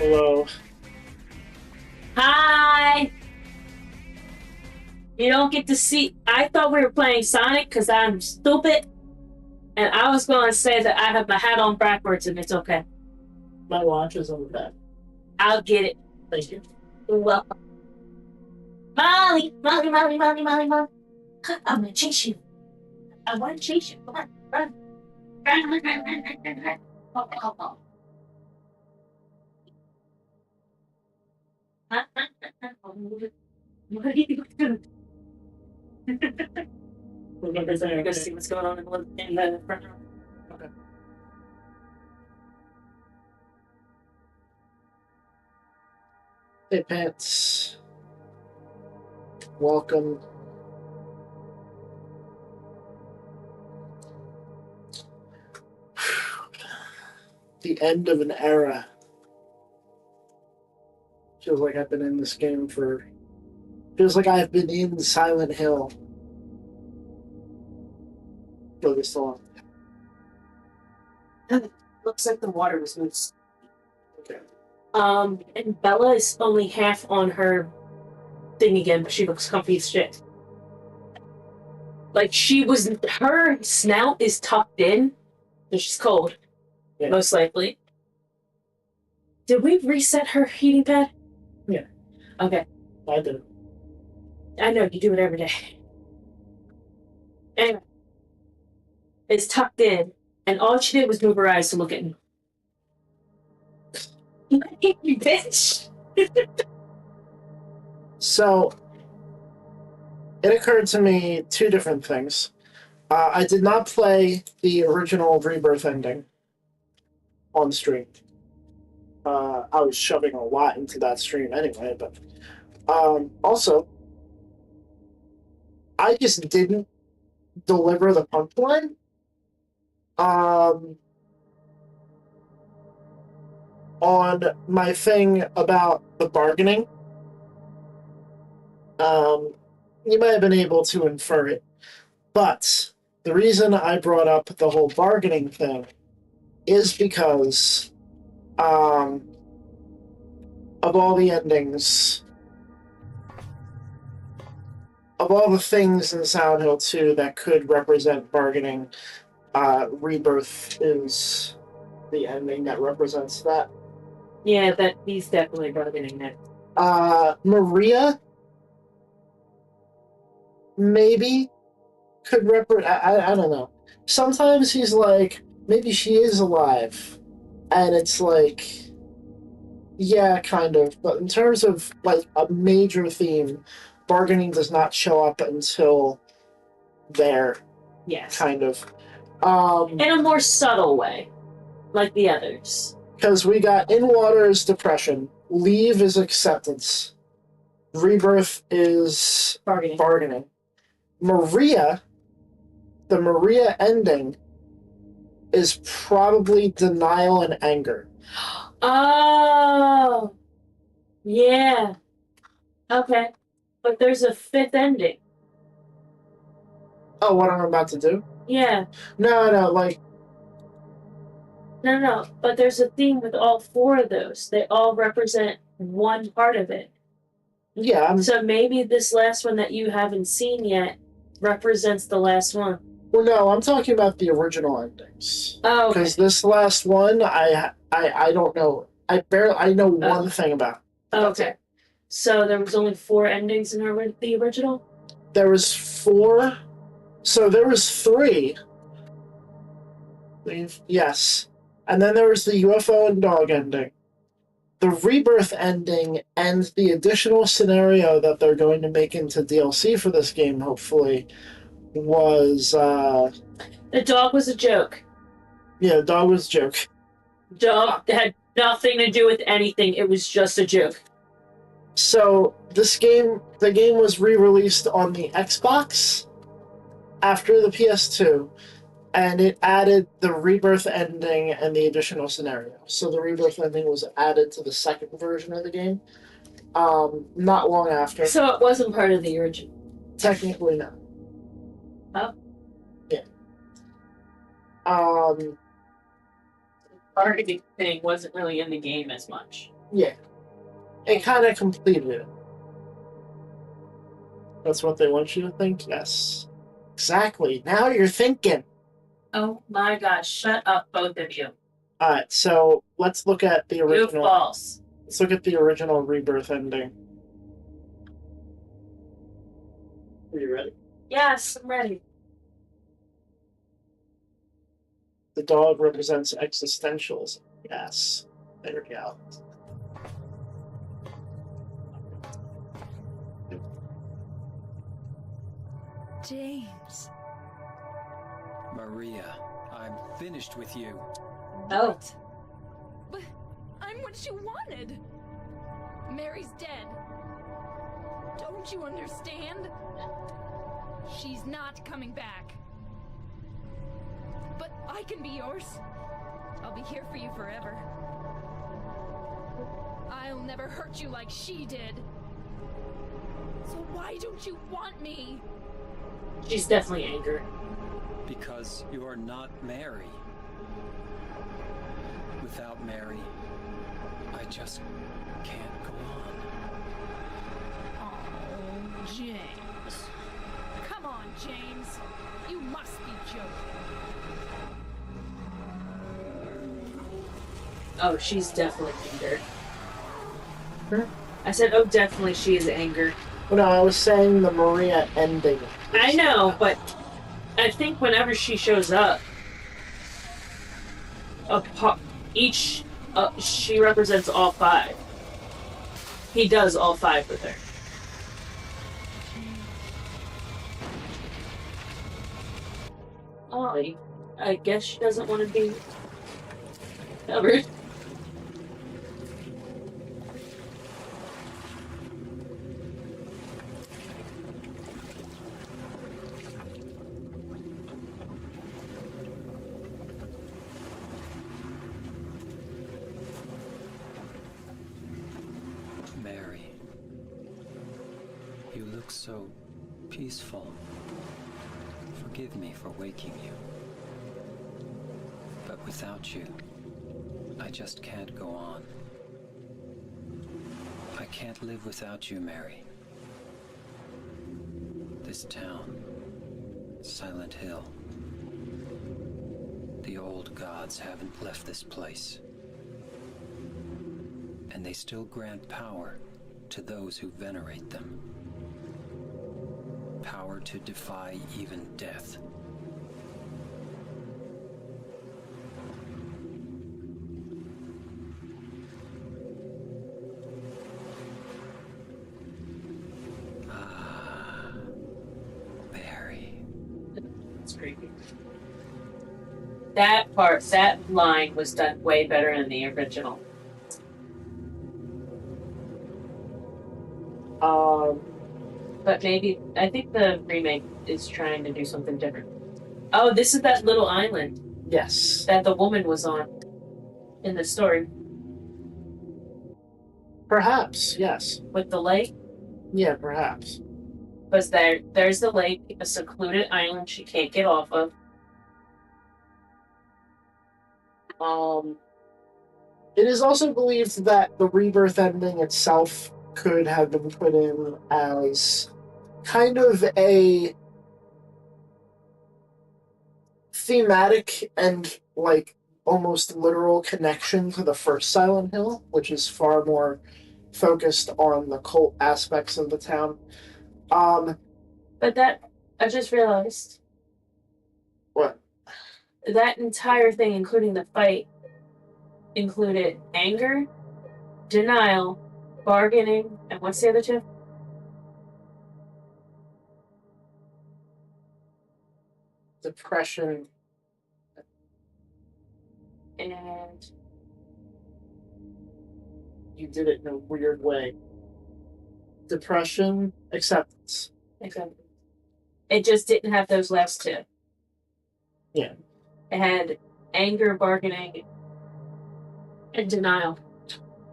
Hello. Hi! You don't get to see. I thought we were playing Sonic because I'm stupid, and I was going to say that I have my hat on backwards and it's okay. My watch is on the back. I'll get it. Thank you. You're welcome. Molly! Molly, Molly, Molly, Molly, Molly. I'm going to chase you. I want to chase you. Come on, run. Run, run, run, run, run, run, run. Oh, oh, oh. What are you doing? Go see what's going on in the front room. Okay. Hey, Pants. Welcome. The end of an era. Feels like I've been in this game for... Feels like I've been in Silent Hill for this long. Looks like the water was loose. Okay. And Bella is only half on her thing again, but she looks comfy as shit. Like her snout is tucked in, and she's cold, Yeah. most likely. Did we reset her heating pad? Yeah. Okay. I did. I know, you do it every day. Anyway. It's tucked in, and all she did was move her eyes to look at me. You bitch! So, it occurred to me two different things. I did not play the original Rebirth ending on stream. I was shoving a lot into that stream anyway, but also, I just didn't deliver the punchline. On my thing about the bargaining, you might have been able to infer it, but the reason I brought up the whole bargaining thing is because of all the endings, of all the things in Silent Hill 2 that could represent bargaining, Rebirth is the ending that represents that. Yeah, that he's definitely bargaining it. Maria maybe could represent. I don't know. Sometimes he's like, maybe she is alive, and it's like, yeah, kind of. But in terms of like a major theme, bargaining does not show up until there. Yes. Kind of. In a more subtle way, like the others. Because we got In Water is depression, Leave is acceptance, Rebirth is bargaining. Maria, the Maria ending, is probably denial and anger. Oh, yeah. Okay. But there's a fifth ending. Oh, what I'm about to do? Yeah. No, like... No, but there's a theme with all four of those. They all represent one part of it. Yeah. So maybe this last one that you haven't seen yet represents the last one. Well, no, I'm talking about the original endings. Oh, okay. Because this last one, I don't know. I know one thing about. Okay. So there was only 4 endings in the original? There was 4. So there was 3. Yes. And then there was the UFO and dog ending. The Rebirth ending and the additional scenario that they're going to make into DLC for this game, hopefully, was... The dog was a joke. Yeah, dog was a joke. Dog had nothing to do with anything. It was just a joke. So the game was re-released on the Xbox after the PS2, and it added the Rebirth ending and the additional scenario. So the Rebirth ending was added to the second version of the game, not long after. So it wasn't part of the original? Technically, no. Oh. Yeah. Part of the thing wasn't really in the game as much. Yeah. It kind of completed it. That's what they want you to think? Yes. Exactly. Now you're thinking. Oh my gosh, shut up, both of you. Alright, so let's look at the You original. false. Let's look at the original Rebirth ending. Are you ready? Yes, I'm ready. The dog represents existentialism. Yes. There we go. James. Maria, I'm finished with you. Oh. But I'm what she wanted. Mary's dead. Don't you understand? She's not coming back. But I can be yours. I'll be here for you forever. I'll never hurt you like she did. So why don't you want me? She's definitely angry. Because you are not Mary. Without Mary, I just can't go on. Oh, James. Come on, James. You must be joking. Oh, she's definitely angered. I said, oh, definitely she is angry. Well, no, I was saying the Maria ending. I know, but I think whenever she shows up, she represents all five. He does all five with her. Oh, I guess she doesn't want to be covered. Mary, you look so peaceful. Forgive me for waking you. But without you, I just can't go on. I can't live without you, Mary. This town, Silent Hill. The old gods haven't left this place. And they still grant power to those who venerate them. Power to defy even death. Ah, Mary. It's creepy. That line was done way better in the original. But maybe, I think the remake is trying to do something different. Oh, this is that little island Yes. that the woman was on in the story Perhaps, yes. with the lake. Yeah, perhaps. Because there's the lake, a secluded island she can't get off of. It is also believed that the Rebirth ending itself could have been put in as kind of a thematic and like almost literal connection to the first Silent Hill, which is far more focused on the cult aspects of the town. But that, I just realized, What? that entire thing, including the fight, included anger, denial, bargaining, and what's the other two? Depression. And You did it in a weird way. Depression, acceptance. it just didn't have those last two. Yeah. It had anger, bargaining, and denial.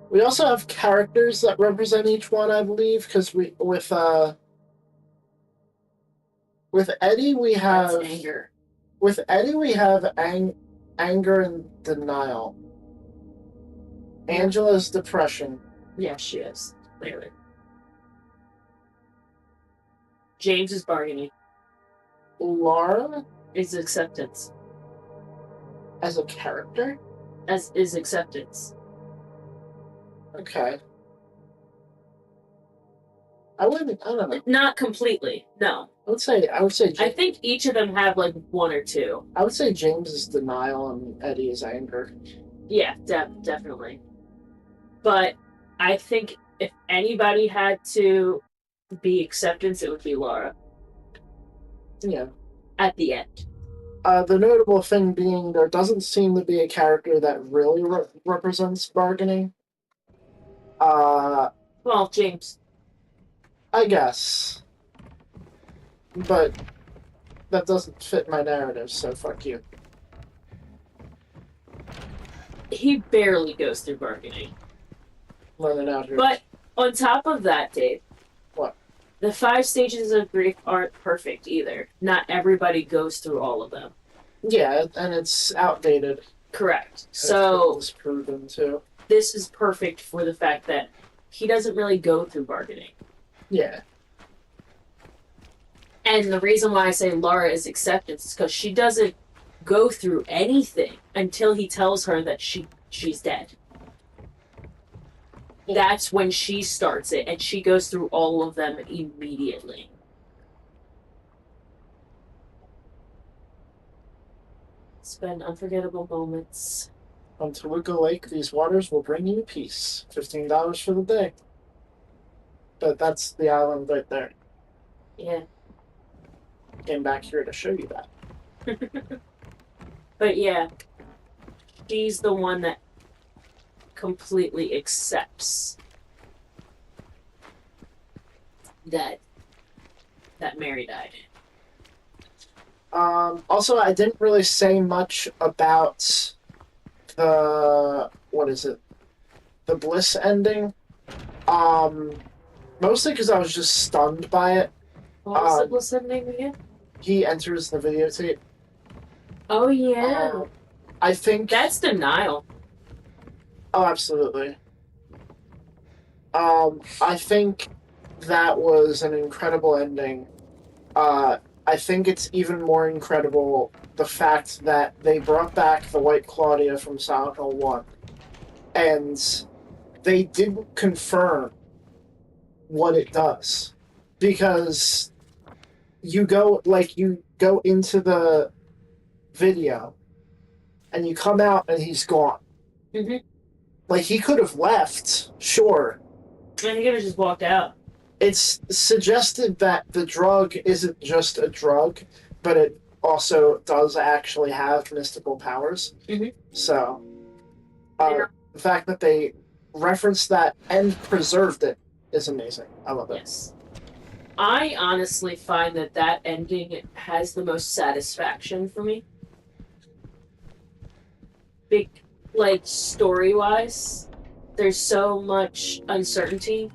We also have characters that represent each one, I believe, because with Eddie we have That's anger. With Eddie we have anger and denial. Angela's depression. Yeah, she is. Clearly. James is bargaining. Laura Is acceptance. as a character? As is acceptance. Okay. I don't know. Not completely, no. I would say I think each of them have like one or two. I would say James is denial and Eddie is anger. Yeah, definitely. But I think if anybody had to be acceptance, it would be Laura. Yeah. At the end. The notable thing being there doesn't seem to be a character that really represents bargaining. Well, James. I guess. But that doesn't fit my narrative, so fuck you. He barely goes through bargaining. Learning out here. But on top of that, Dave. What? The 5 stages of grief aren't perfect either. Not everybody goes through all of them. Yeah, and it's outdated. Correct. So disproven too. This is perfect for the fact that he doesn't really go through bargaining. Yeah. And the reason why I say Laura is acceptance is because she doesn't go through anything until he tells her that she's dead. That's when she starts it, and she goes through all of them immediately. It's been unforgettable moments. On Toluca Lake, these waters will bring you peace. $15 for the day. But that's the island right there. Yeah. Came back here to show you that. But yeah, she's the one that completely accepts that Mary died. Also, I didn't really say much about the the Bliss ending. Mostly because I was just stunned by it. What was the Bliss ending again? He enters the videotape. Oh yeah. I think that's denial. Oh, absolutely. I think that was an incredible ending. I think it's even more incredible the fact that they brought back the White Claudia from Silent Hill 1. And they didn't confirm what it does. Because you go into the video and you come out and he's gone. Mm-hmm. Like, he could have left, sure. And he could have just walked out. It's suggested that the drug isn't just a drug, but it also does actually have mystical powers. Mm-hmm. So, the fact that they referenced that and preserved it is amazing. I love it. Yes. I honestly find that ending has the most satisfaction for me. Story-wise, there's so much uncertainty,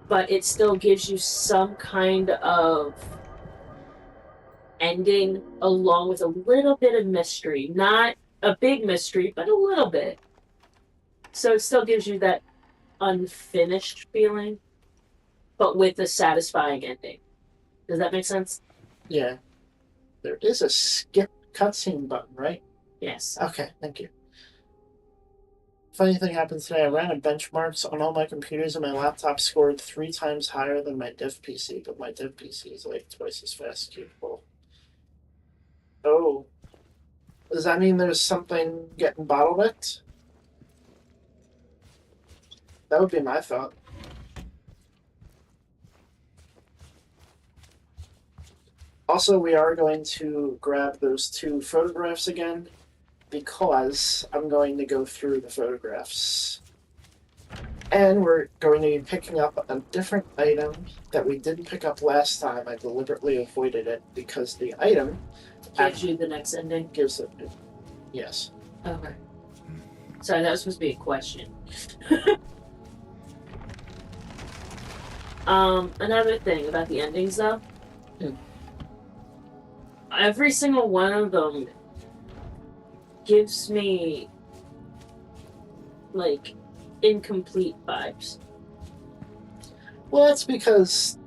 but it still gives you some kind of ending along with a little bit of mystery. Not a big mystery, but a little bit. So it still gives you that unfinished feeling, but with a satisfying ending. Does that make sense? Yeah. There is a skip cutscene button, right? Yes. Okay, thank you. Funny thing happened today. I ran benchmarks on all my computers and my laptop scored 3 times higher than my dev PC, but my dev PC is like twice as fast capable. Oh. Does that mean there's something getting bottlenecked? That would be my thought. Also, we are going to grab those 2 photographs again, because I'm going to go through the photographs. And we're going to be picking up a different item that we didn't pick up last time. I deliberately avoided it because the item Gives you the next ending? gives it. Yes. Okay. Sorry, that was supposed to be a question. Another thing about the endings, though. Every single one of them gives me, incomplete vibes. Well, that's because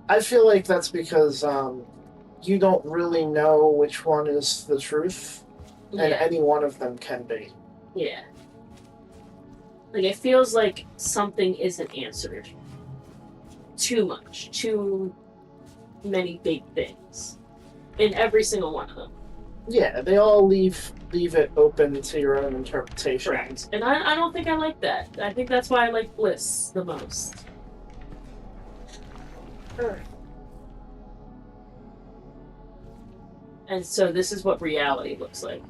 I feel like that's because you don't really know which one is the truth, and Yeah. any one of them can be. Yeah. Like, it feels like something isn't answered. Too much. Too many big things. In every single one of them. Yeah, they all leave it open to your own interpretation. Correct. And I don't think I like that. I think that's why I like Bliss the most. And so this is what reality looks like.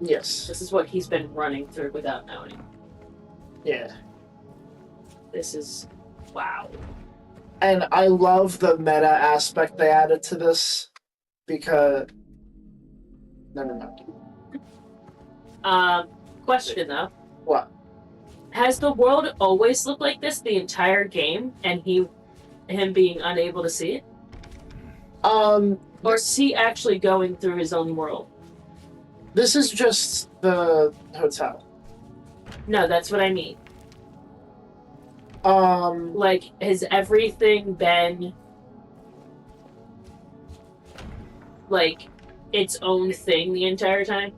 Yes. This is what he's been running through without knowing. Yeah. This is... wow. And I love the meta aspect they added to this, because... No. Question though. What? Has the world always looked like this the entire game, and him being unable to see it? Or is he actually going through his own world? This is just the hotel. No, that's what I mean. Um, Like, has everything been like its own thing the entire time?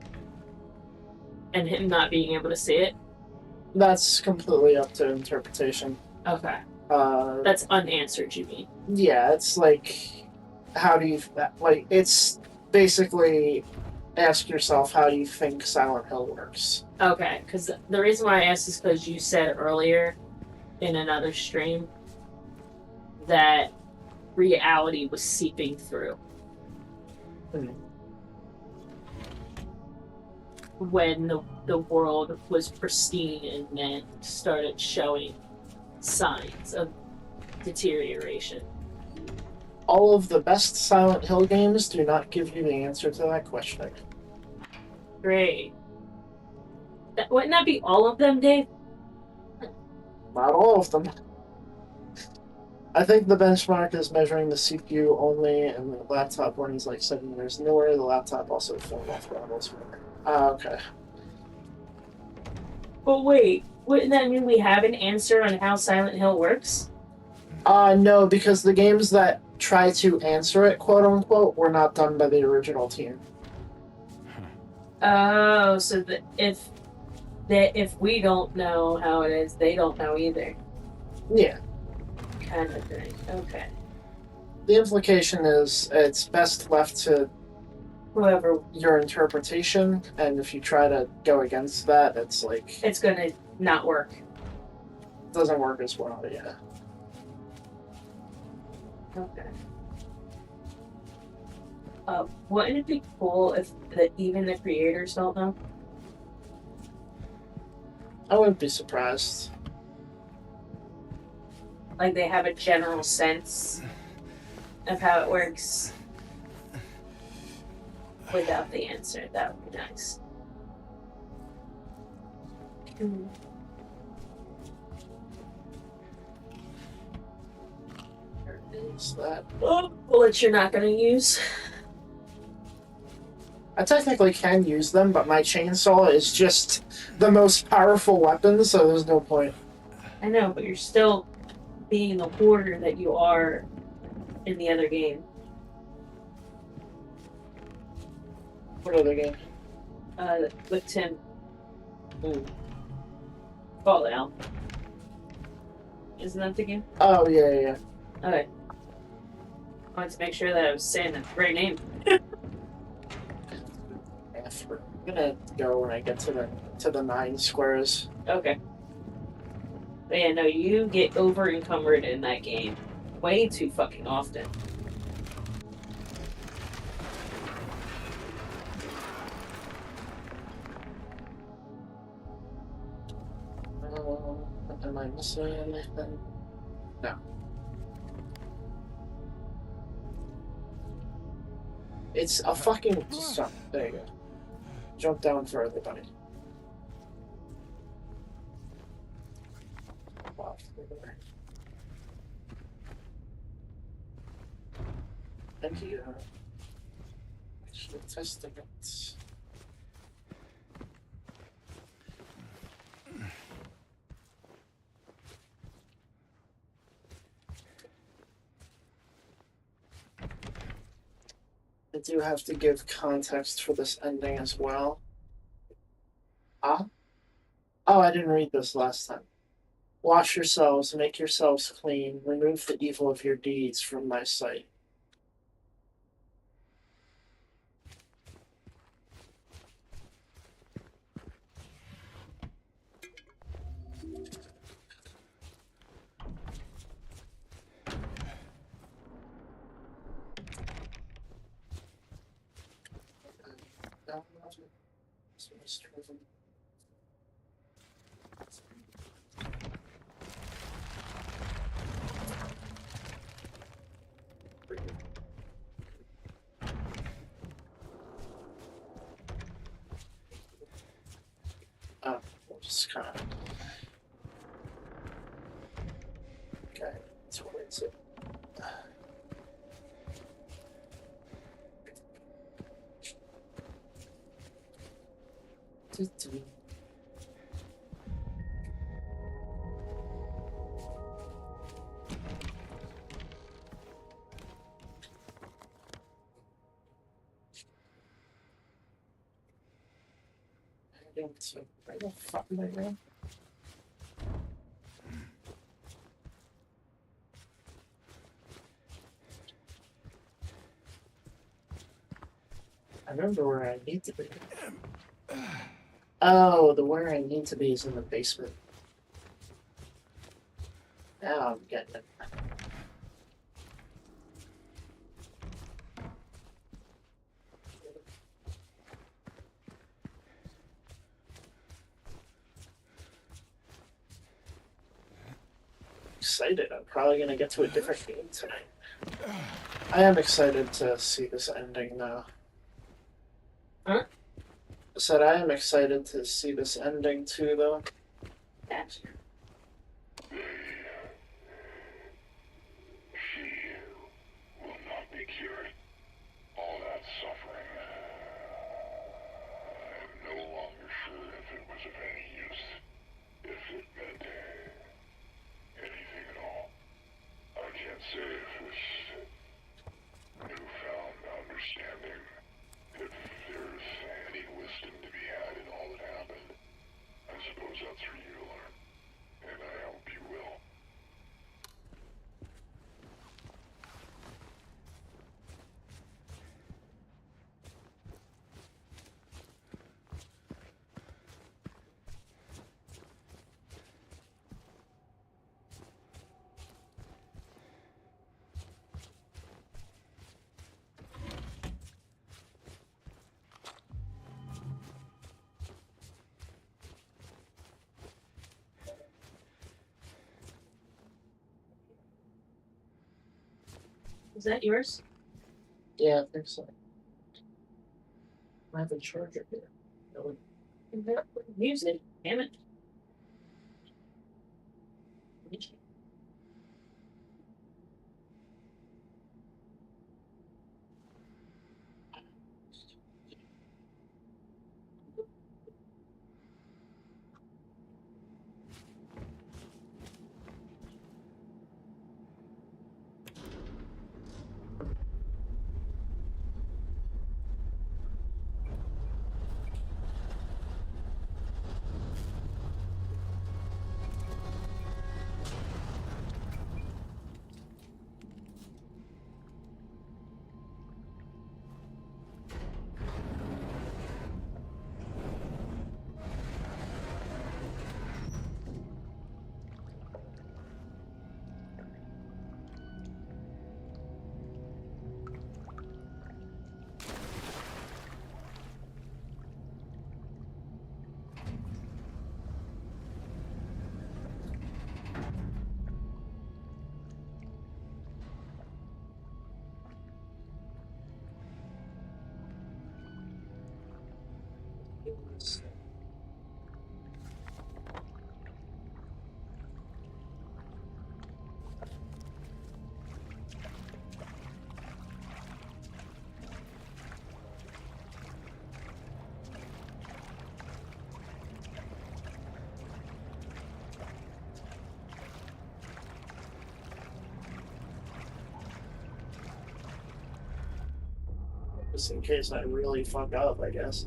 And him not being able to see it? that's completely up to interpretation. Okay. Uh, That's unanswered, you mean? yeah, it's like, how do you, like, it's basically ask yourself, how do you think Silent Hill works? Okay, because the reason why I asked is because you said earlier in another stream that reality was seeping through. When the world was pristine and then started showing signs of deterioration. All of the best Silent Hill games do not give you the answer to that question. Great. Wouldn't that be all of them, Dave? Not all of them. I think the benchmark is measuring the CPU only, and the laptop one is like 7 years newer. The laptop also fell off models. Okay. But wait, wouldn't that mean we have an answer on how Silent Hill works? No, because the games that try to answer it, quote unquote, were not done by the original team. Oh, so if we don't know how it is, they don't know either. Yeah. Kind of thing. Okay. The implication is it's best left to Whoever, your interpretation, and if you try to go against that, it's like, it's gonna not work. it doesn't work as well, yeah. Okay. Wouldn't it be cool if even the creators don't know? I wouldn't be surprised. Like, they have a general sense of how it works without the answer. That would be nice. Is that... Bullets you're not gonna use. I technically can use them, but my chainsaw is just the most powerful weapon, so there's no point. I know, but you're still being the hoarder that you are in the other game. What other game? With Tim. Fallout. Isn't that the game? Oh, yeah. Okay. I wanted to make sure that I was saying the right name. I'm gonna go when I get to the 9 squares. Okay. But yeah, no, you get over encumbered in that game way too fucking often. Am I missing anything? No. It's a fucking... Stop. There you go. Jump down for everybody. Wow. Thank you. Testing it. I do have to give context for this ending as well. Ah? Oh, I didn't read this last time. Wash yourselves, make yourselves clean, remove the evil of your deeds from my sight. Oh, we'll just kind of. Okay, that's what it's it. Where the fuck am I going? I remember where I need to be. Oh, the where I need to be is in the basement. Now I'm getting it. Excited. I'm probably gonna get to a different game tonight. I am excited to see this ending now. Huh? I said I am excited to see this ending too, though. Gotcha. She will not be cured. All that suffering. I'm no longer sure if it was of any use. If it meant anything at all. I can't say if this newfound understanding, if there's any wisdom to be had in all that happened. I suppose that's for you to learn. And I hope you will. Is that yours? Yeah, I think so. I have a charger here. No, Music. Damn it. Just in case I really fuck up, I guess.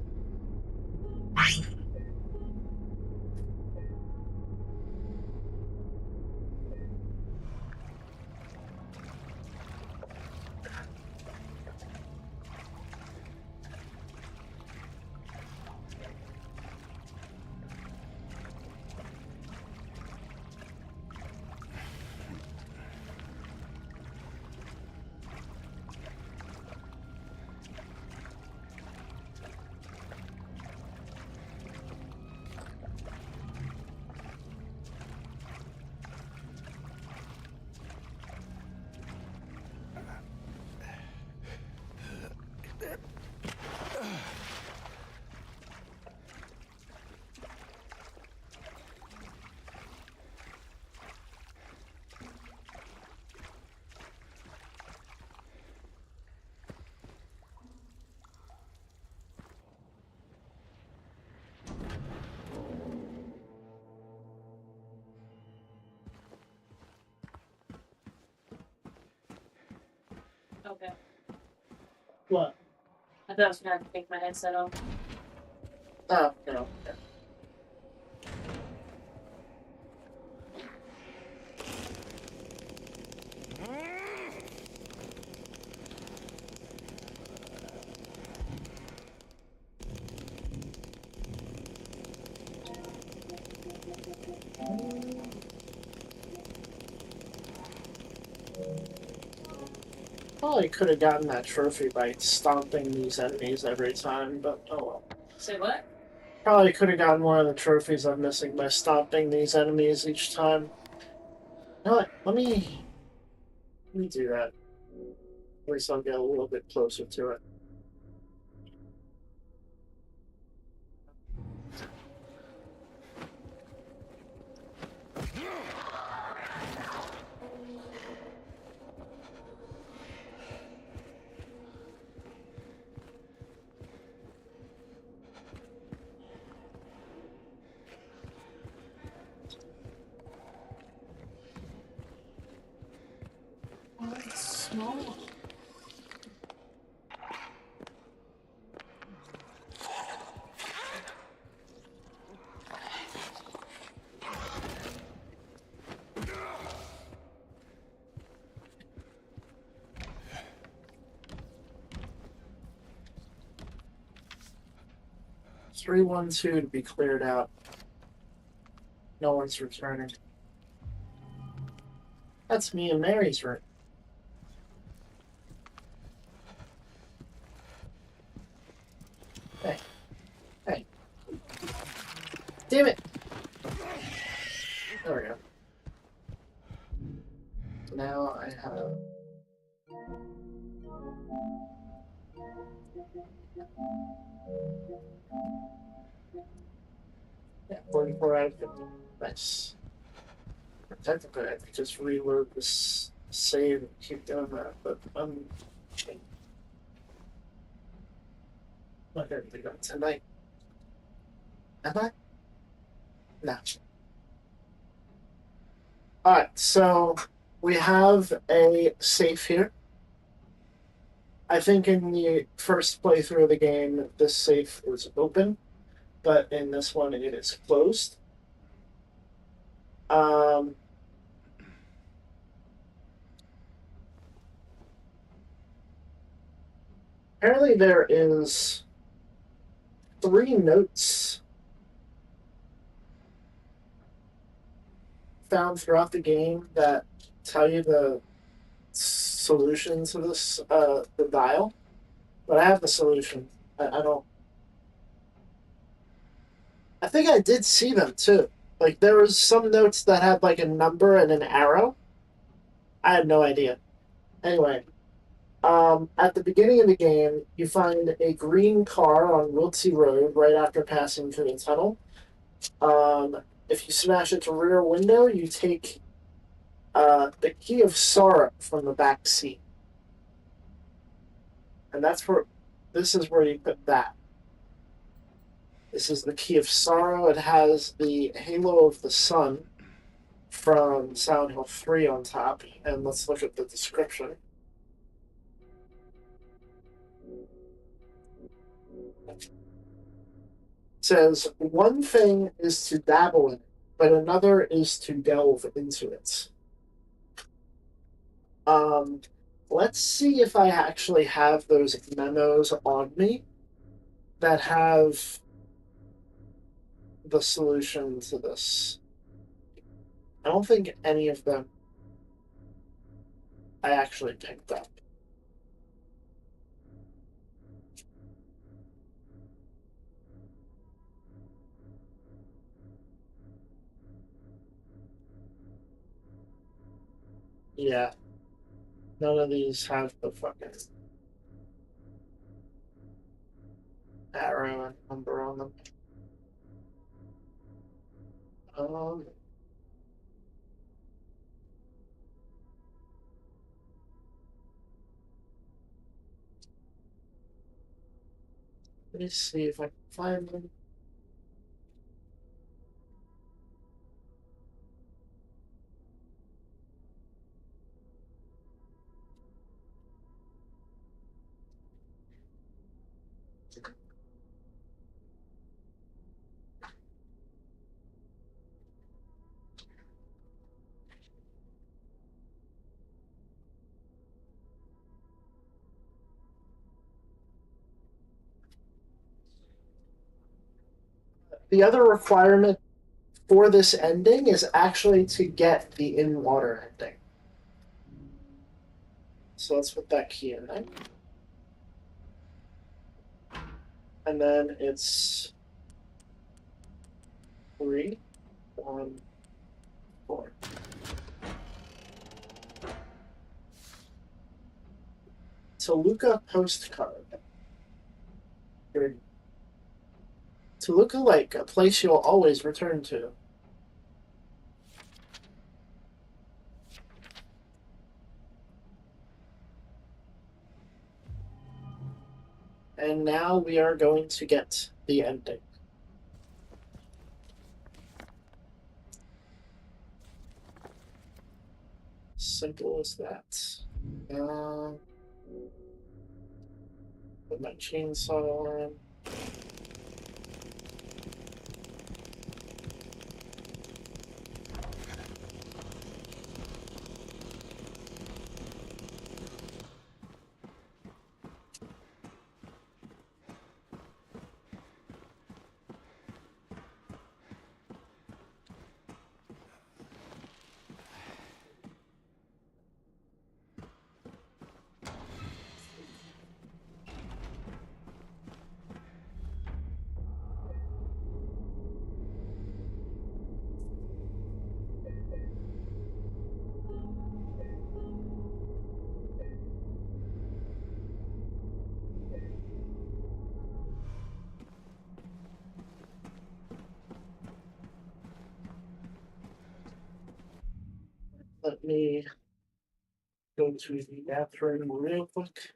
Okay. What? I thought I was gonna have to take my headset off. Oh, no. Probably could have gotten that trophy by stomping these enemies every time, but oh well. Say what? Probably could have gotten one of the trophies I'm missing by stomping these enemies each time. You know what? Let me do that. At least I'll get a little bit closer to it. Oh, it's small. Three, 1, 2 to be cleared out. No one's returning. That's me and Mary's room. Hey. Hey. Damn it! There we go. Now I have... Yeah, 44 out of 50. Nice. Technically, I could just reload this save and keep doing that, but I'm not going to do that tonight. Am I? No. Alright, so we have a safe here. I think in the first playthrough of the game, this safe was open, but in this one, it is closed. Um, Apparently, there is 3 notes found throughout the game that tell you the solution to this, the dial. But I have the solution. I don't. I think I did see them too. Like there was some notes that had like a number and an arrow. I had no idea. Anyway, at the beginning of the game, you find a green car on Wiltsey Road right after passing through the tunnel. If you smash its rear window, you take the key of sorrow from the back seat, and that's where. This is where you put that. This is the key of sorrow. It has the halo of the sun from Silent Hill 3 on top, and let's look at the description. says one thing is to dabble in it, but another is to delve into it. Um, let's see if I actually have those memos on me that have the solution to this. I don't think any of them I actually picked up. Yeah, none of these have the fucking arrow and number on them. Um, let me see if I can find them. The other requirement for this ending is actually to get the in water ending. So let's put that key in there. And then it's 3, 1, 4. Toluca postcard. Toluca Lake, a place you'll always return to. And now we are going to get the ending. Simple as that. Put my chainsaw on. Let me go to the bathroom real quick.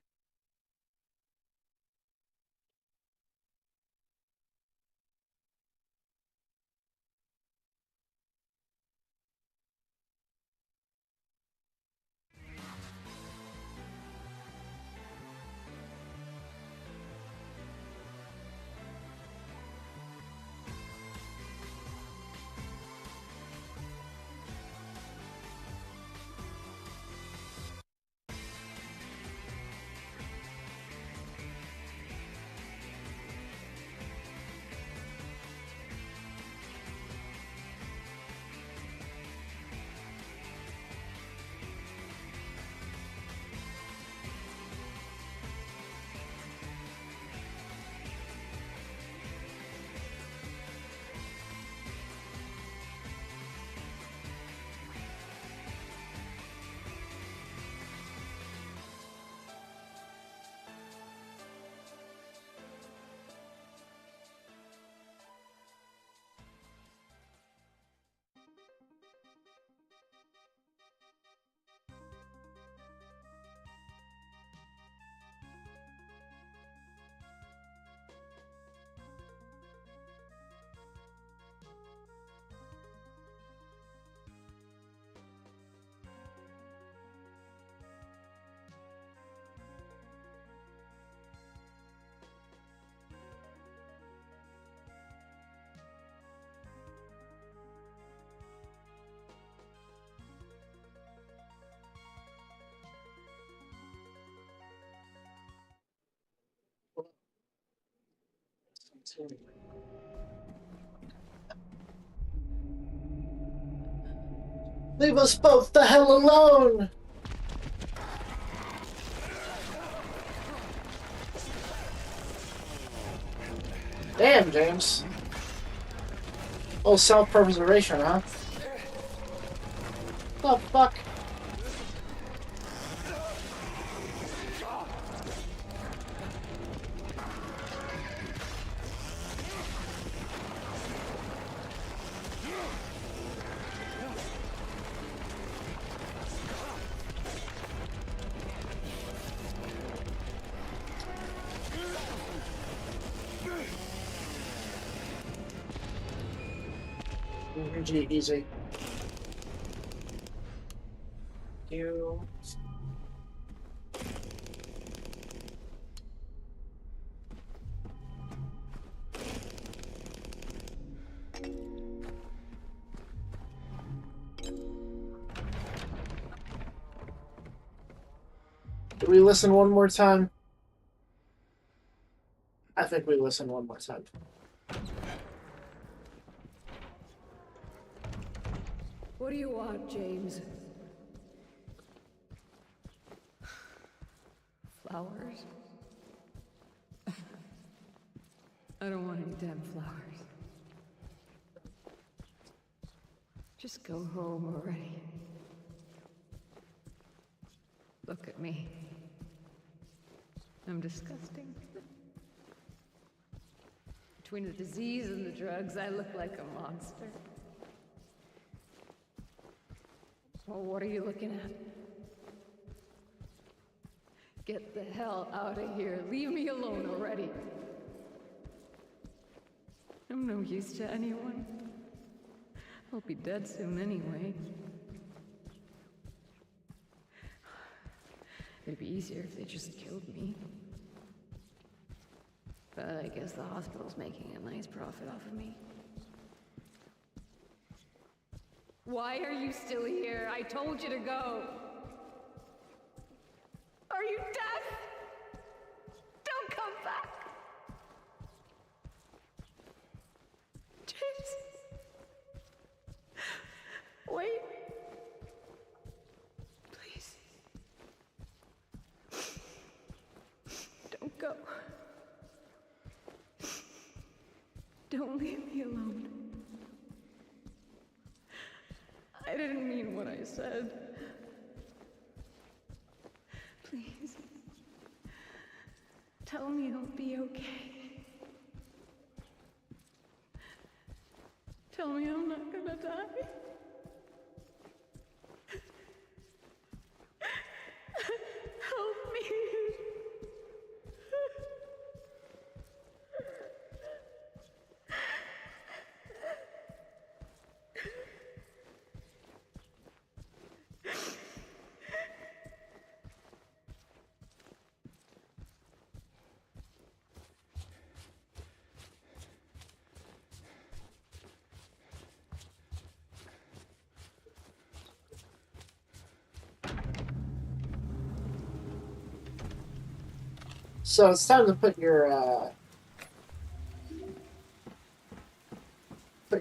Leave us both the hell alone! Damn, James. Oh, self-preservation, huh? The fuck? Easy. You. Do we listen one more time? I think we listen one more time. What do you want, James? Flowers? I don't want any damn flowers. Just go home already. Look at me. I'm disgusting. Between the disease and the drugs, I look like a monster. Well, what are you looking at? Get the hell out of here. Leave me alone already. I'm no use to anyone. I'll be dead soon anyway. It'd be easier if they just killed me. But I guess the hospital's making a nice profit off of me. Why are you still here? I told you to go. Are you deaf? Don't come back. James. Wait. Please. Don't go. Don't leave me alone. I didn't mean what I said. Please. Tell me I'll be okay. Tell me I'm not gonna die. Help me. So it's time to put your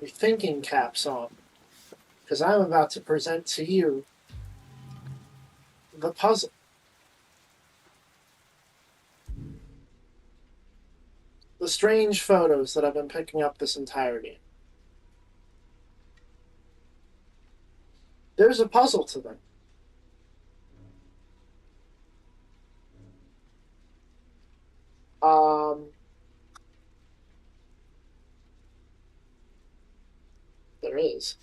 thinking caps on, because I'm about to present to you the puzzle. The strange photos that I've been picking up this entire game. There's a puzzle to them. There is.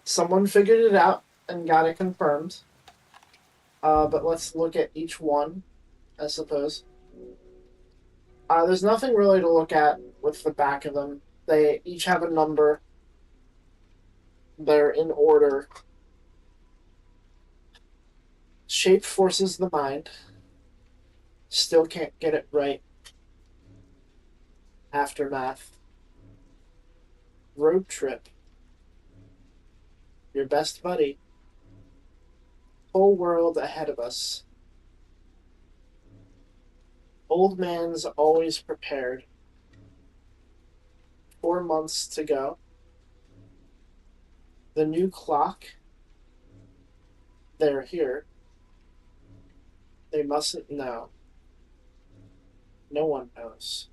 Someone figured it out and got it confirmed. But let's look at each one, I suppose. There's nothing really to look at with the back of them. They each have a number. They're in order. Shape forces the mind. Still can't get it right. Aftermath. Road trip. Your best buddy. Whole world ahead of us. Old man's always prepared. 4 months to go. The new clock. They're here. They mustn't know. No one knows.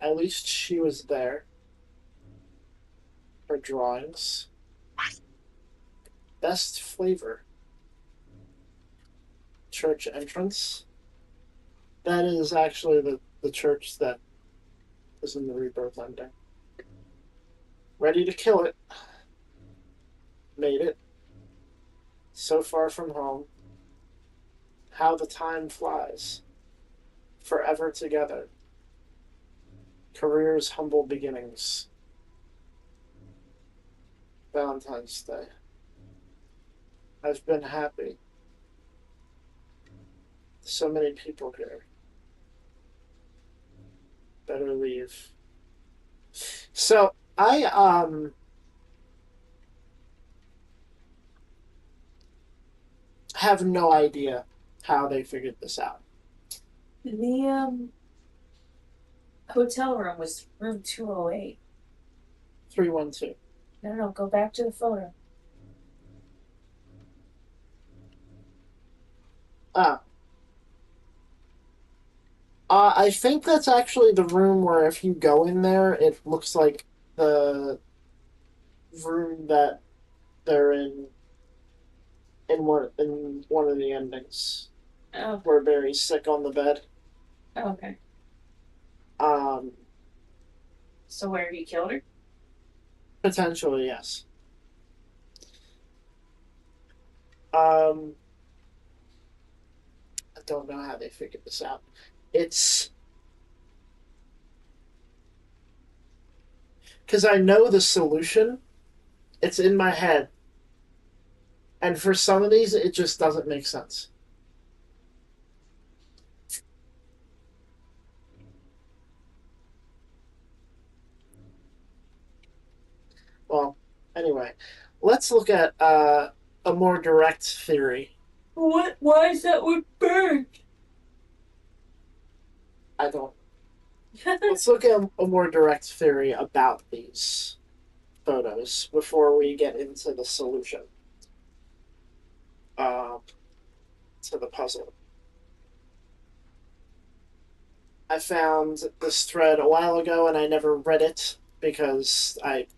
At least she was there. Her drawings. Best flavor. Church entrance. That is actually the church that is in the Rebirth ending. Ready to kill it. Made it. So far from home. How the time flies. Forever together. Career's humble beginnings. Valentine's Day. I've been happy. So many people here. Better leave. So I have no idea how they figured this out. The hotel room was room 208. 312. No, go back to the photo. Ah. I think that's actually the room where if you go in there, it looks like the room that they're in one of the endings. Oh, Where Barry's sick on the bed. okay. Um, So where he killed her? Potentially, yes. I don't know how they figured this out. It's because I know the solution. It's in my head. And for some of these, it just doesn't make sense. Well, anyway, let's look at a more direct theory. What? Why is that one burned? I don't. Let's look at a more direct theory about these photos before we get into the solution to the puzzle. I found this thread a while ago and I never read it because I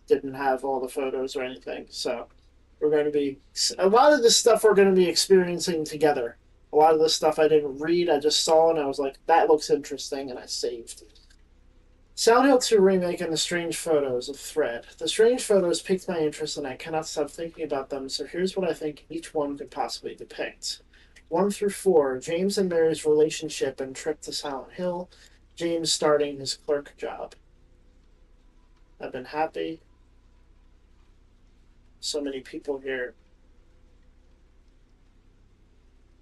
didn't have all the photos or anything. So we're going to be a lot of this stuff we're going to be experiencing together. A lot of this stuff I didn't read, I just saw and I was like, that looks interesting, and I saved. Silent Hill 2 Remake and the strange photos of Thread. The strange photos piqued my interest and I cannot stop thinking about them, so here's what I think each one could possibly depict. 1 through 4, James and Mary's relationship and trip to Silent Hill. James starting his clerk job. I've been happy. So many people here.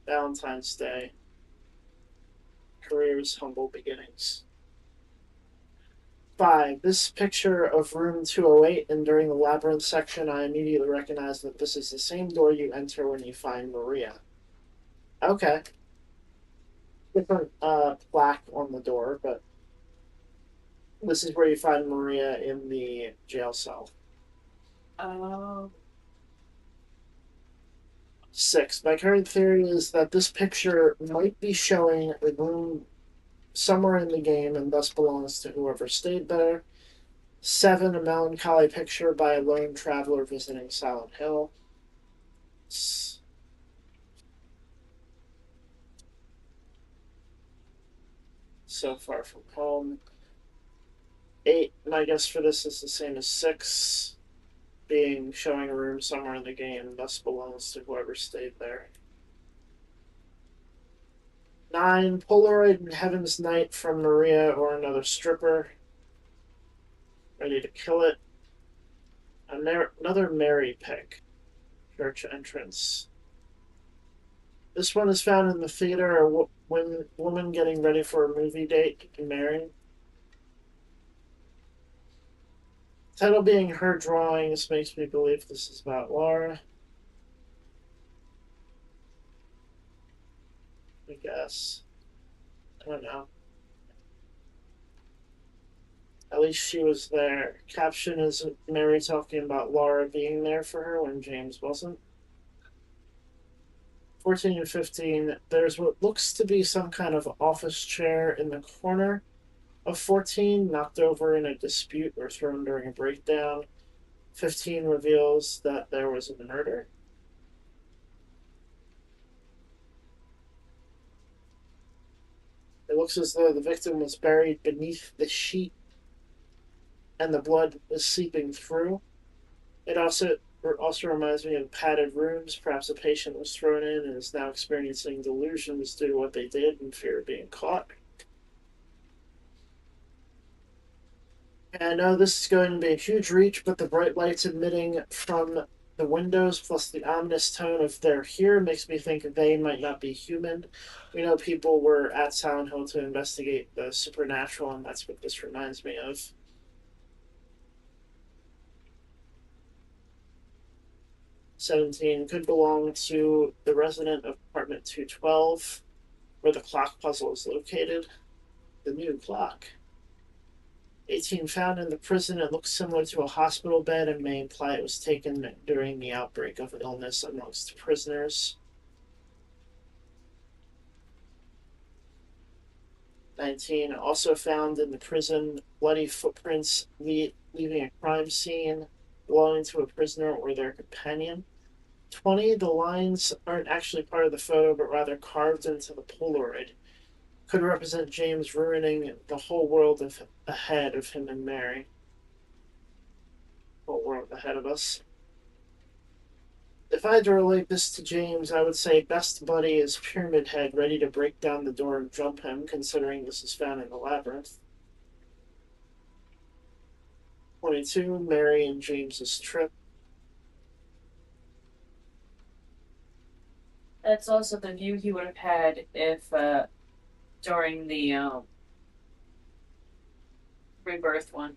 Valentine's Day. Career's humble beginnings. 5. This picture of room 208, and during the labyrinth section, I immediately recognize that this is the same door you enter when you find Maria. Okay. Different plaque on the door, but this is where you find Maria in the jail cell. Oh. 6. My current theory is that this picture might be showing a room somewhere in the game and thus belongs to whoever stayed there. 7. A melancholy picture by a lone traveler visiting Silent Hill. So far from home. 8. My guess for this is the same as 6. Being showing a room somewhere in the game thus belongs to whoever stayed there. 9. Polaroid in Heaven's Night from Maria or another stripper. Ready to kill it. Another Mary pic. Church entrance. This one is found in the theater. A woman getting ready for a movie date and marrying. Title being her drawings makes me believe this is about Laura. guess. I don't know. At least she was there. Caption is Mary talking about Laura being there for her when James wasn't. 14 and 15, there's what looks to be some kind of office chair in the corner of 14, knocked over in a dispute or thrown during a breakdown. 15 reveals that there was a murder. It looks as though the victim was buried beneath the sheet and the blood was seeping through. It also reminds me of padded rooms. Perhaps a patient was thrown in and is now experiencing delusions due to what they did in fear of being caught. And I know this is going to be a huge reach, but the bright lights emitting from the windows plus the ominous tone of they're here makes me think they might not be human. We know people were at Silent Hill to investigate the supernatural, and that's what this reminds me of. 17 could belong to the resident of apartment 212, where the clock puzzle is located. The new clock. 18 found in the prison. It looks similar to a hospital bed and may imply it was taken during the outbreak of illness amongst prisoners. 19 also found in the prison bloody footprints leaving a crime scene belonging to a prisoner or their companion. 20, the lines aren't actually part of the photo but rather carved into the Polaroid. Could represent James ruining the whole world ahead of him and Mary. Whole world ahead of us. If I had to relate this to James, I would say best buddy is Pyramid Head, ready to break down the door and jump him, considering this is found in the labyrinth. 22, Mary and James's trip. That's also the view he would have had if during the rebirth one.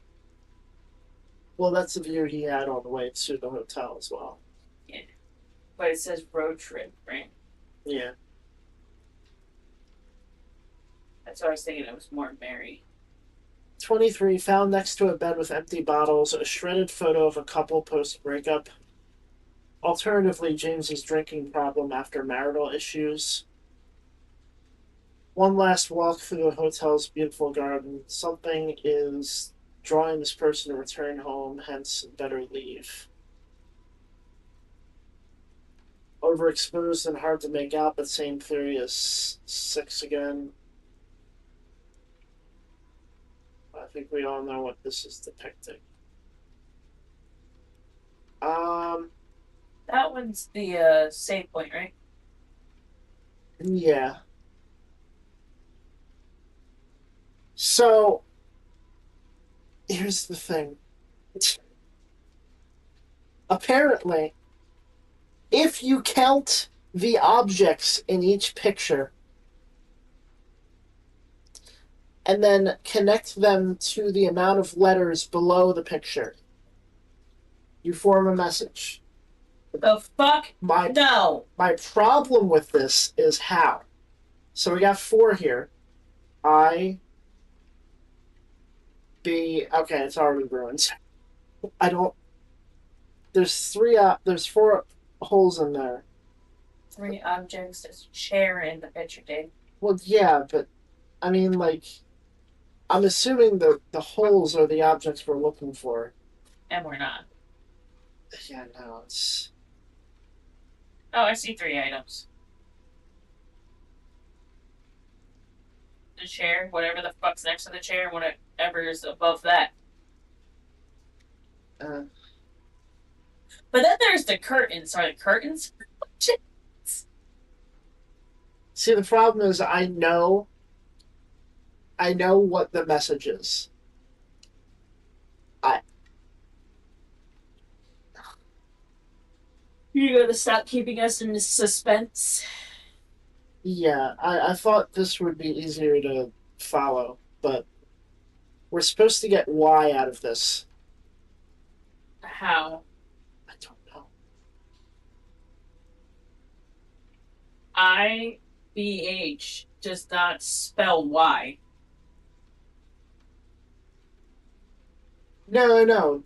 Well, that's the view he had on the way to the hotel as well. Yeah. But it says road trip, right? Yeah. That's what I was thinking. It was more Mary. 23, found next to a bed with empty bottles, a shredded photo of a couple post-breakup. Alternatively, James's drinking problem after marital issues. One last walk through the hotel's beautiful garden. Something is drawing this person to return home, hence better leave. Overexposed and hard to make out, but same theory as 6 again. I think we all know what this is depicting. That one's the save point, right? Yeah. So, here's the thing. Apparently, if you count the objects in each picture and then connect them to the amount of letters below the picture, you form a message. The fuck? No. My problem with this is how. So we got 4 here. I, B. Okay, it's already ruined. I don't. There's 4 holes in there. 3 objects. There's a chair in the picture, Dave. Well, yeah, but I mean, like, I'm assuming the holes are the objects we're looking for. And we're not. Yeah, no, it's. Oh, I see 3 items. The chair, whatever the fuck's next to the chair, whatever is above that. Uh, But then there's the curtains. Are the curtains? See, the problem is I know what the message is. You're gonna stop keeping us in suspense. Yeah, I thought this would be easier to follow, but we're supposed to get Y out of this. How? I don't know. I BH does not spell Y. No.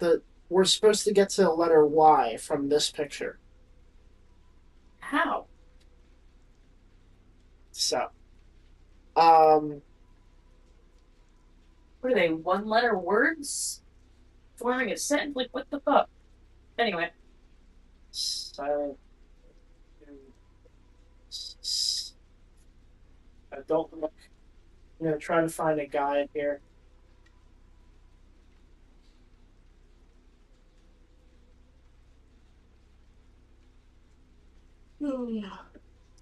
We're supposed to get to the letter Y from this picture. How? So, What are they, one-letter words? Forming a sentence? Like, what the fuck? Anyway. so I don't look. I'm gonna try to find a guide here.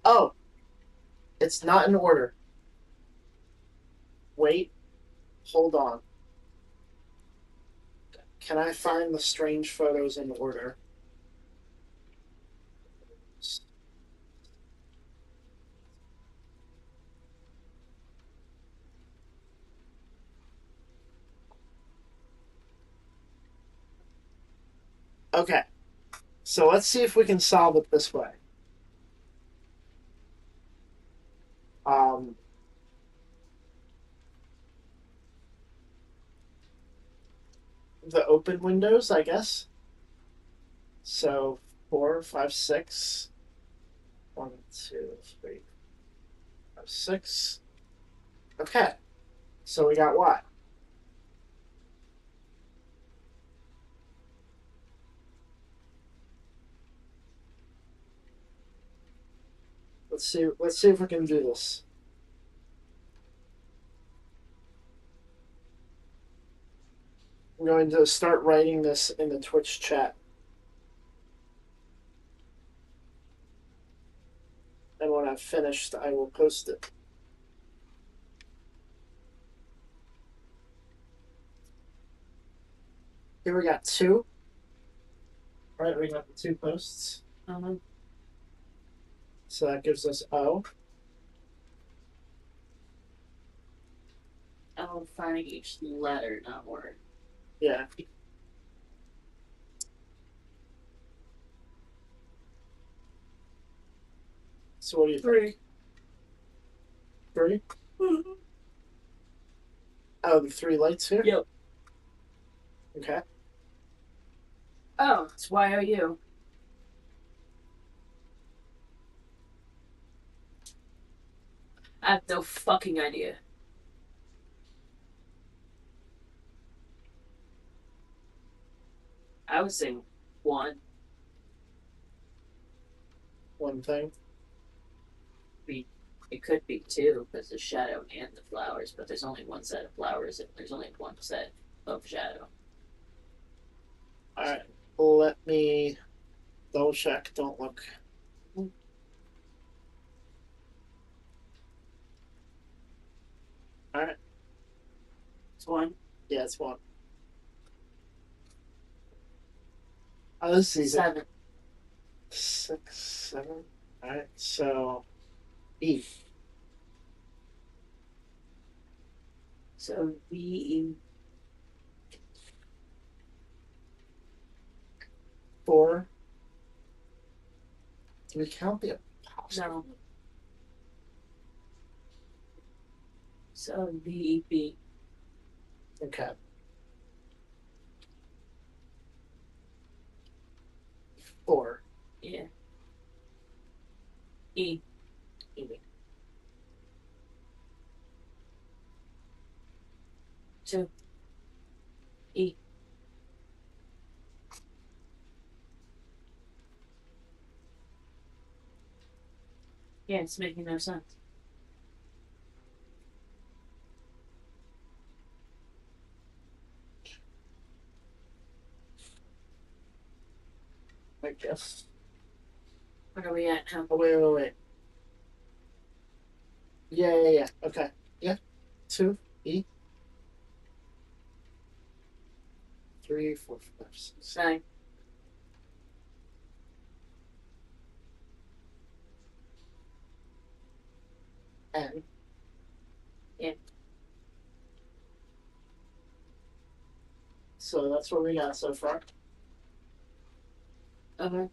Oh, it's not in order. Wait, hold on. Can I find the strange photos in order? Okay, so let's see if we can solve it this way. Um, the open windows, I guess. So 4, 5, 6. 1, 2, 3, 5, 6. Okay, so we got what? Let's see. Let's see if we can do this. I'm going to start writing this in the Twitch chat. And when I've finished, I will post it. Here we got 2. Right, we got the 2 posts. So that gives us O. I'm finding each letter, not word. Yeah. So what do you think? 3? Oh, the 3 lights here? Yep. Okay. Oh, it's YOU. I have no fucking idea. I would say 1. One thing. It could be 2 because the shadow and the flowers, but there's only one set of flowers and there's only one set of shadow. Alright. Let me double check. Don't look. Alright. It's 1. Yeah, it's 1. Oh, this is 7. 6, 7. Alright, so E. So V 4. Do we count the apostrophe? no. So VEB. Okay. 4. Yeah. E. E. 2. E. Yeah, it's making no sense. I guess. Where are we at now? Oh, wait. Yeah. Okay. Yeah. 2. E. 3, 4, 5, 6. 9. N. Yeah. So that's what we got so far. Okay.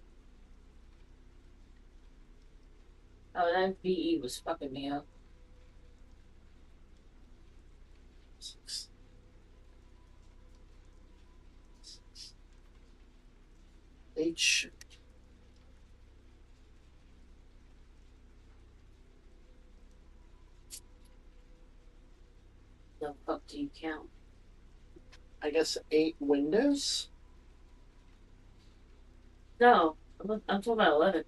Oh, that VE was fucking me up. 6. H. The fuck do you count? I guess 8 windows? No, I'm talking about 11.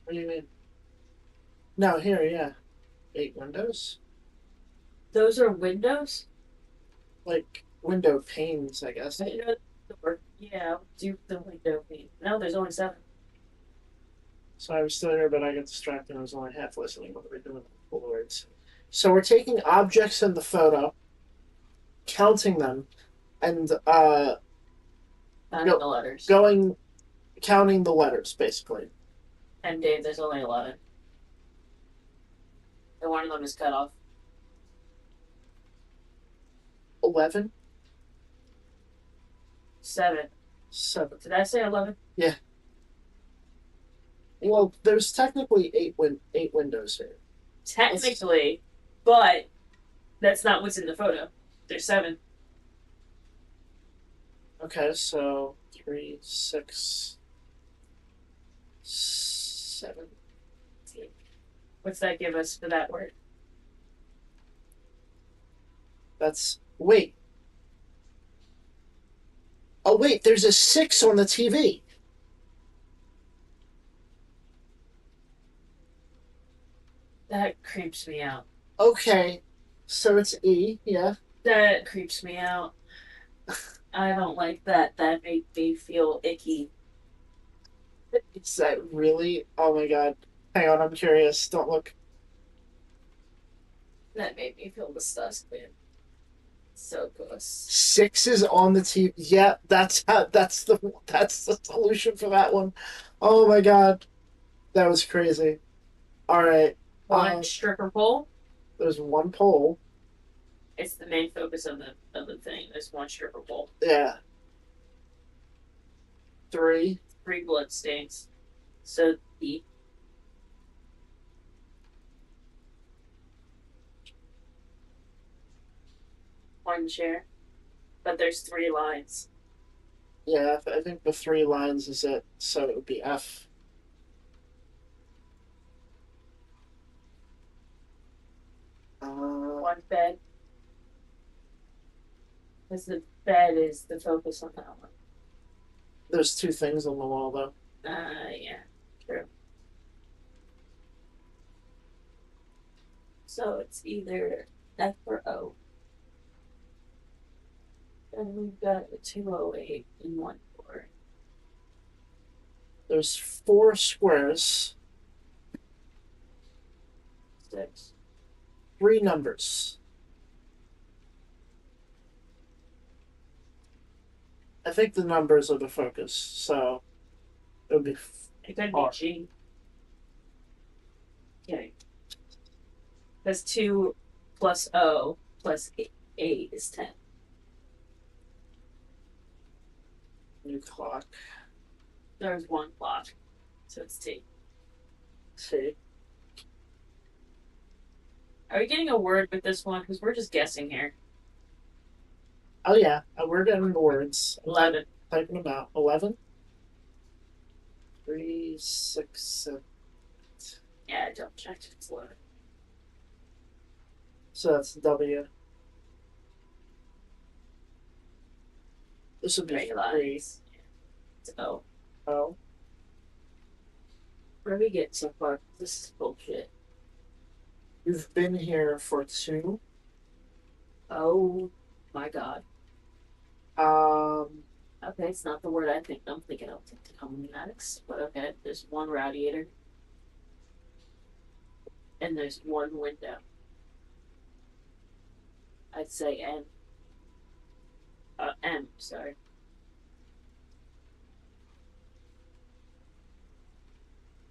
What do you mean? No, here, yeah. 8 windows? Those are windows? Like, window panes, I guess. I know the word. Yeah, do the window pane. No, there's only 7. So I was still here, but I got distracted. I was only half listening. What are we doing? Polaroids. So we're taking objects in the photo, counting them, and Counting the letters. going, counting the letters, basically. And Dave, there's only 11. And one of them is cut off. 11? 7. 7. Did I say 11? Yeah. Well, there's technically 8 windows here. Technically, but that's not what's in the photo. There's 7. Okay, so 3, 6, 7. What's that give us for that word? That's wait. Oh wait, there's a 6 on the TV. That creeps me out. Okay, so it's E. Yeah. That creeps me out. I don't like that. That made me feel icky. Is that really? Oh my god. Hang on, I'm curious. Don't look. That made me feel disgusted. So gross. 6 is on the TV. Yeah, that's the solution for that one. Oh my god, that was crazy. All right. One stripper pole. There's one pole. It's the main focus of the thing. There's one stripper pole. Yeah. 3. 3 blood stains. So E. One chair. But there's 3 lines. Yeah, I think the 3 lines is it. So it would be F. One bed. Because the bed is the focus on that one. There's 2 things on the wall though. Yeah, true. So it's either F or O. And we've got a 208 and 1-4. There's 4 squares, 6. 3 numbers. I think the numbers are the focus, so it would be. It could be R. G. Okay. Because 2 plus O plus 8 is 10. New clock. There's 1 clock. So it's T. See. Are we getting a word with this one? Because we're just guessing here. Oh yeah, we're getting the words. I'm 11. typing them out. 11. 3, 6, 7. Yeah, I double checked. It's 11. So that's W. This would be 3. Lines. It's O. Oh. Where are we getting so far? This is bullshit. You've been here for 2. Oh my god. Okay, it's not the word I'm thinking of. Pneumatics, but okay. There's 1 radiator. And there's 1 window. I'd say N. M, sorry.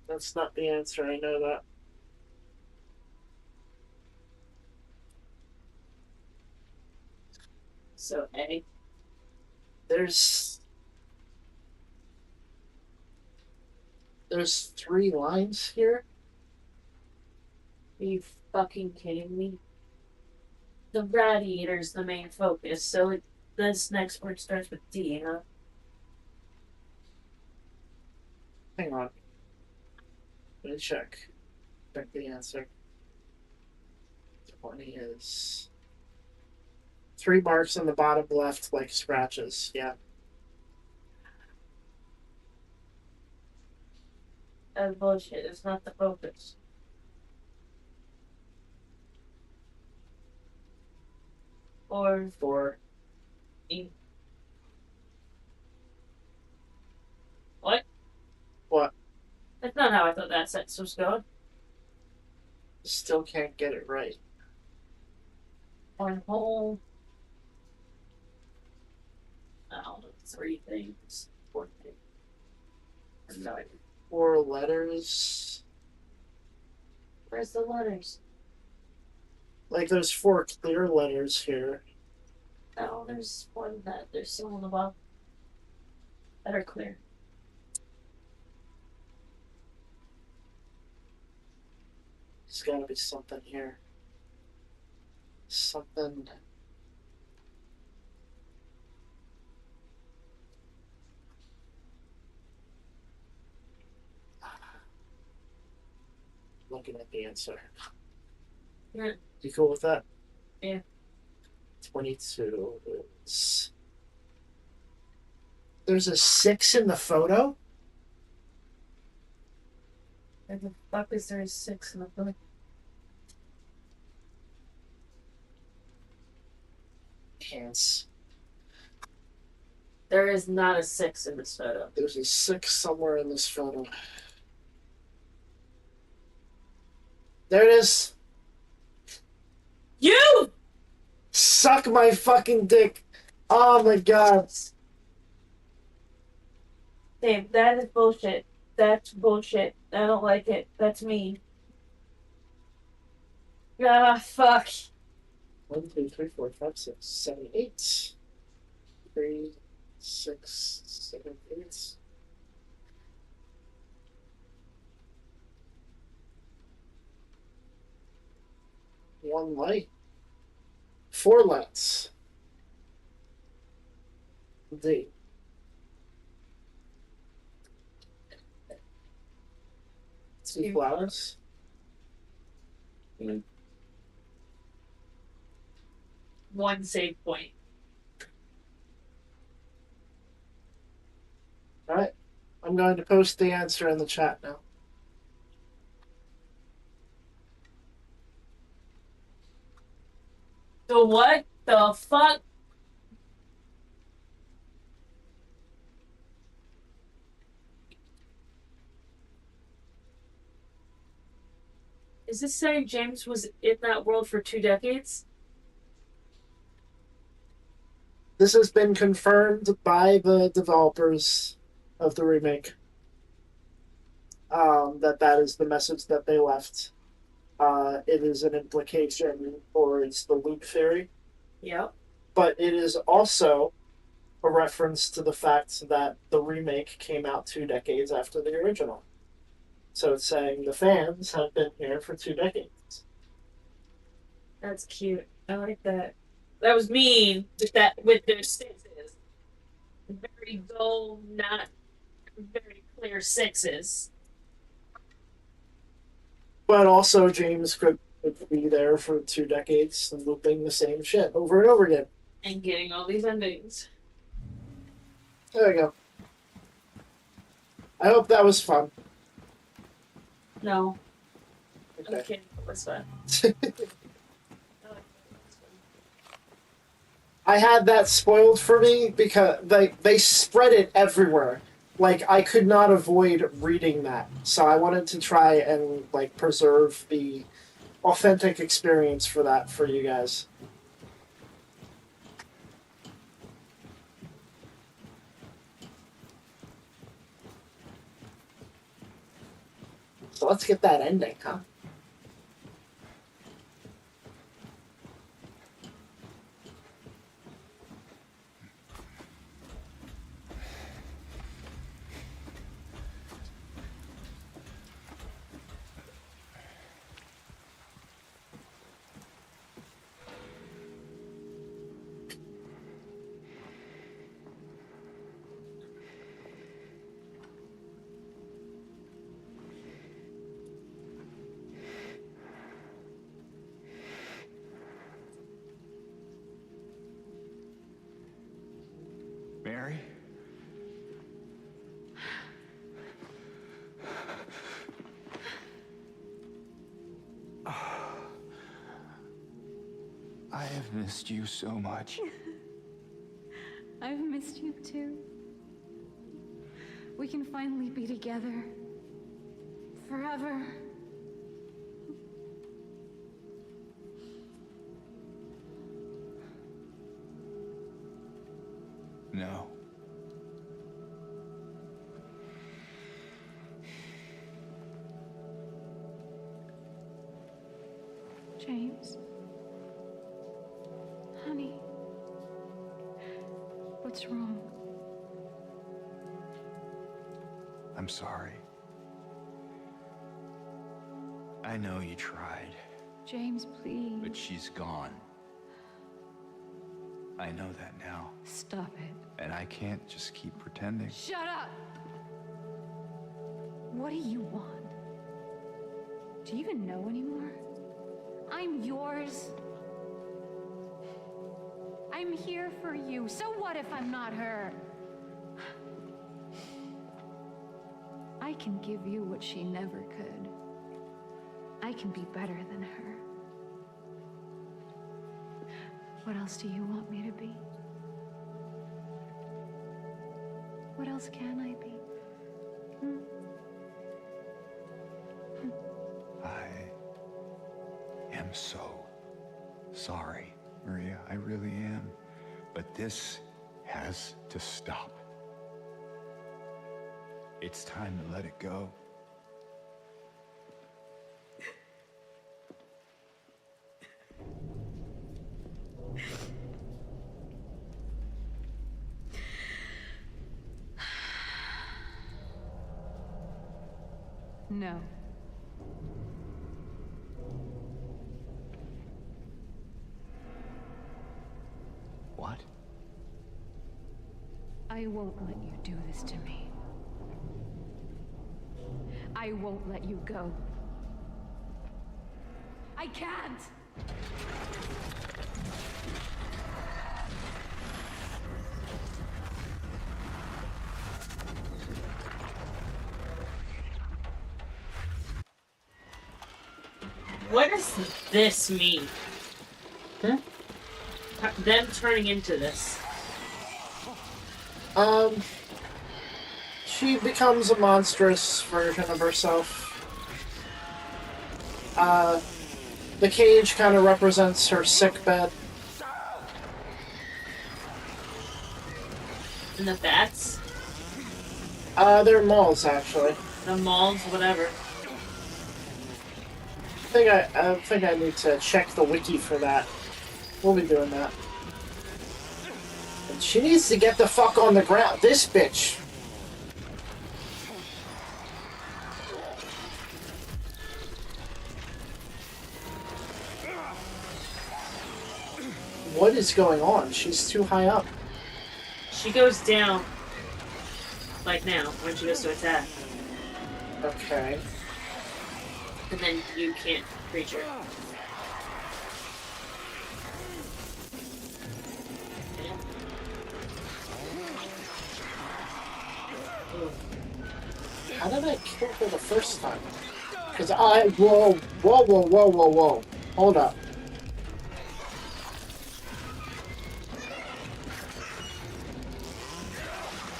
That's not the answer. I know that. So A. There's There's 3 lines here. Are you fucking kidding me? The radiator's the main focus, so this next word starts with D, huh? Hang on. Let me check. Check the answer. 20 is 3 marks on the bottom left, like scratches. Yeah. That's bullshit. It's not the focus. Or 4. E. What? What? That's not how I thought that sentence was going. Still can't get it right. On whole, I don't know, 3 things, 4 things. No idea. 4 letters. Where's the letters? Like there's 4 clear letters here. No, there's some on the bottom that are clear. There's gotta be something here. Something. Looking at the answer. Yeah. You cool with that? Yeah. 22 is. There's a 6 in the photo? Where the fuck is there a 6 in the book? Hands. There is not a 6 in this photo. There's a 6 somewhere in this photo. There it is. You! Suck my fucking dick. Oh my god. Dave, that is bullshit. That's bullshit. I don't like it. That's mean. Ah, fuck. 1, 2, 3, 4, 5, 6, 7, 8. 3, 6, 7, 8. One light. 4 lights. D. Two flowers. One save point. Alright. I'm going to post the answer in the chat now. So what the fuck? Is this saying James was in that world for 2 decades? This has been confirmed by the developers of the remake. That is the message that they left. It is an implication towards the loop theory. Yep. But it is also a reference to the fact that the remake came out 2 decades after the original. So it's saying the fans have been here for 2 decades. That's cute. I like that. That was mean with their sixes. Very dull, not very clear 6s. But also, James could be there for 2 decades and looping the same shit over and over again. And getting all these endings. There we go. I hope that was fun. No. Okay. Okay, it was fun. I had that spoiled for me because they spread it everywhere. Like I could not avoid reading that, so I wanted to try and like preserve the authentic experience for that for you guys. So let's get that ending, huh? I have missed you so much. I've missed you too. We can finally be together. Forever. No. James. Honey. What's wrong? I'm sorry. I know you tried, James, please. but she's gone. I know that now, Stop it. and I can't just keep pretending. Shut up! What do you want? Do you even know anymore? I'm yours. I'm here for you. So what if I'm not her? I can give you what she never could. I can be better than her. What else do you want me to be? What else can I be? I am so sorry, Maria. I really am. But this has to stop. It's time to let it go. No. What? I won't let you do this to me. I won't let you go. I can't! What does this mean? Hmm? Them turning into this. She becomes a monstrous version of herself. The cage kind of represents her sick bed. And the bats. They're moles, actually. The malls, whatever. I think I need to check the wiki for that. We'll be doing that. And she needs to get the fuck on the ground. This bitch. What is going on? She's too high up. She goes down. Like now, when she goes to attack. Okay. And then you can't reach her. How did I kill her the first time? Because whoa. Hold up.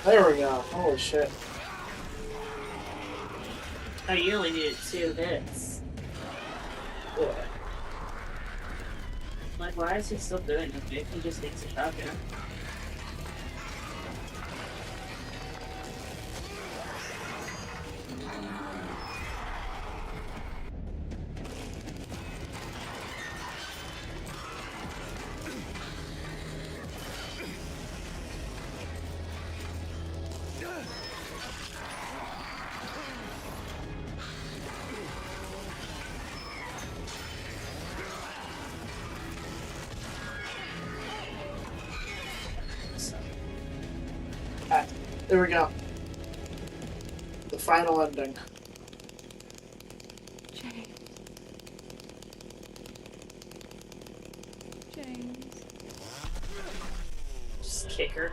There we go. Holy shit. Oh, you only needed 2 hits. Yeah. Like, why is he still doing this? Maybe he just needs a shotgun. There we go. The final ending. James. James. Just kick her.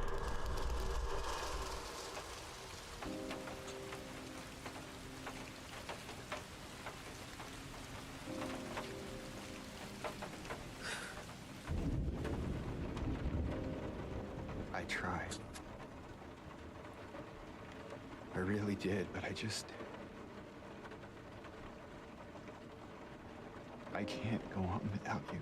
tried. I really did, but I can't go on without you.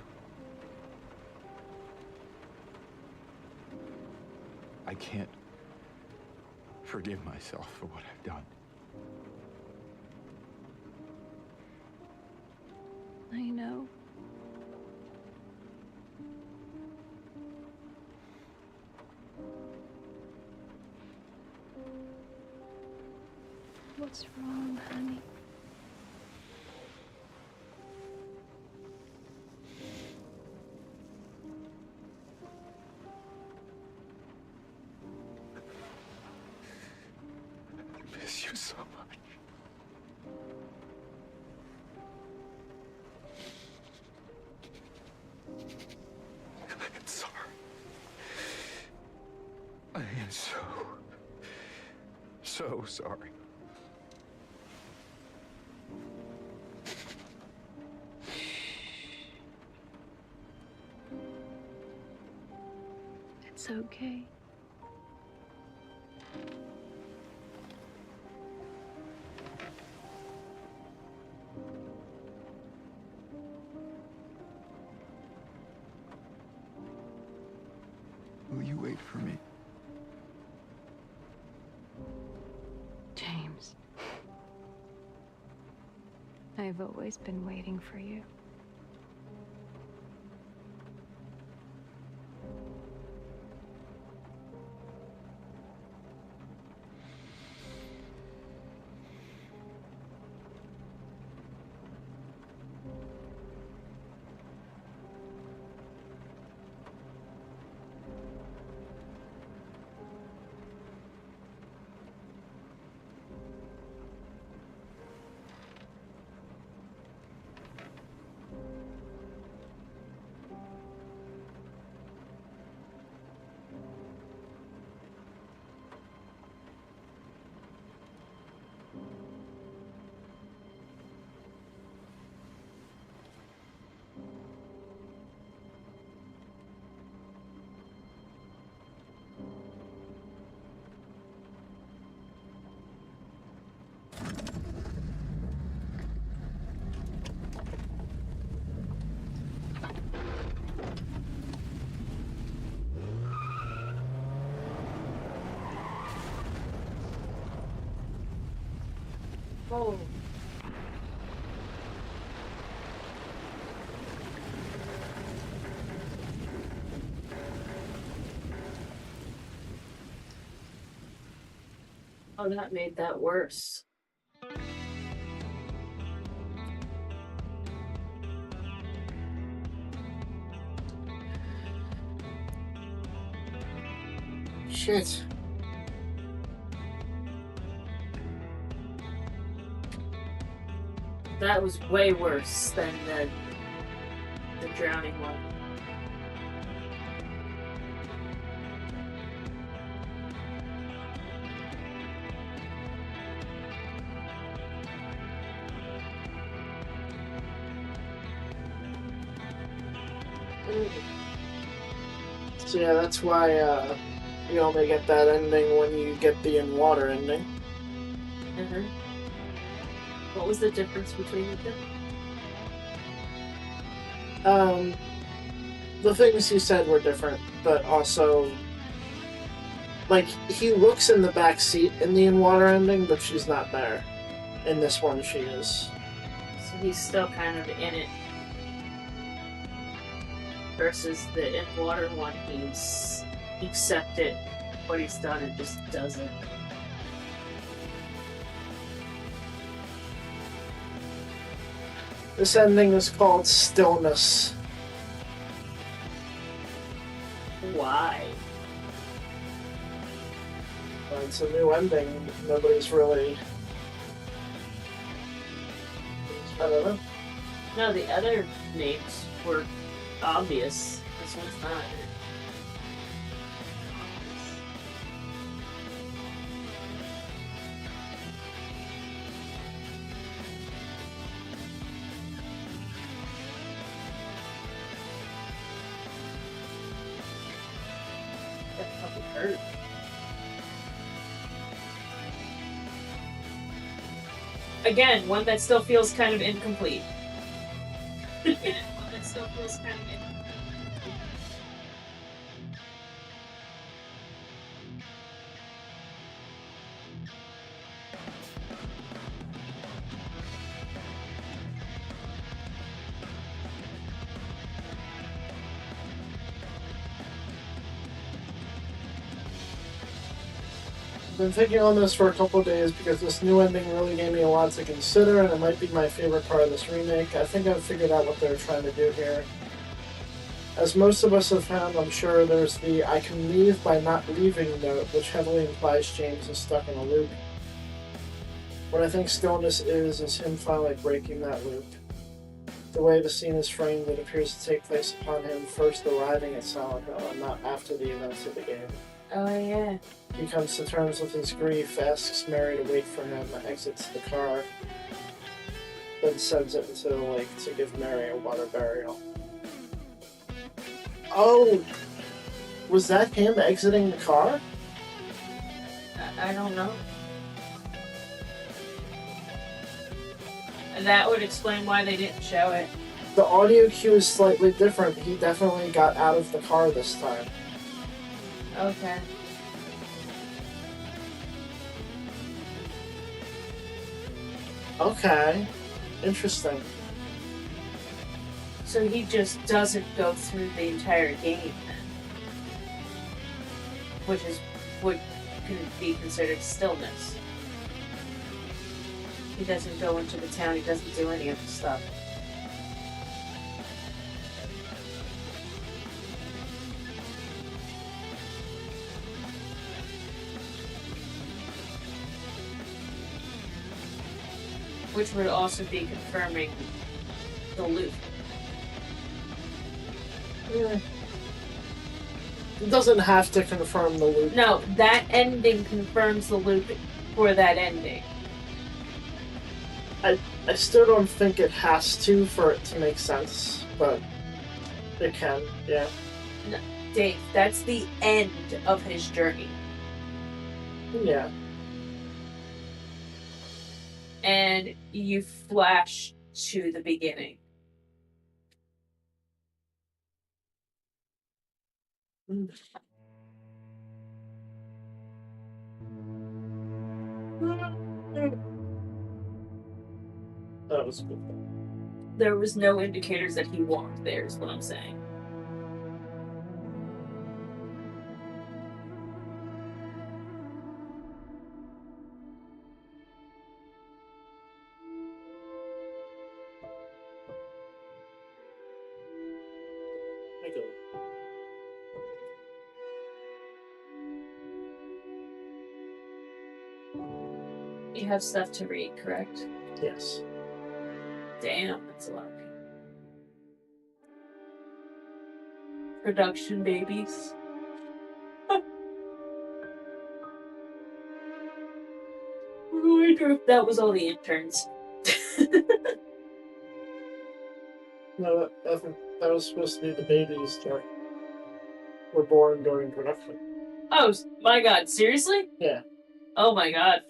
I can't forgive myself for what I've done. I know. What's wrong, honey? I miss you so much. I'm sorry. I am so sorry. It's okay. Will you wait for me? James. I've always been waiting for you. Oh. Oh, that made that worse. Shit. That was way worse than the drowning one. So yeah, that's why you only get that ending when you get the in water ending. Uh-huh. What was the difference between the two? The things he said were different, but also, like, he looks in the back seat in the in water ending, but she's not there. In this one, she is. So he's still kind of in it. Versus the in water one, he's accepted what he's done and just does it. This ending is called Stillness. Why? Well, it's a new ending. Nobody's really... I don't know. No, the other names were obvious. This one's not. That puppy Heard. Again, one that still feels kind of incomplete. One that still feels kind of incomplete. Been thinking on this for a couple of days because this new ending really gave me a lot to consider, and it might be my favorite part of this remake. I think I've figured out what they're trying to do here. As most of us have found, I'm sure there's the "I can leave by not leaving" note, which heavily implies James is stuck in a loop. What I think Stillness is him finally breaking that loop. The way the scene is framed, it appears to take place upon him first arriving at Silent Hill and not after the events of the game. Oh, yeah. He comes to terms with his grief, asks Mary to wait for him, exits the car, then sends it into the lake to give Mary a water burial. Oh! Was that him exiting the car? I don't know. That would explain why they didn't show it. The audio cue is slightly different. He definitely got out of the car this time. Okay. Okay. Interesting. So he just doesn't go through the entire game then. Which is would be considered stillness. He doesn't go into the town, he doesn't do any of the stuff. Which would also be confirming the loop. Yeah. It doesn't have to confirm the loop. No, that ending confirms the loop for that ending. I still don't think it has to for it to make sense, but it can, yeah. No, Dave, that's the end of his journey. Yeah. And you flash to the beginning. That was good. There was no indicators that he walked there, is what I'm saying. I go. You have stuff to read, correct? Yes. Damn, that's a lot of people. Production babies. I wonder if that was all the interns. No, that was supposed to be the babies that were born during production. Oh my god, seriously? Yeah. Oh my god.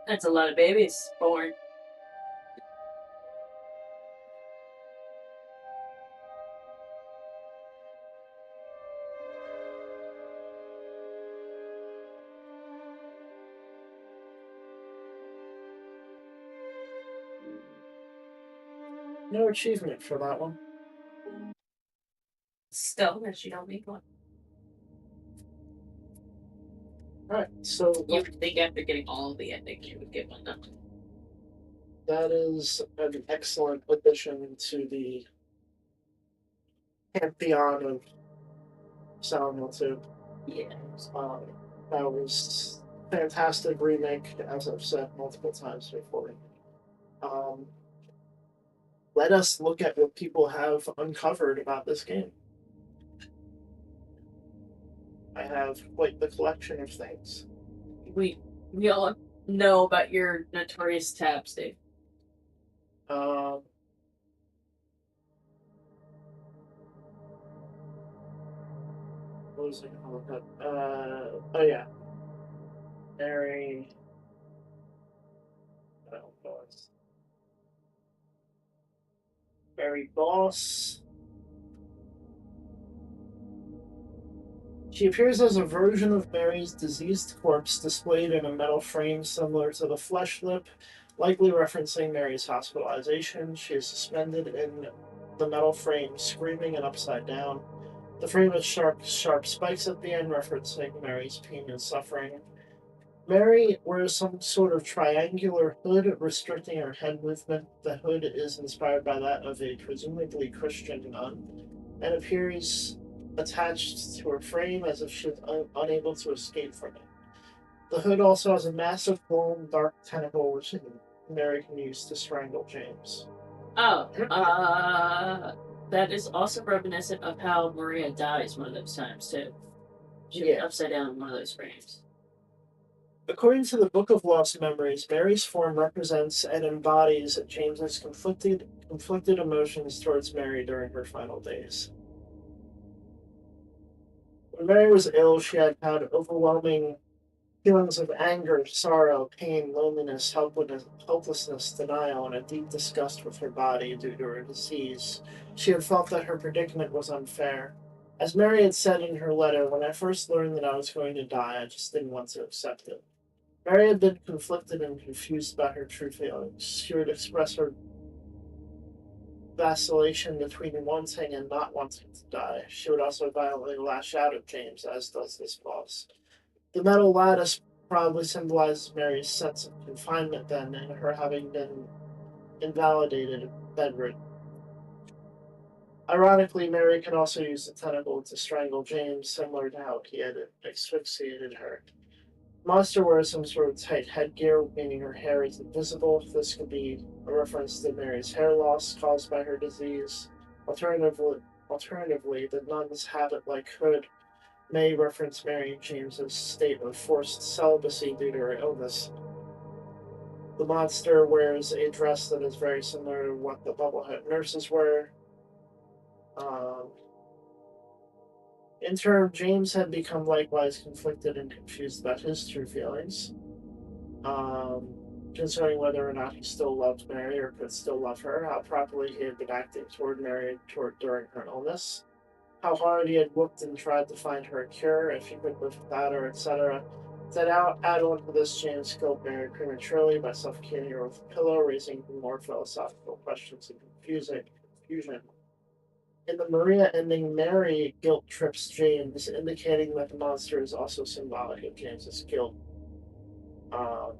That's a lot of babies born. No achievement for that one. Still, that you don't make one. Alright, so You would think after getting all of the endings, you would get one. No. that is an excellent addition to the pantheon of Silent Hill 2. Yeah. That was fantastic remake, as I've said multiple times before. Let us look at what people have uncovered about this game. I have quite the collection of things. We all know about your notorious tabs, Dave. What was I call it? Oh yeah, Mary. Oh, boss. Mary Boss. She appears as a version of Mary's diseased corpse displayed in a metal frame similar to the flesh lip, likely referencing Mary's hospitalization. She is suspended in the metal frame, screaming and upside down. The frame has sharp spikes at the end, referencing Mary's pain and suffering. Mary wears some sort of triangular hood restricting her head movement. The hood is inspired by that of a presumably Christian nun and appears attached to her frame as if she is unable to escape from it. The hood also has a massive glowing dark tentacle which Mary can use to strangle James. Oh, that is also reminiscent of how Maria dies one of those times too. She was upside down in one of those frames. According to the Book of Lost Memories, Mary's form represents and embodies James's conflicted emotions towards Mary during her final days. When Mary was ill, she had overwhelming feelings of anger, sorrow, pain, loneliness, helplessness, denial, and a deep disgust with her body due to her disease. She had felt that her predicament was unfair. As Mary had said in her letter, when I first learned that I was going to die, I just didn't want to accept it. Mary had been conflicted and confused about her true feelings. She would express her vacillation between wanting and not wanting to die. She would also violently lash out at James, as does this boss. The metal lattice probably symbolizes Mary's sense of confinement then, and her having been invalidated and bedridden. Ironically, Mary can also use the tentacle to strangle James, similar to how he had asphyxiated her. Monster wears some sort of tight headgear, meaning her hair is invisible. This could be a reference to Mary's hair loss caused by her disease. Alternatively, the nun's habit-like hood may reference Mary and James's state of forced celibacy due to her illness. The monster wears a dress that is very similar to what the Bubblehead nurses wear. Um, in turn, James had become likewise conflicted and confused about his true feelings, concerning whether or not he still loved Mary or could still love her, how properly he had been acting toward Mary during her illness, how hard he had looked and tried to find her a cure, if he could live without her, etc. Then add on to this, James killed Mary prematurely by suffocating her with a pillow, raising more philosophical questions and confusion. In the Maria ending, Mary guilt trips James, indicating that the monster is also symbolic of James's guilt. Um,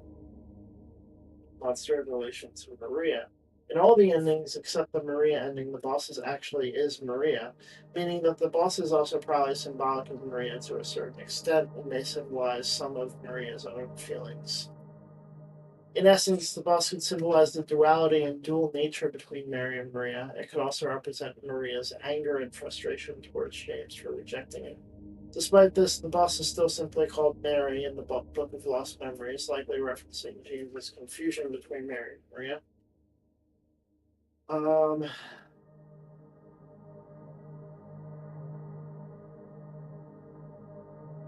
Monster in relation to Maria. In all the endings except the Maria ending, the boss actually is Maria, meaning that the boss is also probably symbolic of Maria to a certain extent and may symbolize some of Maria's own feelings. In essence, the boss could symbolize the duality and dual nature between Mary and Maria. It could also represent Maria's anger and frustration towards James for rejecting it. Despite this, the boss is still simply called Mary in the Book of Lost Memories, likely referencing James's confusion between Mary and Maria.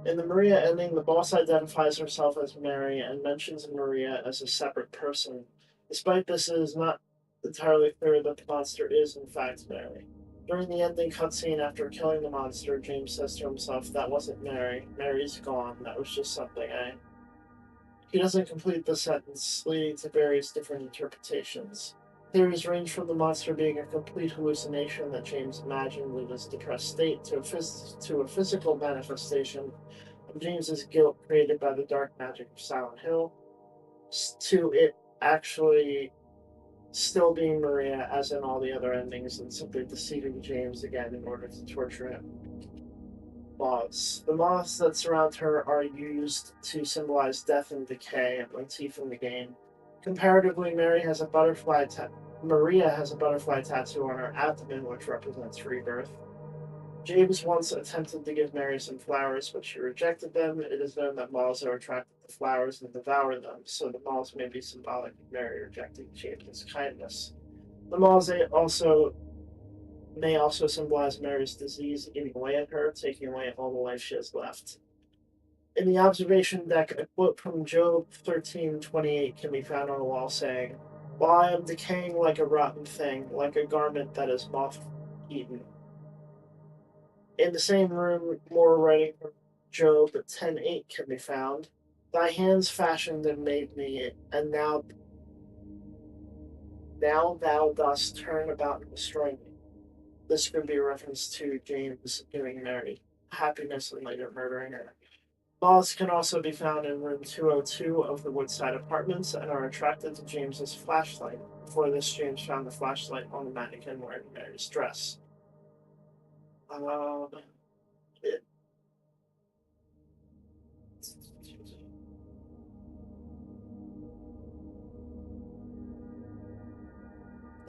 In the Maria ending, the boss identifies herself as Mary and mentions Maria as a separate person. Despite this, it is not entirely clear that the monster is, in fact, Mary. During the ending cutscene after killing the monster, James says to himself, "That wasn't Mary. Mary's gone. That was just something I..." He doesn't complete the sentence, leading to various different interpretations. Theories range from the monster being a complete hallucination that James imagined in his depressed state to a physical manifestation of James's guilt created by the dark magic of Silent Hill, to it actually still being Maria, as in all the other endings, and simply deceiving James again in order to torture him. Moths. The moths that surround her are used to symbolize death and decay, a motif in the game. Comparatively, Maria has a butterfly tattoo on her abdomen, which represents rebirth. James once attempted to give Mary some flowers, but she rejected them. It is known that moths are attracted to flowers and devour them, so the moths may be symbolic of Mary rejecting James's kindness. The moths also may also symbolize Mary's disease eating away at her, taking away all the life she has left. In the observation deck, a quote from Job 13:28 can be found on a wall saying, "While I am decaying like a rotten thing, like a garment that is moth-eaten." In the same room, more writing from Job 10:8 can be found. "Thy hands fashioned and made me, and now thou dost turn about and destroy me." This could be a reference to James giving Mary happiness and later murdering her. Moths can also be found in room 202 of the Woodside Apartments and are attracted to James's flashlight. For this, James found the flashlight on the mannequin wearing Mary's dress. It,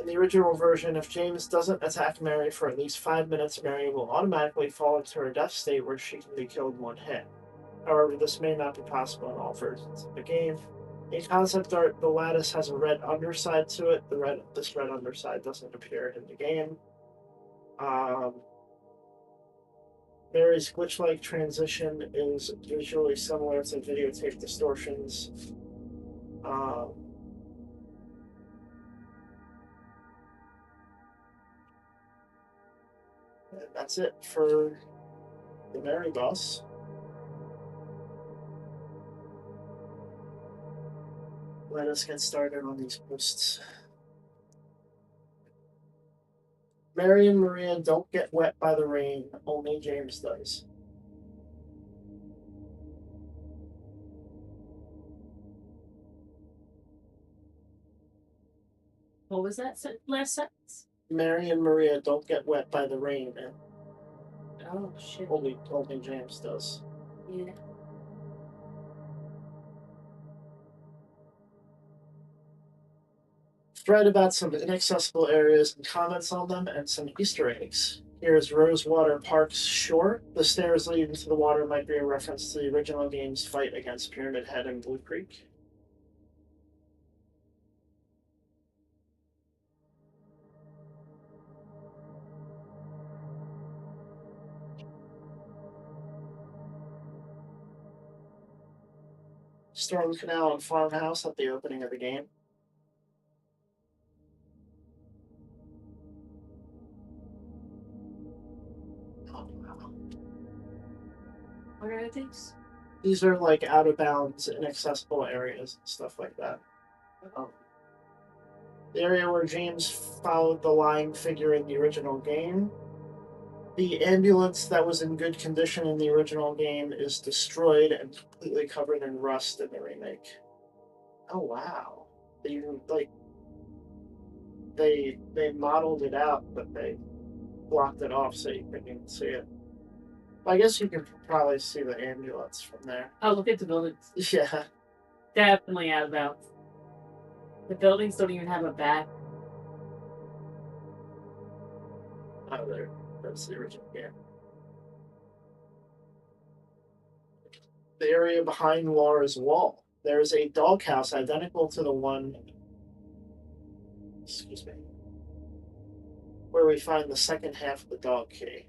in the original version, if James doesn't attack Mary for at least 5 minutes, Mary will automatically fall into her death state where she can be killed in one hit. However, this may not be possible in all versions of the game. In concept art, the lattice has a red underside to it. This red underside doesn't appear in the game. Mary's glitch-like transition is visually similar to videotape distortions. And that's it for the Mary boss. Let us get started on these posts. Mary and Maria don't get wet by the rain, only James does. What was that last sentence? Mary and Maria don't get wet by the rain, and Oh, shit. only James does. Yeah. Write about some inaccessible areas and comments on them and some Easter eggs. Here is Rosewater Park's shore. The stairs leading to the water might be a reference to the original game's fight against Pyramid Head and Blue Creek. Storm Canal and Farmhouse at the opening of the game. What are these? These are like out of bounds, inaccessible areas and stuff like that. The area where James followed the lying figure in the original game. The ambulance that was in good condition in the original game is destroyed and completely covered in rust in the remake. Oh wow! They modeled it out, but they blocked it off so you couldn't even see it. I guess you can probably see the ambulance from there. Oh, look at the buildings. Yeah. Definitely out of bounds. The buildings don't even have a back. Oh, there. That's the original game. The area behind Laura's wall. There is a doghouse identical to the one, excuse me, where we find the second half of the dog key.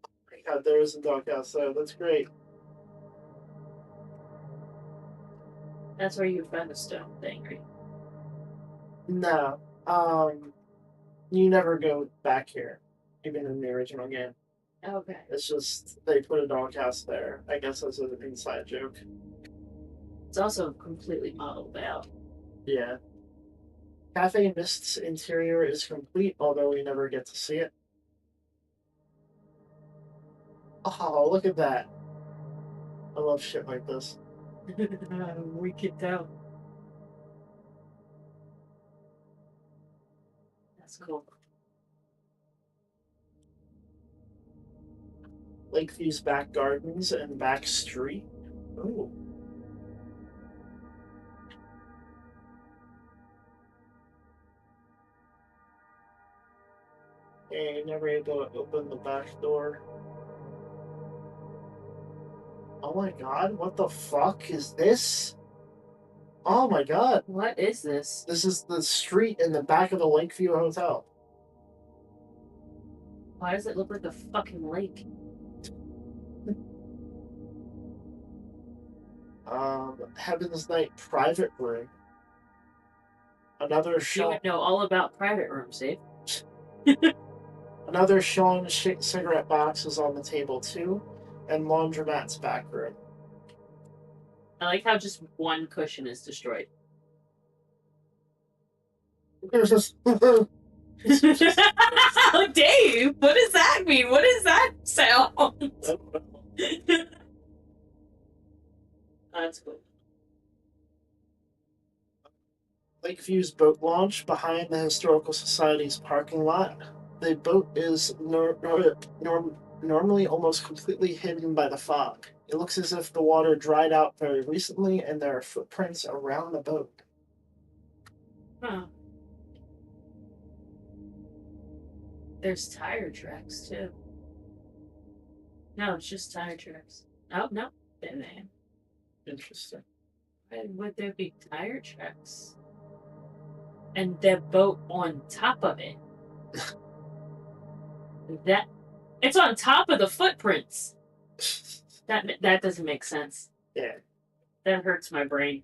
Oh my God, there is a doghouse there. That's great. That's where you find the stone thing, right? No, you never go back here, even in the original game. Okay. It's just they put a doghouse there. I guess that's an inside joke. It's also completely modeled out. Yeah. Cafe Mist's interior is complete, although we never get to see it. Oh, look at that. I love shit like this. We could tell. That's cool. Lakeview's back gardens and back street. Ooh. Okay, never able to open the back door. Oh my God, what the fuck is this? Oh my god. What is this? This is the street in the back of the Lakeview Hotel. Why does it look like a fucking lake? Heaven's Night private room. Another You Sean. would know all about private rooms, Dave. Another Sean cigarette box is on the table too, and laundromat's back room. I like how just one cushion is destroyed. There's just Dave, what does that mean? What is that sound? That's cool. Lakeview's boat launch behind the Historical Society's parking lot. The boat is normally almost completely hidden by the fog. It looks as if the water dried out very recently and there are footprints around the boat. Huh. There's tire tracks too. No, it's just tire tracks. Oh, no. Man. Interesting. Why would there be tire tracks? And their boat on top of it. It's on top of the footprints. That doesn't make sense. Yeah. That hurts my brain.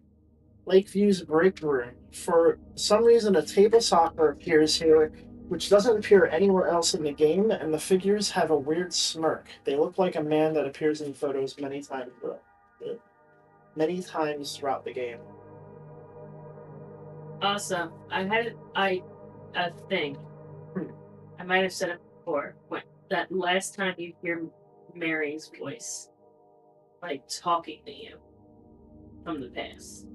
Lakeview's break room. For some reason, a table soccer appears here, which doesn't appear anywhere else in the game, and the figures have a weird smirk. They look like a man that appears in photos many times throughout the game. Awesome. A thing. I might have said it before. That last time you hear Mary's voice, like talking to you from the past,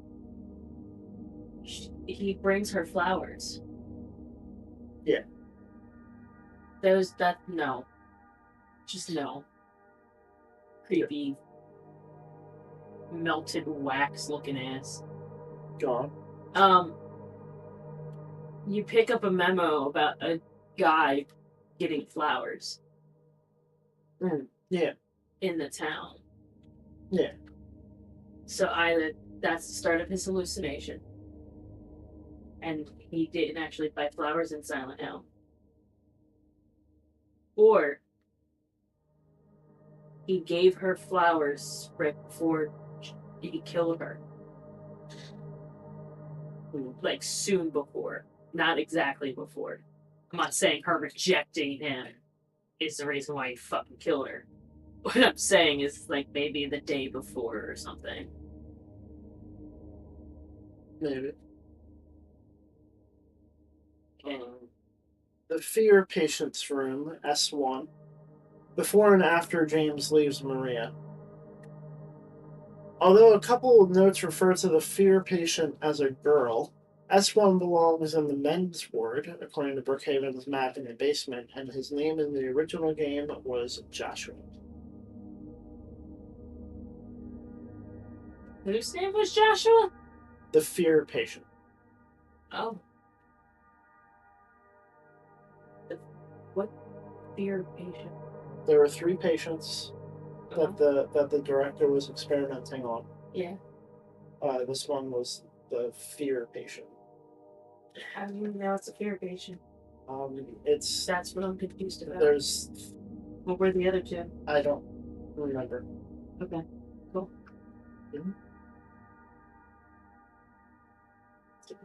he brings her flowers. Yeah. No. Just no. Creepy, melted wax looking ass. Gone. You pick up a memo about a guy getting flowers. Yeah. In the town. Yeah. So either that's the start of his hallucination, and he didn't actually buy flowers in Silent Hill, or he gave her flowers right before he killed her. Like soon before. Not exactly before. I'm not saying her rejecting him is the reason why he fucking killed her. What I'm saying is like maybe the day before or something. Maybe. Okay. The fear patient's room, S1. Before and after James leaves Maria. Although a couple of notes refer to the fear patient as a girl, S1 belongs in the men's ward, according to Brookhaven's map in the basement, and his name in the original game was Joshua. Whose name was Joshua? The fear patient. Oh. What fear patient? There were 3 patients that the director was experimenting on. Yeah. This one was the fear patient. How do you know it's a fear patient? It's That's what I'm confused about. there's What were the other 2? I don't remember. Okay. Cool. Mm-hmm.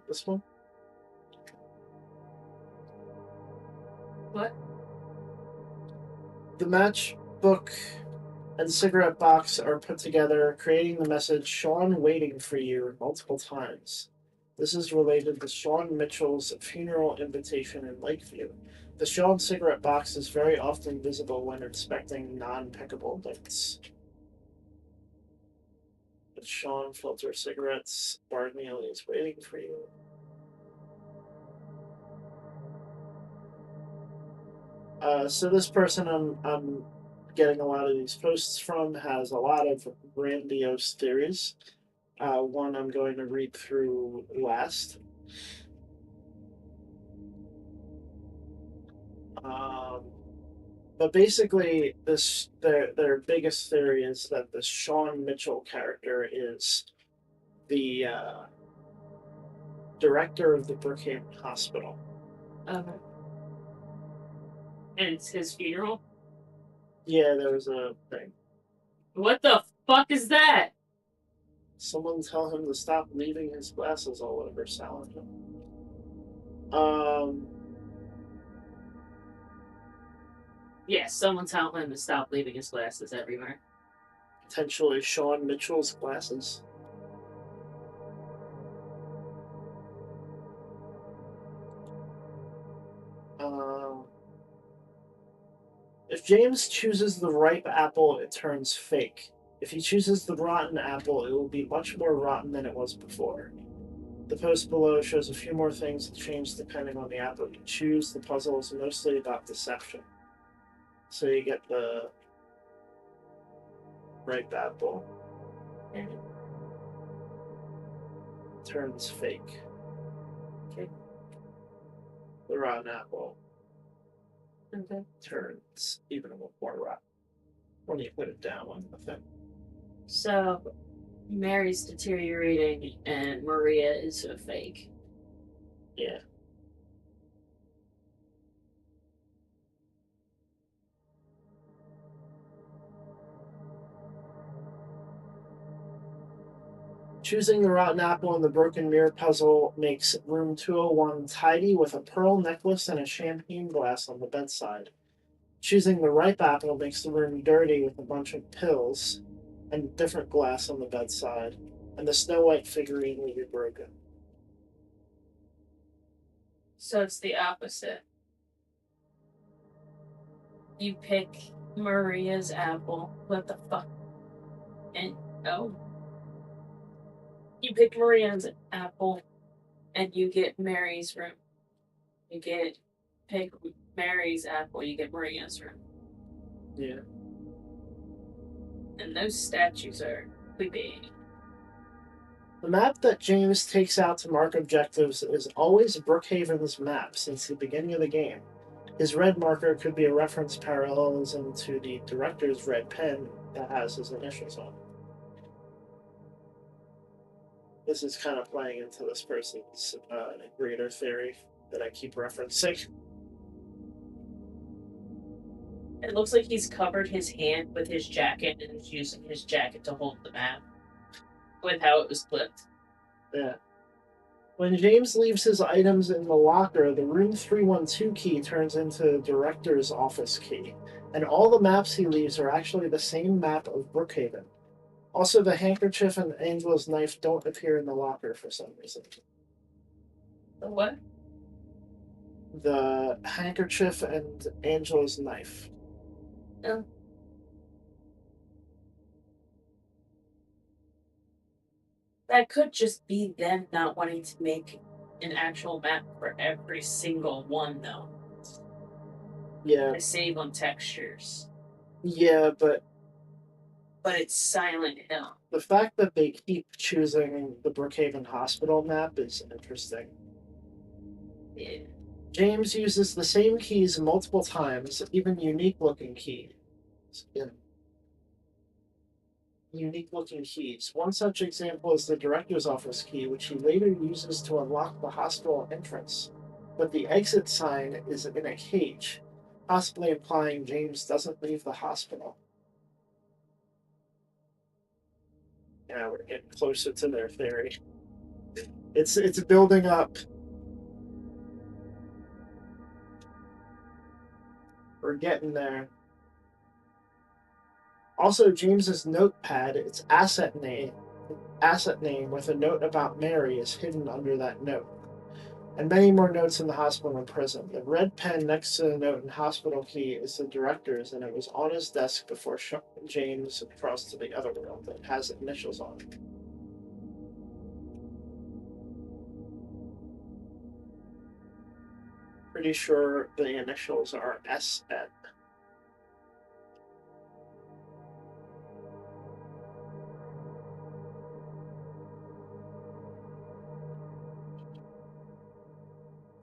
This one? What? The matchbook and cigarette box are put together, creating the message "Sean waiting for you" multiple times. This is related to Sean Mitchell's funeral invitation in Lakeview. The Sean cigarette box is very often visible when inspecting non-pickable lights. The Sean filter cigarettes, Barney is waiting for you. So this person I'm getting a lot of these posts from has a lot of grandiose theories. One I'm going to read through last. But basically, their biggest theory is that the Sean Mitchell character is the director of the Brookhaven Hospital. Okay. And it's his funeral? Yeah, there was a thing. What the fuck is that? Someone tell him to stop leaving his glasses all over Silent Hill. Yeah, someone tell him to stop leaving his glasses everywhere. Potentially Sean Mitchell's glasses. If James chooses the ripe apple, it turns fake. If he chooses the rotten apple, it will be much more rotten than it was before. The post below shows a few more things that change depending on the apple you choose. The puzzle is mostly about deception. So you get the ripe apple, and it turns fake. Okay. The rotten apple Okay. turns even more rotten when you put it down on the thing. So, Mary's deteriorating and Maria is a fake. Yeah. Choosing the rotten apple in the broken mirror puzzle makes room 201 tidy with a pearl necklace and a champagne glass on the bedside. Choosing the ripe apple makes the room dirty with a bunch of pills and different glass on the bedside, and the Snow White figurine will be broken. So it's the opposite. You pick Maria's apple. What the fuck? And oh. You pick Maria's apple and you get Mary's room. You pick Mary's apple, you get Maria's room. Yeah. And those statues are creepy. The map that James takes out to mark objectives is always Brookhaven's map since the beginning of the game. His red marker could be a reference parallelism to the director's red pen that has his initials on it. This is kind of playing into this person's greater theory that I keep referencing. It looks like he's covered his hand with his jacket and is using his jacket to hold the map with how it was clipped. Yeah. When James leaves his items in the locker, the room 312 key turns into the director's office key, and all the maps he leaves are actually the same map of Brookhaven. Also, the handkerchief and Angela's knife don't appear in the locker for some reason. The what? The handkerchief and Angela's knife. Oh. That could just be them not wanting to make an actual map for every single one, though. Yeah. I save on textures. Yeah, but it's Silent Hill. the fact that they keep choosing the Brookhaven Hospital map is interesting. Yeah. James uses the same keys multiple times, even unique-looking keys. Yeah. Unique-looking keys. One such example is the director's office key, which he later uses to unlock the hospital entrance. But the exit sign is in a cage, possibly implying James doesn't leave the hospital. Yeah, we're getting closer to their theory. It's building up. We're getting there. Also, James's notepad, its asset name with a note about Mary is hidden under that note. And many more notes in the hospital and prison. The red pen next to the note and hospital key is the director's, and it was on his desk before James crossed to the other world. It has initials on it. Pretty sure the initials are SN.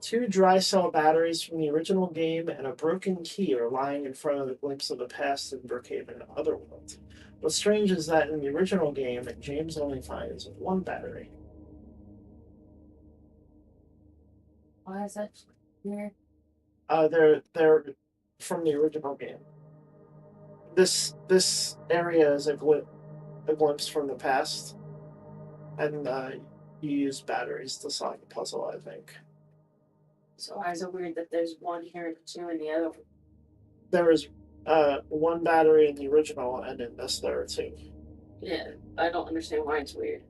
Two dry cell batteries from the original game and a broken key are lying in front of the glimpse of the past in Brookhaven Otherworld. What's strange is that in the original game, James only finds one battery. Why is that weird? They're from the original game. This area is a glimpse from the past, and you use batteries to solve the puzzle, I think. So why is it weird that there's one here and two in the other one? There is one battery in the original, and in this there are two. Yeah, I don't understand why it's weird.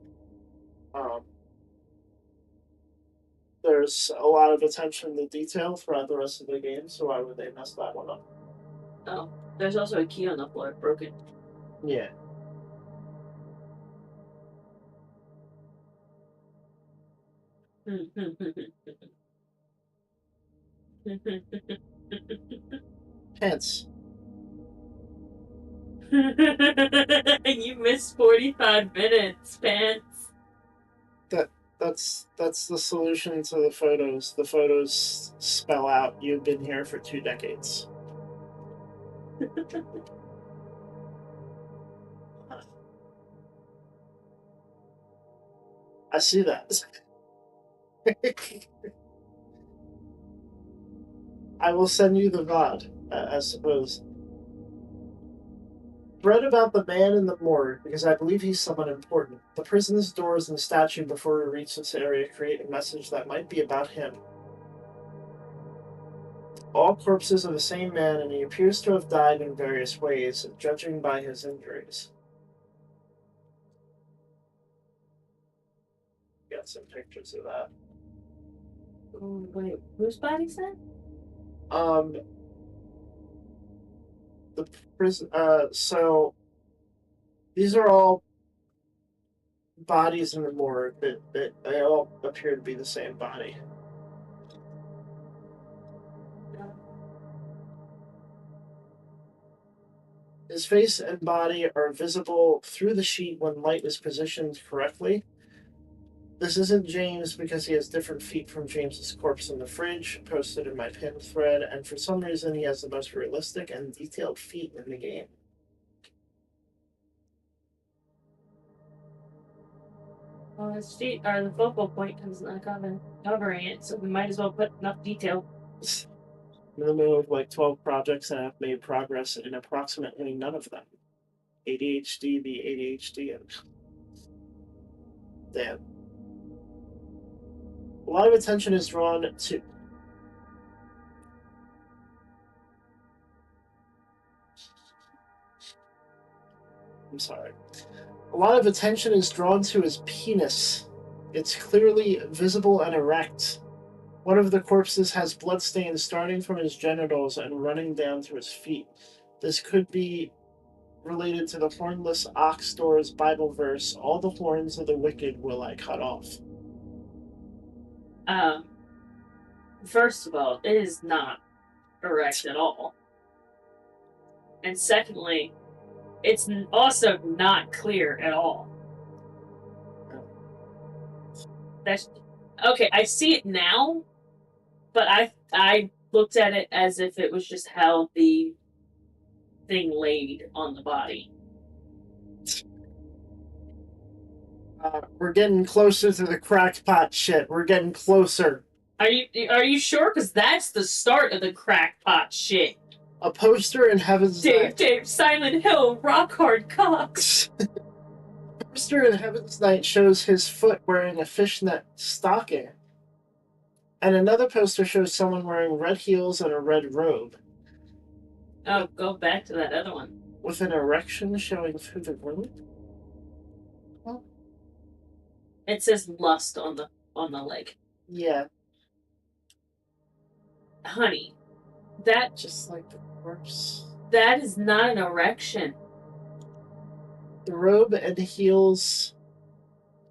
There's a lot of attention to detail throughout the rest of the game, so why would they mess that one up? Oh, there's also a key on the floor, broken. Yeah. Hence, You missed 45 minutes, Pants. that's the solution to the photos. The photos spell out you've been here for 2 decades. I see that. I will send you the VOD, I suppose. Read about the man in the morgue because I believe he's someone important. The prison's doors and statue before we reach this area create a message that might be about him. All corpses are the same man, and he appears to have died in various ways, judging by his injuries. Got some pictures of that. Oh, wait, whose body's that? The prison. So these are all bodies in the morgue that they all appear to be the same body. His face and body are visible through the sheet when light is positioned correctly. This isn't James because he has different feet from James's corpse in the fridge, posted in my pinned thread, and for some reason he has the most realistic and detailed feet in the game. Well, his feet are the focal point because it's not covering it, so we might as well put enough detail. I'm in the middle of like 12 projects and I've made progress in approximately none of them. ADHD, the ADHD, and damn. A lot of attention is drawn to. I'm sorry. A lot of attention is drawn to his penis. It's clearly visible and erect. One of the corpses has bloodstains starting from his genitals and running down to his feet. This could be related to the hornless ox door's Bible verse, all the horns of the wicked will I cut off. First of all, it is not erect at all. And secondly, it's also not clear at all. That's okay. I see it now, but I looked at it as if it was just how the thing laid on the body. We're getting closer to the crackpot shit. We're getting closer. Are you sure? Because that's the start of the crackpot shit. A poster in Heaven's Night. Dave, Silent Hill, rock hard cocks. A poster in Heaven's Night shows his foot wearing a fishnet stocking. And another poster shows someone wearing red heels and a red robe. Oh, go back to that other one. With an erection showing through the room? It says lust on the leg. Yeah. Honey, that just like the corpse. That is not an erection. The robe and heels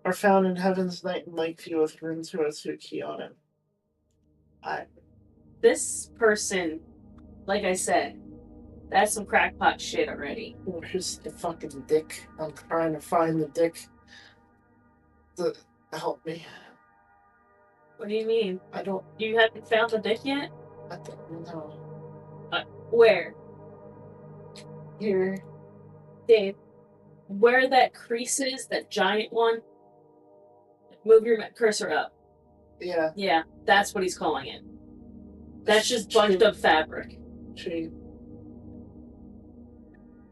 are found in Heaven's Night in Lakeview with room 202 key on it. This person, like I said, that's some crackpot shit already. Where's the fucking dick? I'm trying to find the dick to help me. What do you mean? I don't. You haven't found the dick yet? I don't know. Where? Here. Dave, where that crease is, that giant one, move your cursor up. Yeah. Yeah, that's what he's calling it. That's just bunched up fabric.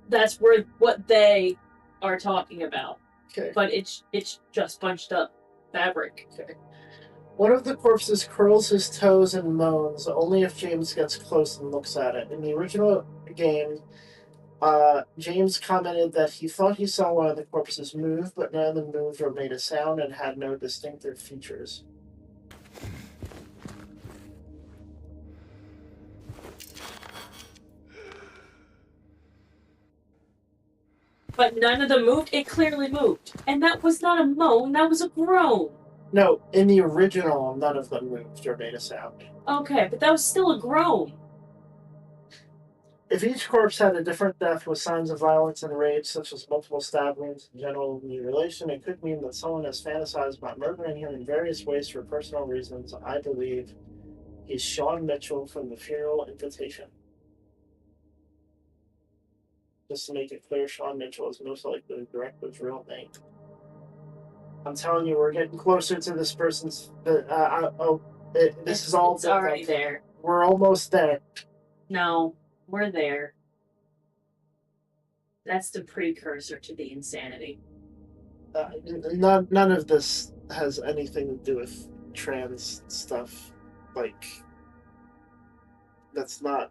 That's what they are talking about. Okay. But it's just bunched up fabric. Okay. One of the corpses curls his toes and moans only if James gets close and looks at it. In the original game, James commented that he thought he saw one of the corpses move, but none of them moved or made a sound and had no distinctive features. But none of them moved. It clearly moved. And that was not a moan, that was a groan. No, in the original, none of them moved or made a sound. Okay, but that was still a groan. If each corpse had a different death with signs of violence and rage, such as multiple stab wounds and general mutilation, it could mean that someone has fantasized about murdering him in various ways for personal reasons. I believe he's Sean Mitchell from the Funeral Invitation. Just to make it clear, Sean Mitchell is most likely the director's real name. I'm telling you, we're getting closer to this person's. This is all. It's already there. We're almost there. No, we're there. That's the precursor to the insanity. None of this has anything to do with trans stuff. Like, that's not.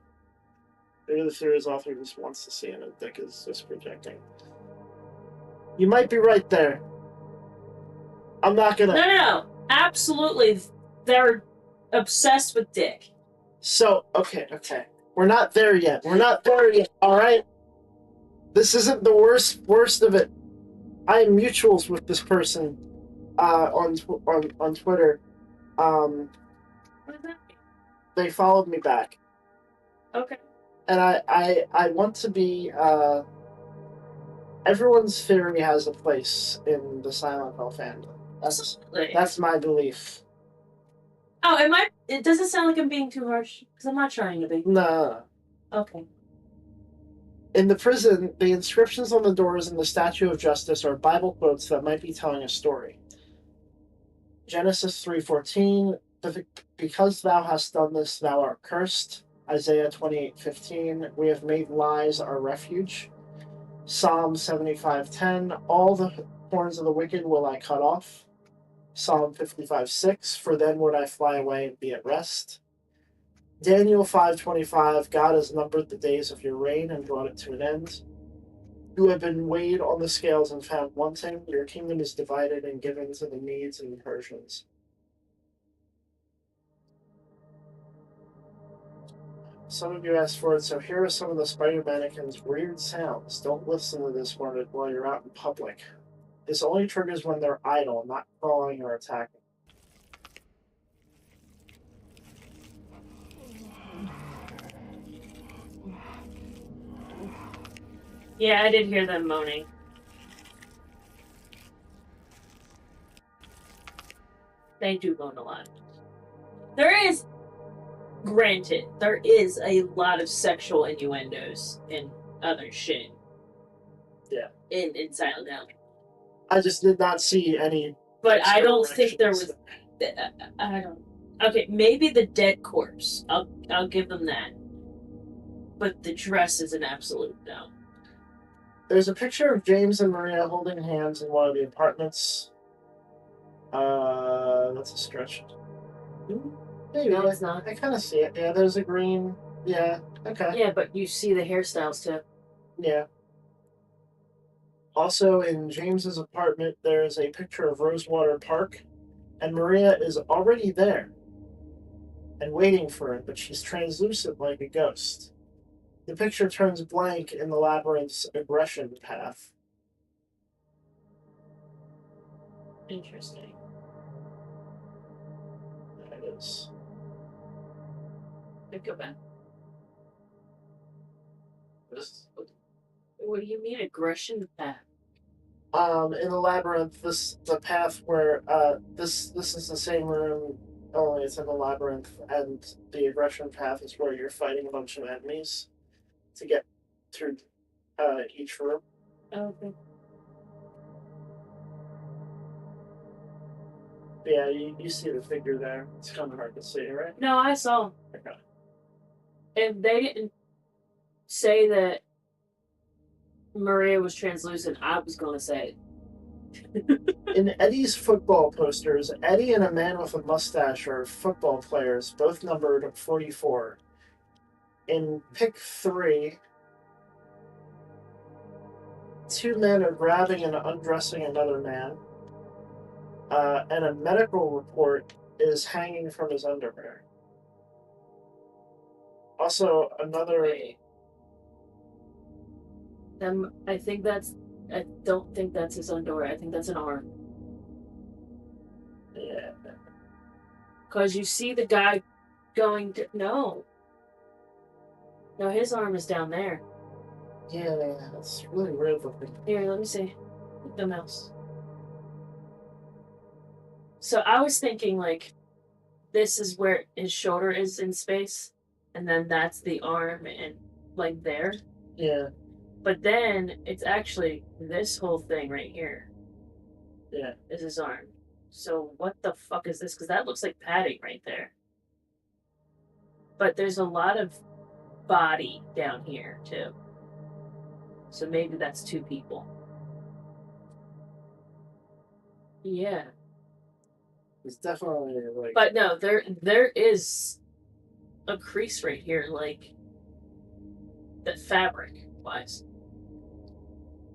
Maybe the series author just wants to see it and Dick is just projecting. You might be right there. I'm not gonna. No. Absolutely. They're obsessed with Dick. So, okay. We're not there yet. Alright? This isn't the worst of it. I am mutuals with this person on Twitter. What does that mean? They followed me back. Okay. And I want to be everyone's theory has a place in the Silent Hill fandom. That's my belief. Oh, it doesn't sound like I'm being too harsh, because I'm not trying to be. No. Okay. In the prison, the inscriptions on the doors and the Statue of Justice are Bible quotes that might be telling a story. Genesis 3:14, because thou hast done this, thou art cursed. Isaiah 28:15, we have made lies our refuge. Psalm 75:10, all the horns of the wicked will I cut off. Psalm 55:6, for then would I fly away and be at rest. Daniel 5:25, God has numbered the days of your reign and brought it to an end. You have been weighed on the scales and found wanting. Your kingdom is divided and given to the Medes and the Persians. Some of you asked for it, so here are some of the Spider Mannequin's weird sounds. Don't listen to this one while you're out in public. This only triggers when they're idle, not crawling or attacking. Yeah, I did hear them moaning. They do moan a lot. Granted, there is a lot of sexual innuendos and other shit. Yeah. In Silent Hill. I just did not see any. But I don't think there was. I don't. Okay, maybe the dead corpse. I'll give them that. But the dress is an absolute no. There's a picture of James and Maria holding hands in one of the apartments. That's a stretch. Maybe. No, it's not. I kind of see it. Yeah, there's a green. Yeah, okay. Yeah, but you see the hairstyles too. Yeah. Also, in James's apartment, there's a picture of Rosewater Park, and Maria is already there and waiting for him, but she's translucent like a ghost. The picture turns blank in the labyrinth's aggression path. Interesting. There it is. Go back. What do you mean aggression path? In the labyrinth, the path where this is the same room, only it's in the labyrinth, and the aggression path is where you're fighting a bunch of enemies to get through each room. Okay. Yeah, you see the figure there. It's kind of hard to see, right? No, I saw. Okay. And they didn't say that Maria was translucent. I was going to say In Eddie's football posters, Eddie and a man with a mustache are football players, both numbered 44. In pick 3, two men are grabbing and undressing another man, and a medical report is hanging from his underwear. Also, another. Wait. I think that's. I don't think that's his underwear. I think that's an arm. Yeah. Because you see the guy going to. No. No, his arm is down there. Yeah, that's really weird looking. Here, let me see. With the mouse. So I was thinking, like, this is where his shoulder is in space, and then that's the arm, and, like, there. Yeah. But then it's actually this whole thing right here. Yeah. Is his arm. So what the fuck is this? Because that looks like padding right there. But there's a lot of body down here too. So maybe that's two people. Yeah. It's definitely like. But no, there is a crease right here, like the fabric wise.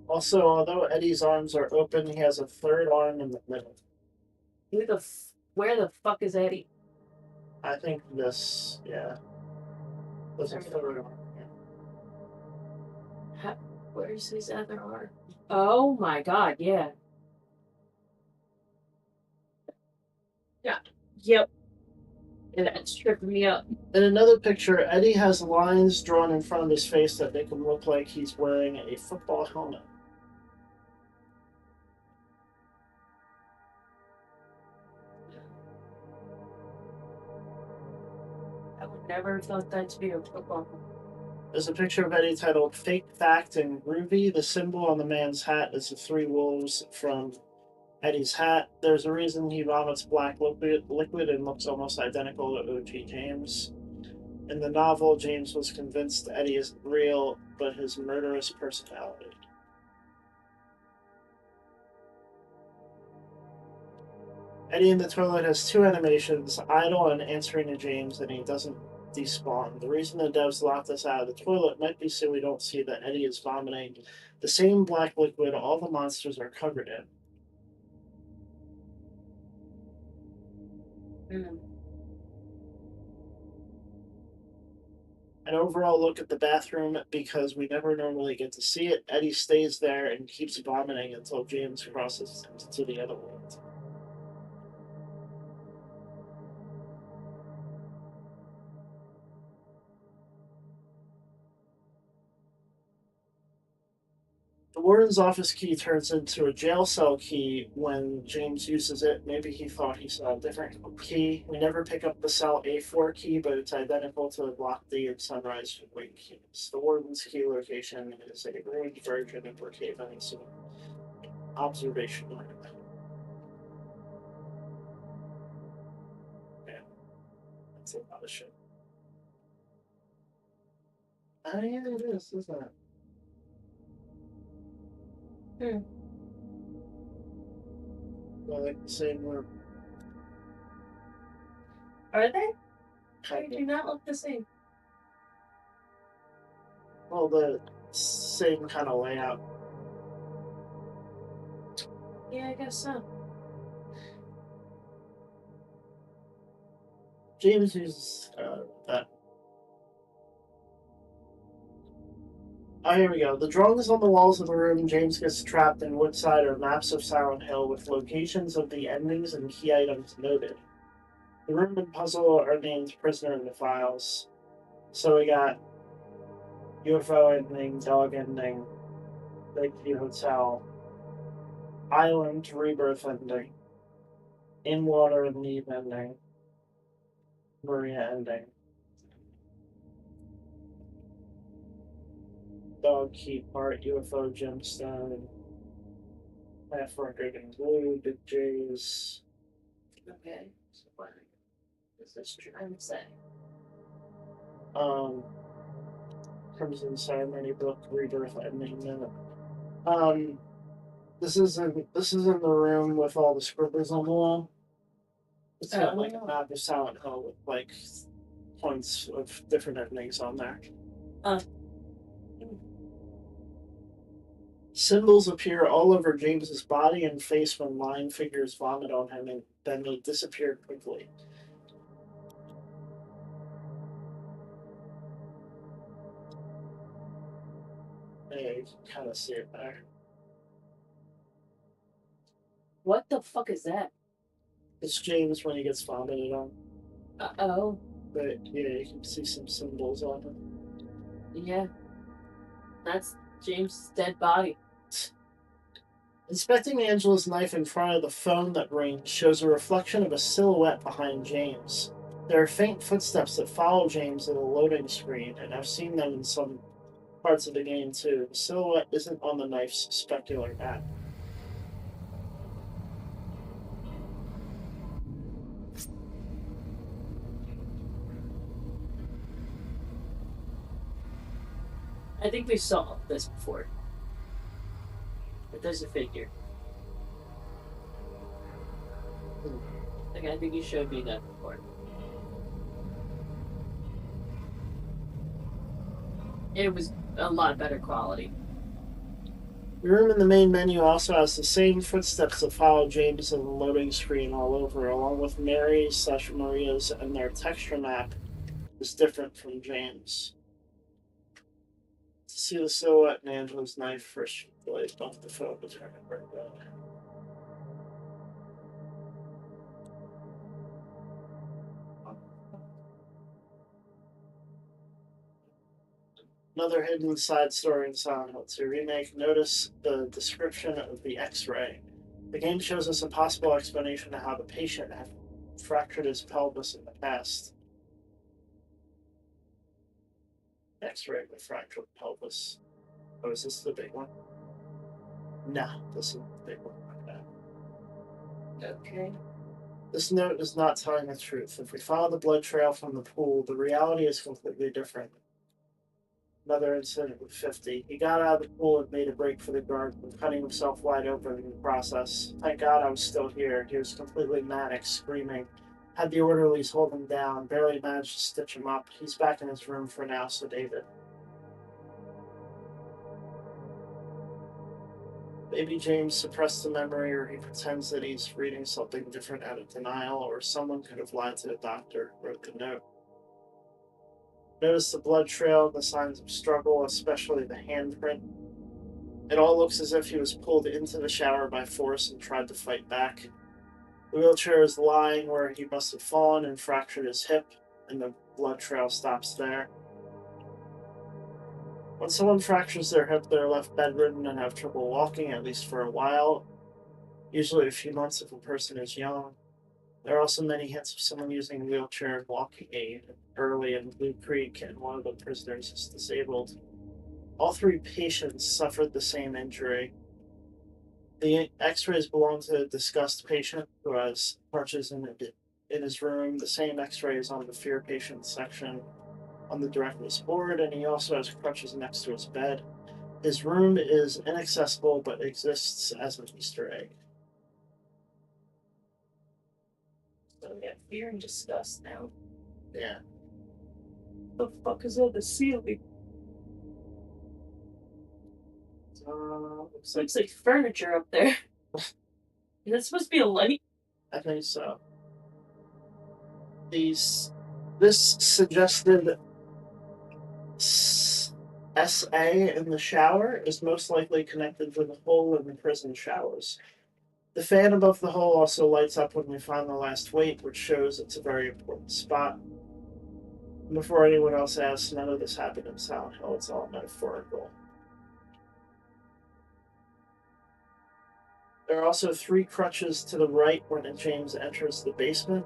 Also, although Eddie's arms are open, he has a third arm in the middle. Where the fuck is Eddie? I think this, yeah. There's a third arm. Where's his other arm? Oh my god, yeah. Yeah. Yep. And that's tripping me up. In another picture, Eddie has lines drawn in front of his face that make him look like he's wearing a football helmet. I would never have thought that to be a football. There's a picture of Eddie titled Fake Fact and Groovy. The symbol on the man's hat is the three wolves from Eddie's hat. There's a reason he vomits black liquid and looks almost identical to O.G. James. In the novel, James was convinced Eddie isn't real, but his murderous personality. Eddie in the toilet has two animations, idle and answering to James, and he doesn't despawn. The reason the devs locked us out of the toilet might be so we don't see that Eddie is vomiting the same black liquid all the monsters are covered in. An overall look at the bathroom, because we never normally get to see it. Eddie stays there and keeps vomiting until James crosses into the other world. The warden's office key turns into a jail cell key when James uses it. Maybe he thought he saw a different key. We never pick up the cell A4 key, but it's identical to the Block D and Sunrise Wing keys. The warden's key location is a ruined version of Brookhaven, so observation line. Yeah, that's a lot of shit. Yeah, it is, isn't it? Well, like the same room. Are they? Kind They of. do not look the same. Well, the same kind of layout. Yeah, I guess so. James uses that. Oh, here we go. The drawings on the walls of the room James gets trapped in Woodside are maps of Silent Hill with locations of the endings and key items noted. The room and puzzle are named Prisoner in the Files. So we got UFO ending, dog ending, Lakeview Hotel, Island Rebirth ending, In Water and Leave ending, Maria ending, Dog Key Part, UFO Gemstone, Half Record and Blue, Big J's, Okay. So what is this trying to say? Crimson Ceremony book, Rebirth Ending Minute. This is in the room with all the scribbles on the wall. It's got like a map of Silent Hill with like points of different endings on there. Symbols appear all over James's body and face when lying figures vomit on him, and then they disappear quickly. Yeah, you can kind of see it there. What the fuck is that? It's James when he gets vomited on. Oh. But yeah, you can see some symbols on him. Yeah. That's James' dead body. Inspecting Angela's knife in front of the phone that rings shows a reflection of a silhouette behind James. There are faint footsteps that follow James in a loading screen, and I've seen them in some parts of the game too. The silhouette isn't on the knife's specular map. I think we saw this before. But there's a figure. Like, I think you showed me that before. It was a lot better quality. The room in the main menu also has the same footsteps that follow James in the loading screen all over, along with Mary's/Maria's, and their texture map is different from James. To see the silhouette in Angela's knife, first really bump the phone to turn it right down. Another hidden side story in Silent Hill 2 Remake. Notice the description of the X-ray. The game shows us a possible explanation of how the patient had fractured his pelvis in the past. X-ray with fractured pelvis. Oh, is this the big one? Nah, this is the big one. Okay. This note is not telling the truth. If we follow the blood trail from the pool, the reality is completely different. Another incident with 50. He got out of the pool and made a break for the garden, cutting himself wide open in the process. Thank God I was still here. He was completely manic, screaming. Had the orderlies hold him down, barely managed to stitch him up. He's back in his room for now, so David. Maybe James suppressed the memory, or he pretends that he's reading something different out of denial, or someone could have lied to the doctor, wrote the note. Notice the blood trail and the signs of struggle, especially the handprint. It all looks as if he was pulled into the shower by force and tried to fight back. The wheelchair is lying where he must have fallen and fractured his hip, and the blood trail stops there. When someone fractures their hip, they're left bedridden and have trouble walking, at least for a while, usually a few months if a person is young. There are also many hints of someone using a wheelchair and walking aid early in Blue Creek, and one of the prisoners is disabled. All three patients suffered the same injury. The x-rays belong to the discussed patient who has crutches in his room. The same x-rays on the fear patient section on the director's board, and he also has crutches next to his bed. His room is inaccessible but exists as an Easter egg. So we have fear and disgust now. Yeah. The fuck is on the ceiling? Looks like furniture up there. Is that supposed to be a light? I think so. This suggested SA in the shower is most likely connected to the hole in the prison showers. The fan above the hole also lights up when we find the last weight, which shows it's a very important spot. And before anyone else asks, none of this happened in Silent Hill. It's all metaphorical. There are also 3 crutches to the right when James enters the basement.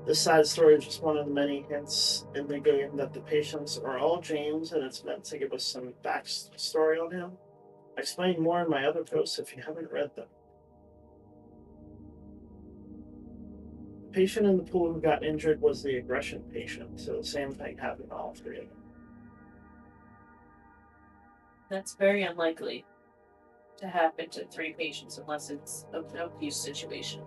This side story is just one of the many hints in the game that the patients are all James, and it's meant to give us some backstory on him. I explain more in my other posts if you haven't read them. patient in the pool who got injured was the aggression patient, so the same thing happened to all three of them. That's very unlikely to happen to 3 patients unless it's an abuse situation.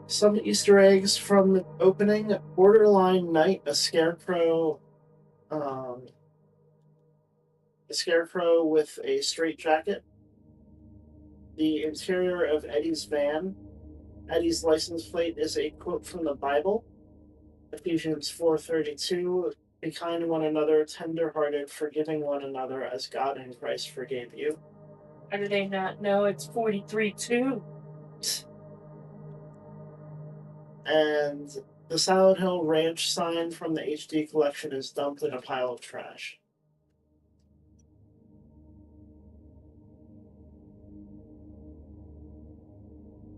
Some Easter eggs from the opening: borderline knight, a scarecrow with a straight jacket. The interior of Eddie's van. Eddie's license plate is a quote from the Bible, Ephesians 4:32. Be kind to one another, tender-hearted, forgiving one another, as God in Christ forgave you. How do they not know it's 43-2? And the Silent Hill Ranch sign from the HD collection is dumped in a pile of trash.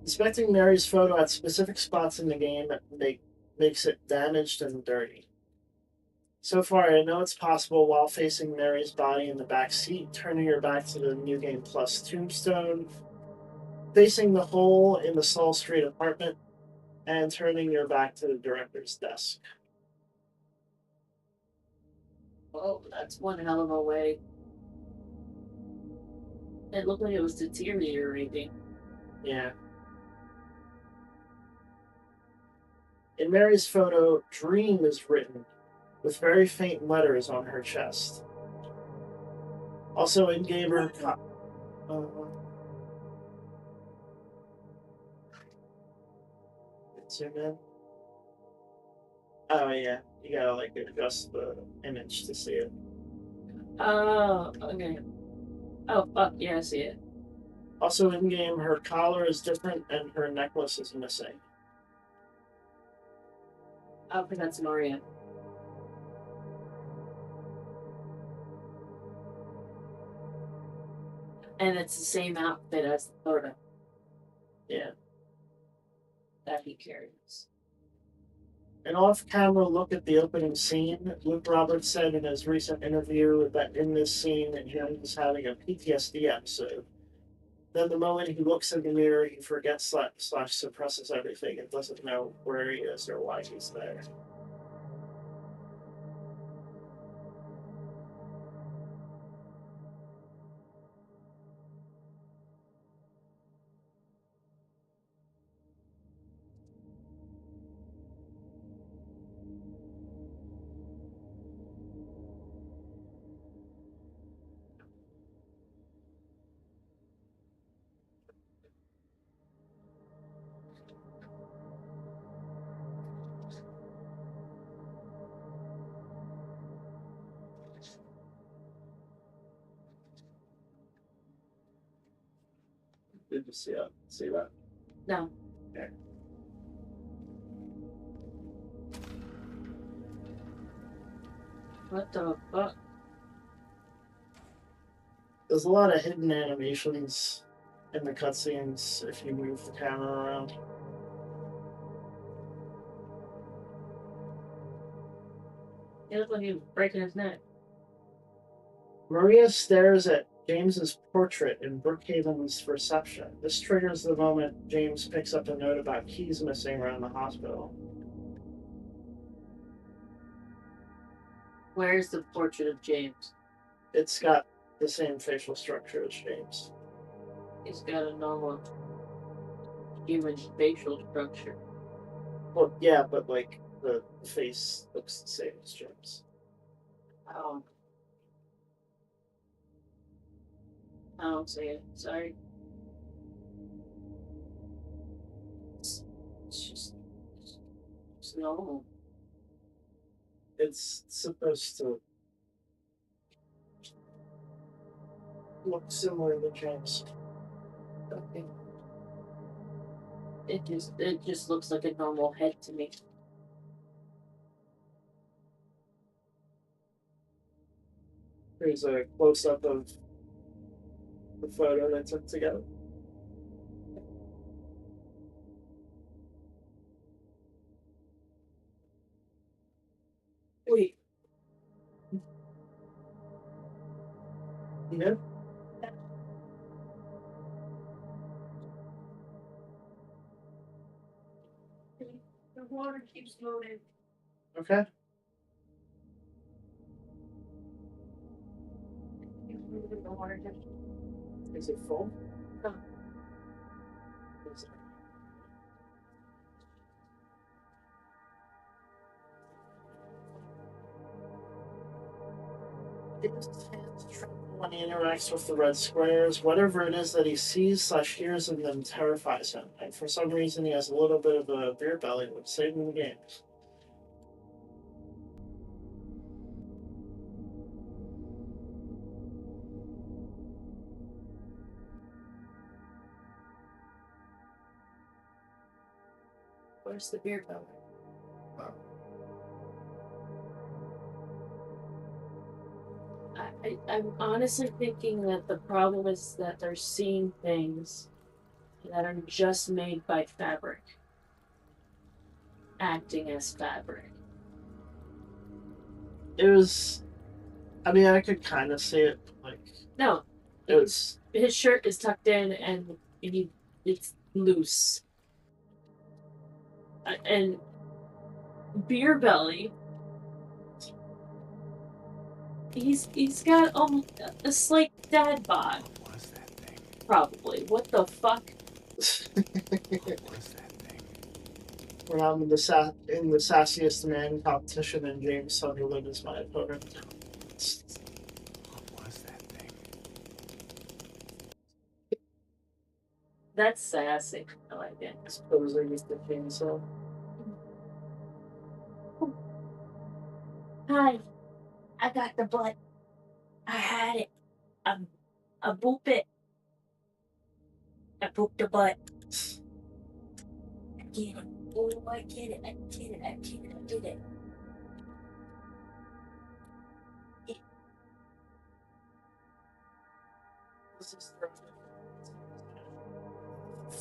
Inspecting Mary's photo at specific spots in the game makes it damaged and dirty. So far, I know it's possible while facing Mary's body in the back seat, turning your back to the New Game Plus tombstone, facing the hole in the Saul Street apartment, and turning your back to the director's desk. Oh, that's one hell of a way. It looked like it was deteriorating. Yeah. In Mary's photo, Dream is written with very faint letters on her chest. Also in game her zoom in. Oh yeah, you gotta like adjust the image to see it. Oh, okay. Oh, fuck, yeah, I see it. Also in game, her collar is different and her necklace is missing. Oh, because that's Maria. And it's the same outfit as the photo Yeah. that he carries. An off-camera look at the opening scene. Luke Roberts said in his recent interview that in this scene, James is having a PTSD episode. Then the moment he looks in the mirror, he forgets / suppresses everything and doesn't know where he is or why he's there. Did you see that? No. Okay. What the fuck? There's a lot of hidden animations in the cutscenes if you move the camera around. He looked like he was breaking his neck. Maria stares at James's portrait in Brookhaven's reception. This triggers the moment James picks up a note about keys missing around the hospital. Where's the portrait of James? It's got the same facial structure as James. He's got a normal human facial structure. Well, yeah, but like the face looks the same as James. Oh. I don't see it. Sorry. It's just normal. It's supposed to look similar to James. Okay. It just looks like a normal head to me. Here's a close-up of the photo they took together. Wait. You good? water keeps loading. Okay. The water just Is it full? No. Is it- His hands tremble when he interacts with the red squares. Whatever it is that he sees/hears in them terrifies him, and for some reason he has a little bit of a beer belly, which saved him the game. Where's the beer belly? I'm honestly thinking that the problem is that they're seeing things that are just made by fabric, acting as fabric. It was. I mean, I could kind of see it. Like No, it was. his shirt is tucked in and it's loose. And beer belly. He's got a slight dad bod. What was that thing? Probably. What the fuck? What was that thing? When I'm in the sassiest man competition, and James Sunderland is my opponent. What was that thing? That's sassy. I like it. I suppose I used the chainsaw. Hi, I got the butt. I had it. I boop it. I boop the butt. I get it. Oh, I get it. I get it. I get it. I get it.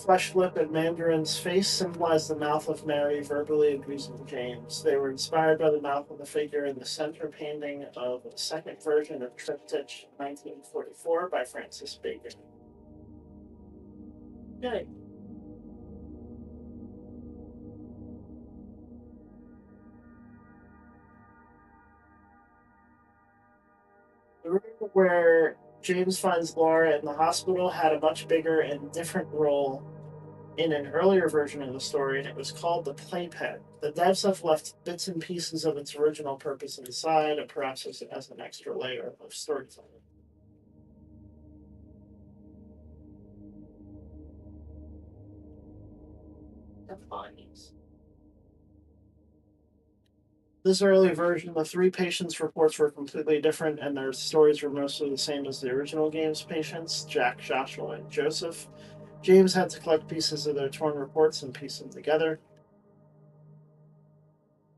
Flesh lip and Mandarin's face symbolize the mouth of Mary verbally abusing James. They were inspired by the mouth of the figure in the center painting of the second version of Triptych 1944 by Francis Bacon. Good. The room where James finds Laura in the hospital had a much bigger and different role in an earlier version of the story, and it was called the Playpen. The devs have left bits and pieces of its original purpose inside, perhaps as an extra layer of storytelling. The funnies. This early version, the three patients' reports were completely different, and their stories were mostly the same as the original game's patients, Jack, Joshua, and Joseph. James had to collect pieces of their torn reports and piece them together.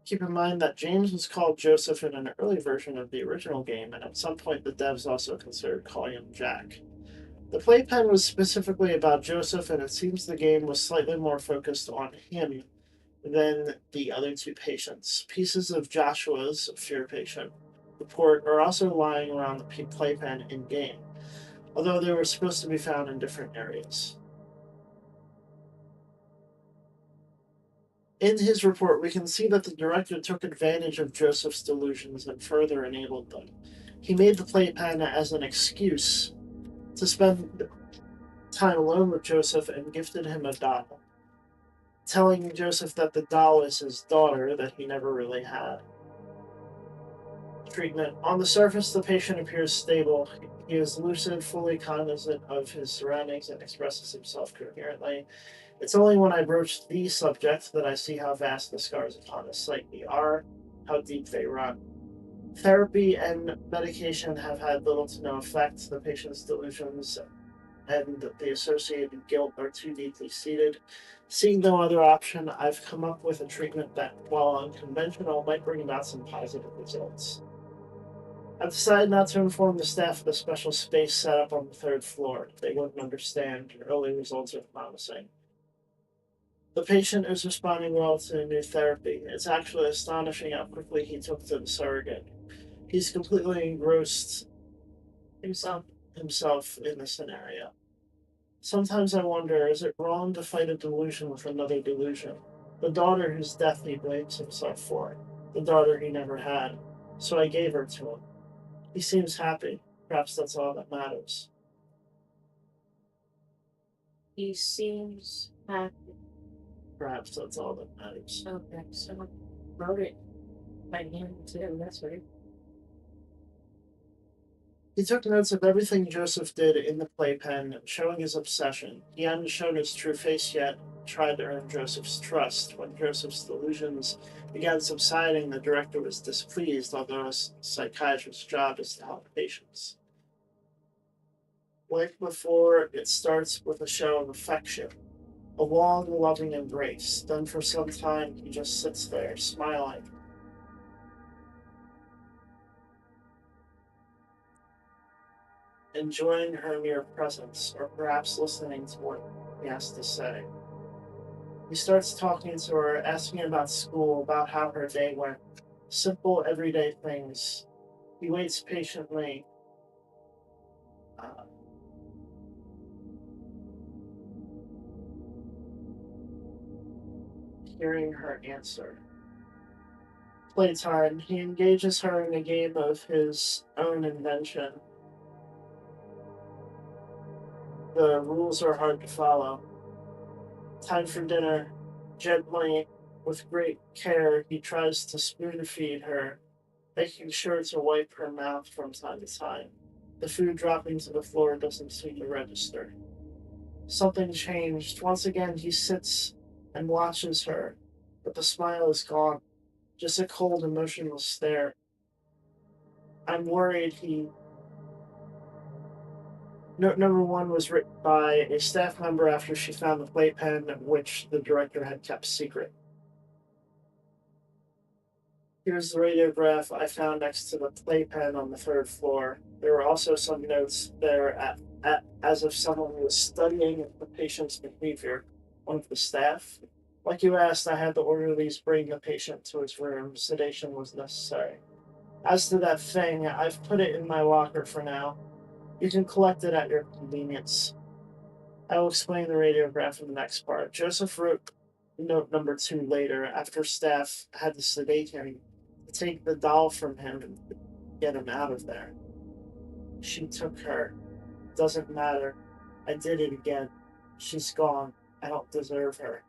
Keep in mind that James was called Joseph in an early version of the original game, and at some point the devs also considered calling him Jack. The playpen was specifically about Joseph, and it seems the game was slightly more focused on him than the other two patients. Pieces of Joshua's fear patient report are also lying around the playpen in game, although they were supposed to be found in different areas. In his report, we can see that the director took advantage of Joseph's delusions and further enabled them. He made the playpen as an excuse to spend time alone with Joseph and gifted him a doll, telling Joseph that the doll is his daughter that he never really had. Treatment. On the surface, the patient appears stable. He is lucid, fully cognizant of his surroundings, and expresses himself coherently. It's only when I broach the subject that I see how vast the scars upon his psyche are, how deep they run. Therapy and medication have had little to no effect. The patient's delusions and the associated guilt are too deeply seated. Seeing no other option, I've come up with a treatment that, while unconventional, might bring about some positive results. I've decided not to inform the staff of the special space set up on the third floor. They wouldn't understand. Early results are promising. The patient is responding well to the new therapy. It's actually astonishing how quickly he took to the surrogate. He's completely engrossed himself in the scenario. Sometimes I wonder, is it wrong to fight a delusion with another delusion? The daughter whose death he blames himself for. The daughter he never had. So I gave her to him. He seems happy. Perhaps that's all that matters. He seems happy. Perhaps that's all that matters. Okay, someone wrote it by hand too. That's right. He took notes of everything Joseph did in the playpen, showing his obsession. He hadn't shown his true face yet, tried to earn Joseph's trust. When Joseph's delusions began subsiding, the director was displeased, although a psychiatrist's job is to help patients. Like before, it starts with a show of affection, a long, loving embrace. Then for some time, he just sits there, smiling. Enjoying her mere presence, or perhaps listening to what he has to say. He starts talking to her, asking about school, about how her day went. Simple, everyday things. He waits patiently, uh, hearing her answer. Playtime. He engages her in a game of his own invention. The rules are hard to follow. Time for dinner. Gently, with great care, he tries to spoon feed her, making sure to wipe her mouth from time to time. The food dropping to the floor doesn't seem to register. Something changed. Once again, he sits and watches her, but the smile is gone. Just a cold, emotionless stare. I'm worried he. Note number one was written by a staff member after she found the playpen, which the director had kept secret. Here's the radiograph I found next to the playpen on the third floor. There were also some notes there as if someone was studying the patient's behavior. One of the staff. Like you asked, I had the orderlies bring the patient to his room. Sedation was necessary. As to that thing, I've put it in my locker for now. You can collect it at your convenience. I will explain the radiograph in the next part. Joseph wrote note number two later, after staff had to sedate him, to take the doll from him and get him out of there. She took her. Doesn't matter. I did it again. She's gone. I don't deserve her.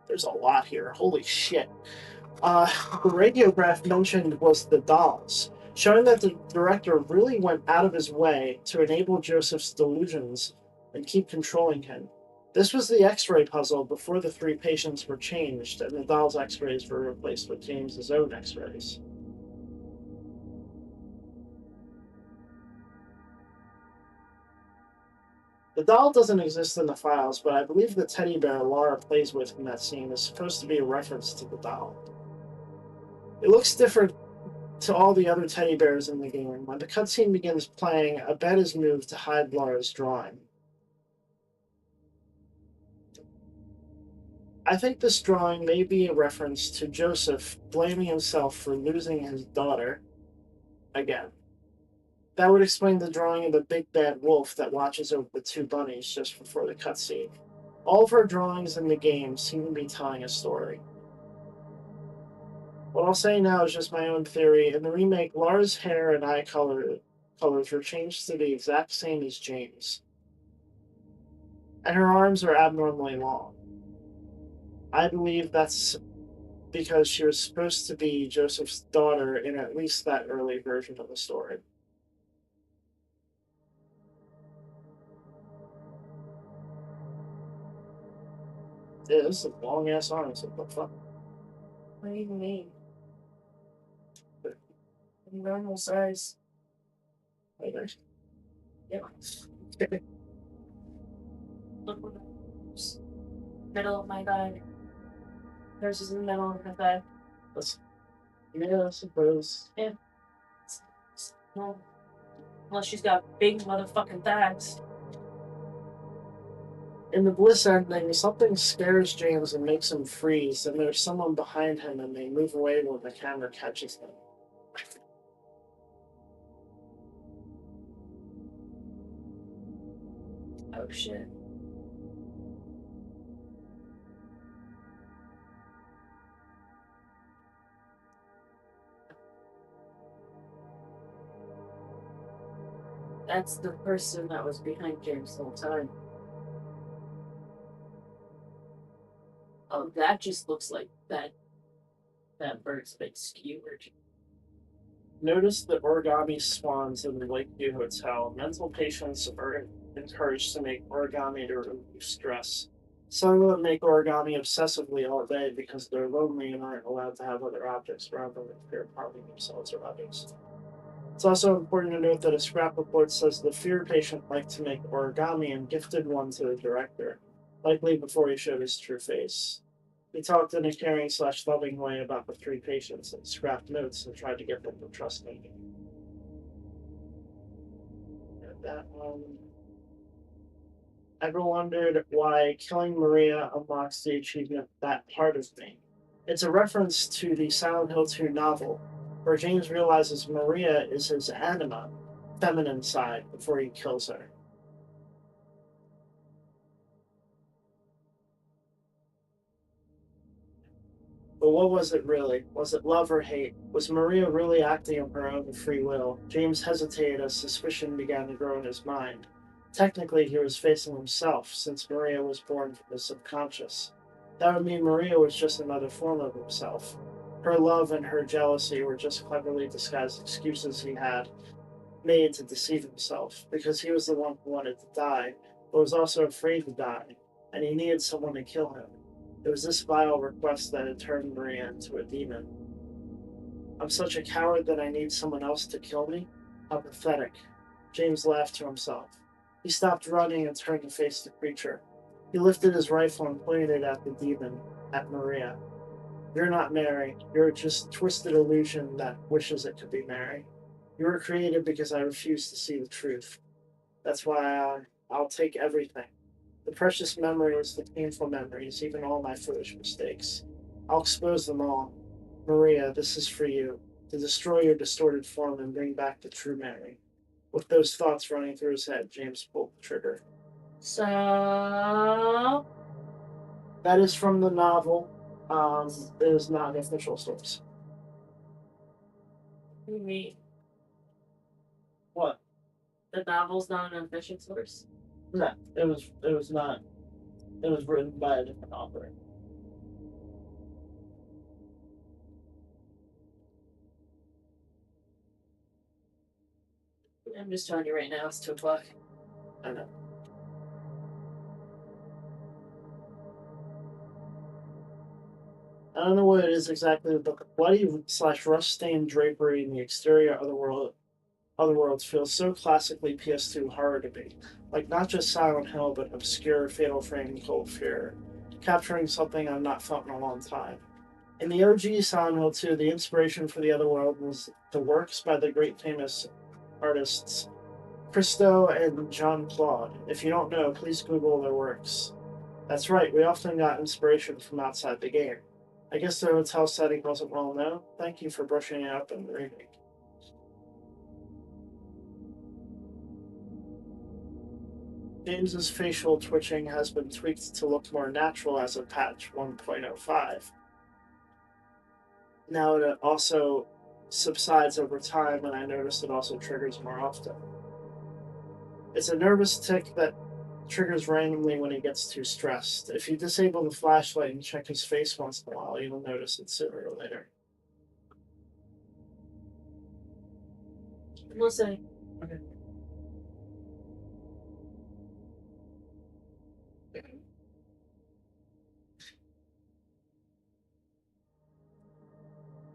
There's a lot here. Holy shit. The radiograph mentioned was the dolls, showing that the director really went out of his way to enable Joseph's delusions and keep controlling him. This was the X-ray puzzle before the three patients were changed and the doll's X-rays were replaced with James's own X-rays. The doll doesn't exist in the files, but I believe the teddy bear Laura plays with in that scene is supposed to be a reference to the doll. It looks different to all the other teddy bears in the game. When the cutscene begins playing, a bed is moved to hide Laura's drawing. I think this drawing may be a reference to Joseph blaming himself for losing his daughter again. That would explain the drawing of the big bad wolf that watches over the two bunnies just before the cutscene. All of her drawings in the game seem to be telling a story. What I'll say now is just my own theory. In the remake, Laura's hair and eye colors were changed to the exact same as James. And her arms are abnormally long. I believe that's because she was supposed to be Joseph's daughter in at least that early version of the story. Yeah, this is a long ass arms. What the fuck? What do you mean? Normal size. Right there. Yep. Okay. Look what middle of my thigh. Hers is in the middle of my thigh. Yeah, I suppose. Yeah. No. Unless she's got big motherfucking thighs. In the Bliss ending, something scares James and makes him freeze, and there's someone behind him and they move away when the camera catches them. Oh shit. That's the person that was behind James the whole time. Oh, that just looks like that bird's been skewered. Notice the origami swans in the Lakeview Hotel. Mental patients are encouraged to make origami to relieve stress. Some of them make origami obsessively all day because they're lonely and aren't allowed to have other objects around them if they're harming themselves or others. It's also important to note that a scrap report says the fear patient liked to make origami and gifted one to the director, likely before he showed his true face. He talked in a caring / loving way about the three patients and scrapped notes and tried to get them to trust him. That Ever wondered why killing Maria unlocks the achievement That Part of Me? It's a reference to the Silent Hill 2 novel, where James realizes Maria is his anima, feminine side, before he kills her. But what was it really? Was it love or hate? Was Maria really acting of her own free will? James hesitated as suspicion began to grow in his mind. Technically, he was facing himself, since Maria was born from the subconscious. That would mean Maria was just another form of himself. Her love and her jealousy were just cleverly disguised excuses he had made to deceive himself, because he was the one who wanted to die, but was also afraid to die, and he needed someone to kill him. It was this vile request that had turned Maria into a demon. I'm such a coward that I need someone else to kill me? How pathetic. James laughed to himself. He stopped running and turned to face the creature. He lifted his rifle and pointed it at the demon, at Maria. You're not Mary. You're just a twisted illusion that wishes it could be Mary. You were created because I refuse to see the truth. That's why I'll take everything. The precious memories, the painful memories, even all my foolish mistakes. I'll expose them all. Maria, this is for you, to destroy your distorted form and bring back the true Mary. With those thoughts running through his head, James pulled the trigger. So That is from the novel. It is not an official source. the What? novel's not an official source. No, it was not. It was written by a different author. I'm just telling you right now, it's 2 o'clock. I know. I don't know what it is exactly, but the bloody / rust-stained drapery in the exterior otherworlds feels so classically PS2 horror to me. Like not just Silent Hill, but obscure Fatal Frame Cold Fear, capturing something I've not felt in a long time. In the OG Silent Hill 2, the inspiration for the otherworld was the works by the great famous artists Christo and Jean Claude. If you don't know, please Google their works. That's right, we often got inspiration from outside the game. I guess the hotel setting wasn't well known. Thank you for brushing it up in the remake. James's facial twitching has been tweaked to look more natural as of patch 1.05. Now it also subsides over time, and I noticed it also triggers more often. It's a nervous tick that triggers randomly when he gets too stressed. If you disable the flashlight and check his face once in a while, you'll notice it sooner or later. I'm listening. Okay.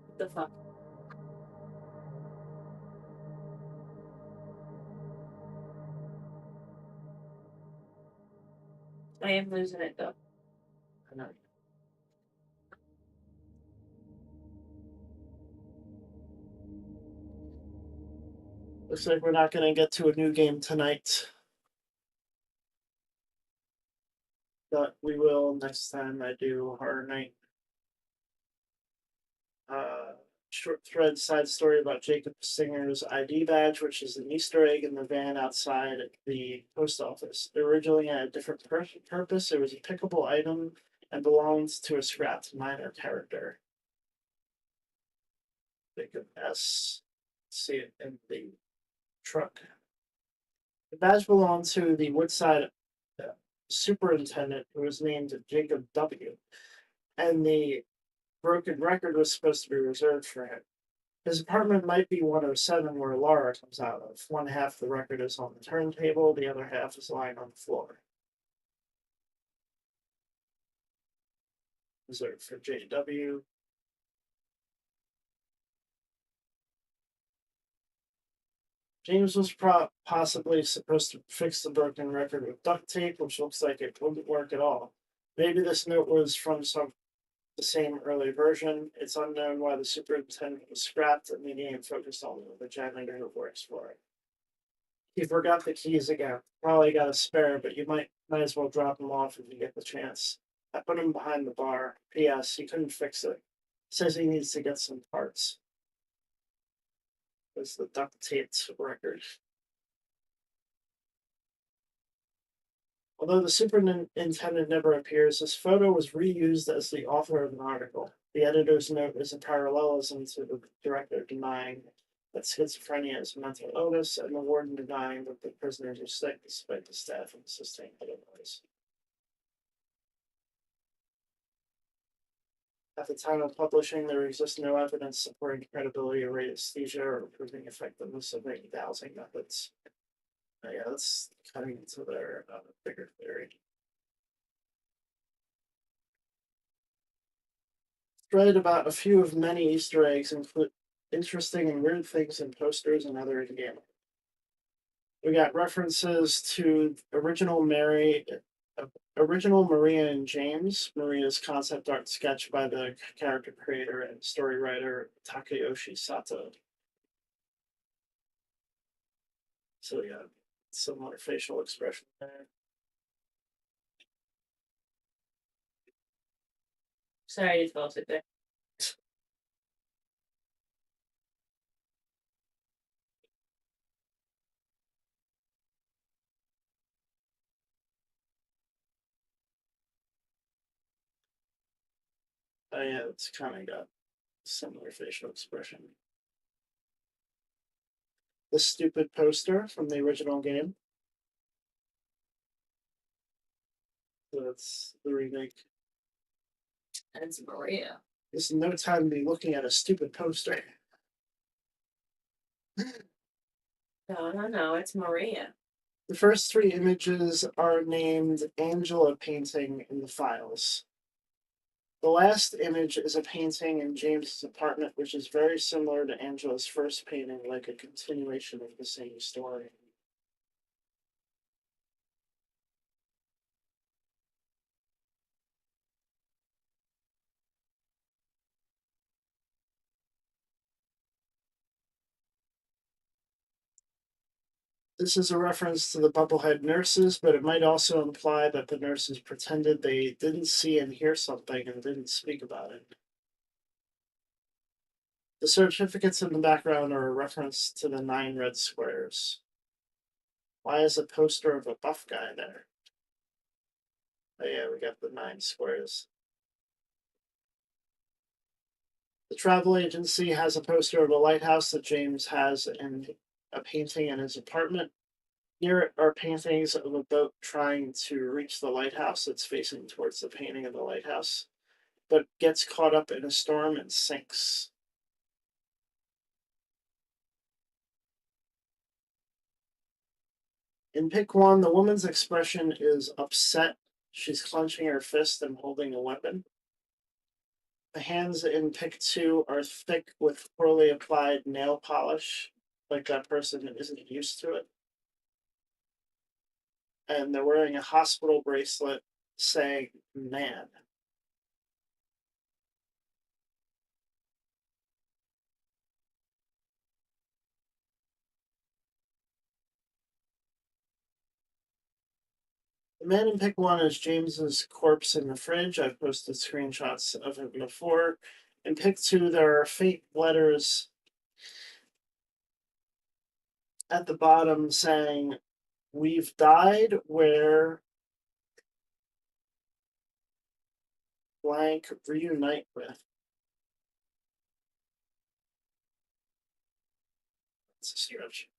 What the fuck? I am losing it though. I know. Looks like we're not going to get to a new game tonight, but we will next time I do Horror Night. Short thread side story about Jacob Singer's ID badge, which is an Easter egg in the van outside the post office. It originally had a different purpose. It was a pickable item and belonged to a scrapped minor character. Jacob S. See it in the truck. The badge belonged to the Woodside superintendent, who was named Jacob W., and the broken record was supposed to be reserved for him. His apartment might be 107, where Laura comes out of. One half of the record is on the turntable, the other half is lying on the floor. Reserved for JW. James was possibly supposed to fix the broken record with duct tape, which looks like it wouldn't work at all. Maybe this note was from the same early version. It's unknown why the superintendent was scrapped and the game focused on the janitor who works for it. He forgot the keys again. Probably got a spare, but you might as well drop them off if you get the chance. I put him behind the bar. P.S. He couldn't fix it. Says he needs to get some parts. It's the duct taped record. Although the superintendent never appears, this photo was reused as the author of an article. The editor's note is a parallelism to the director denying that schizophrenia is a mental illness and the warden denying that the prisoners are sick despite the staff insisting otherwise. At the time of publishing, there exists no evidence supporting the credibility of anesthesia or proving effectiveness of any dowsing methods. Yeah, that's cutting into their bigger theory. Read about a few of many Easter eggs, include interesting and weird things in posters and other in-game. We got references to original Maria and James, Maria's concept art sketch by the character creator and story writer Takayoshi Sato. So yeah, similar facial expression there. Sorry, I just fell asleep there. Oh yeah, it's kind of got similar facial expression. The stupid poster from the original game. So that's the remake. And it's Maria. There's no time to be looking at a stupid poster. No, it's Maria. The first three images are named Angela painting in the files. The last image is a painting in James's apartment, which is very similar to Angela's first painting, like a continuation of the same story. This is a reference to the Bubblehead nurses, but it might also imply that the nurses pretended they didn't see and hear something and didn't speak about it. The certificates in the background are a reference to the 9 red squares. Why is a poster of a buff guy there? Oh yeah, we got the 9 squares. The travel agency has a poster of a lighthouse that James has in a painting in his apartment. Near it are paintings of a boat trying to reach the lighthouse that's facing towards the painting of the lighthouse, but gets caught up in a storm and sinks. In pick 1, the woman's expression is upset. She's clenching her fist and holding a weapon. The hands in pick 2 are thick with poorly applied nail polish, like that person isn't used to it. And they're wearing a hospital bracelet saying man. The man in pick 1 is James's corpse in the fridge. I've posted screenshots of him before. In pick 2, there are faint letters at the bottom saying, "We've died where blank reunite with." It's a stretch.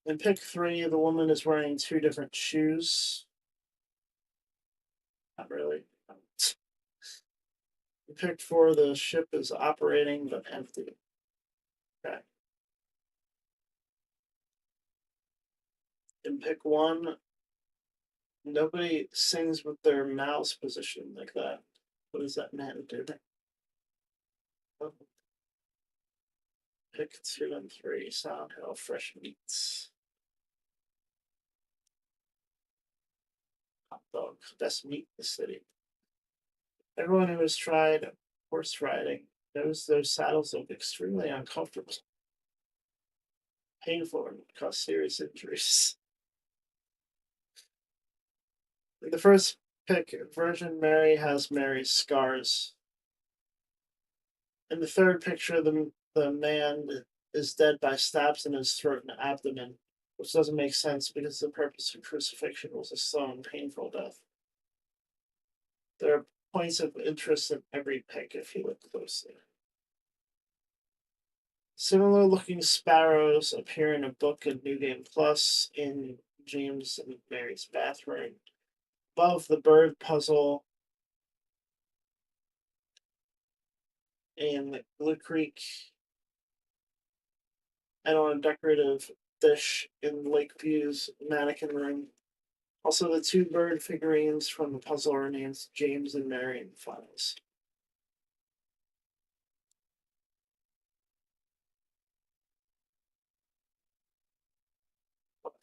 In pick 3, the woman is wearing 2 different shoes. Not really. In pick 4, the ship is operating but empty. Okay. In pick 1, nobody sings with their mouths positioned like that. What does that man do? Pick 2 and 3, Sound Hill Fresh Meats. Hot dog, best meat in the city. Everyone who has tried horse riding knows those saddles look extremely uncomfortable, painful, and cause serious injuries. In the first pick, Virgin Mary has Mary's scars. In the third picture, the man is dead by stabs in his throat and abdomen, which doesn't make sense because the purpose of crucifixion was a slow and painful death. There are points of interest in every pick if you look closely. Similar looking sparrows appear in a book in New Game Plus in James and Mary's bathroom. Above the bird puzzle in Blue Creek, and on a decorative dish in Lakeview's mannequin room. Also, the 2 bird figurines from the puzzle are named James and Mary in the files.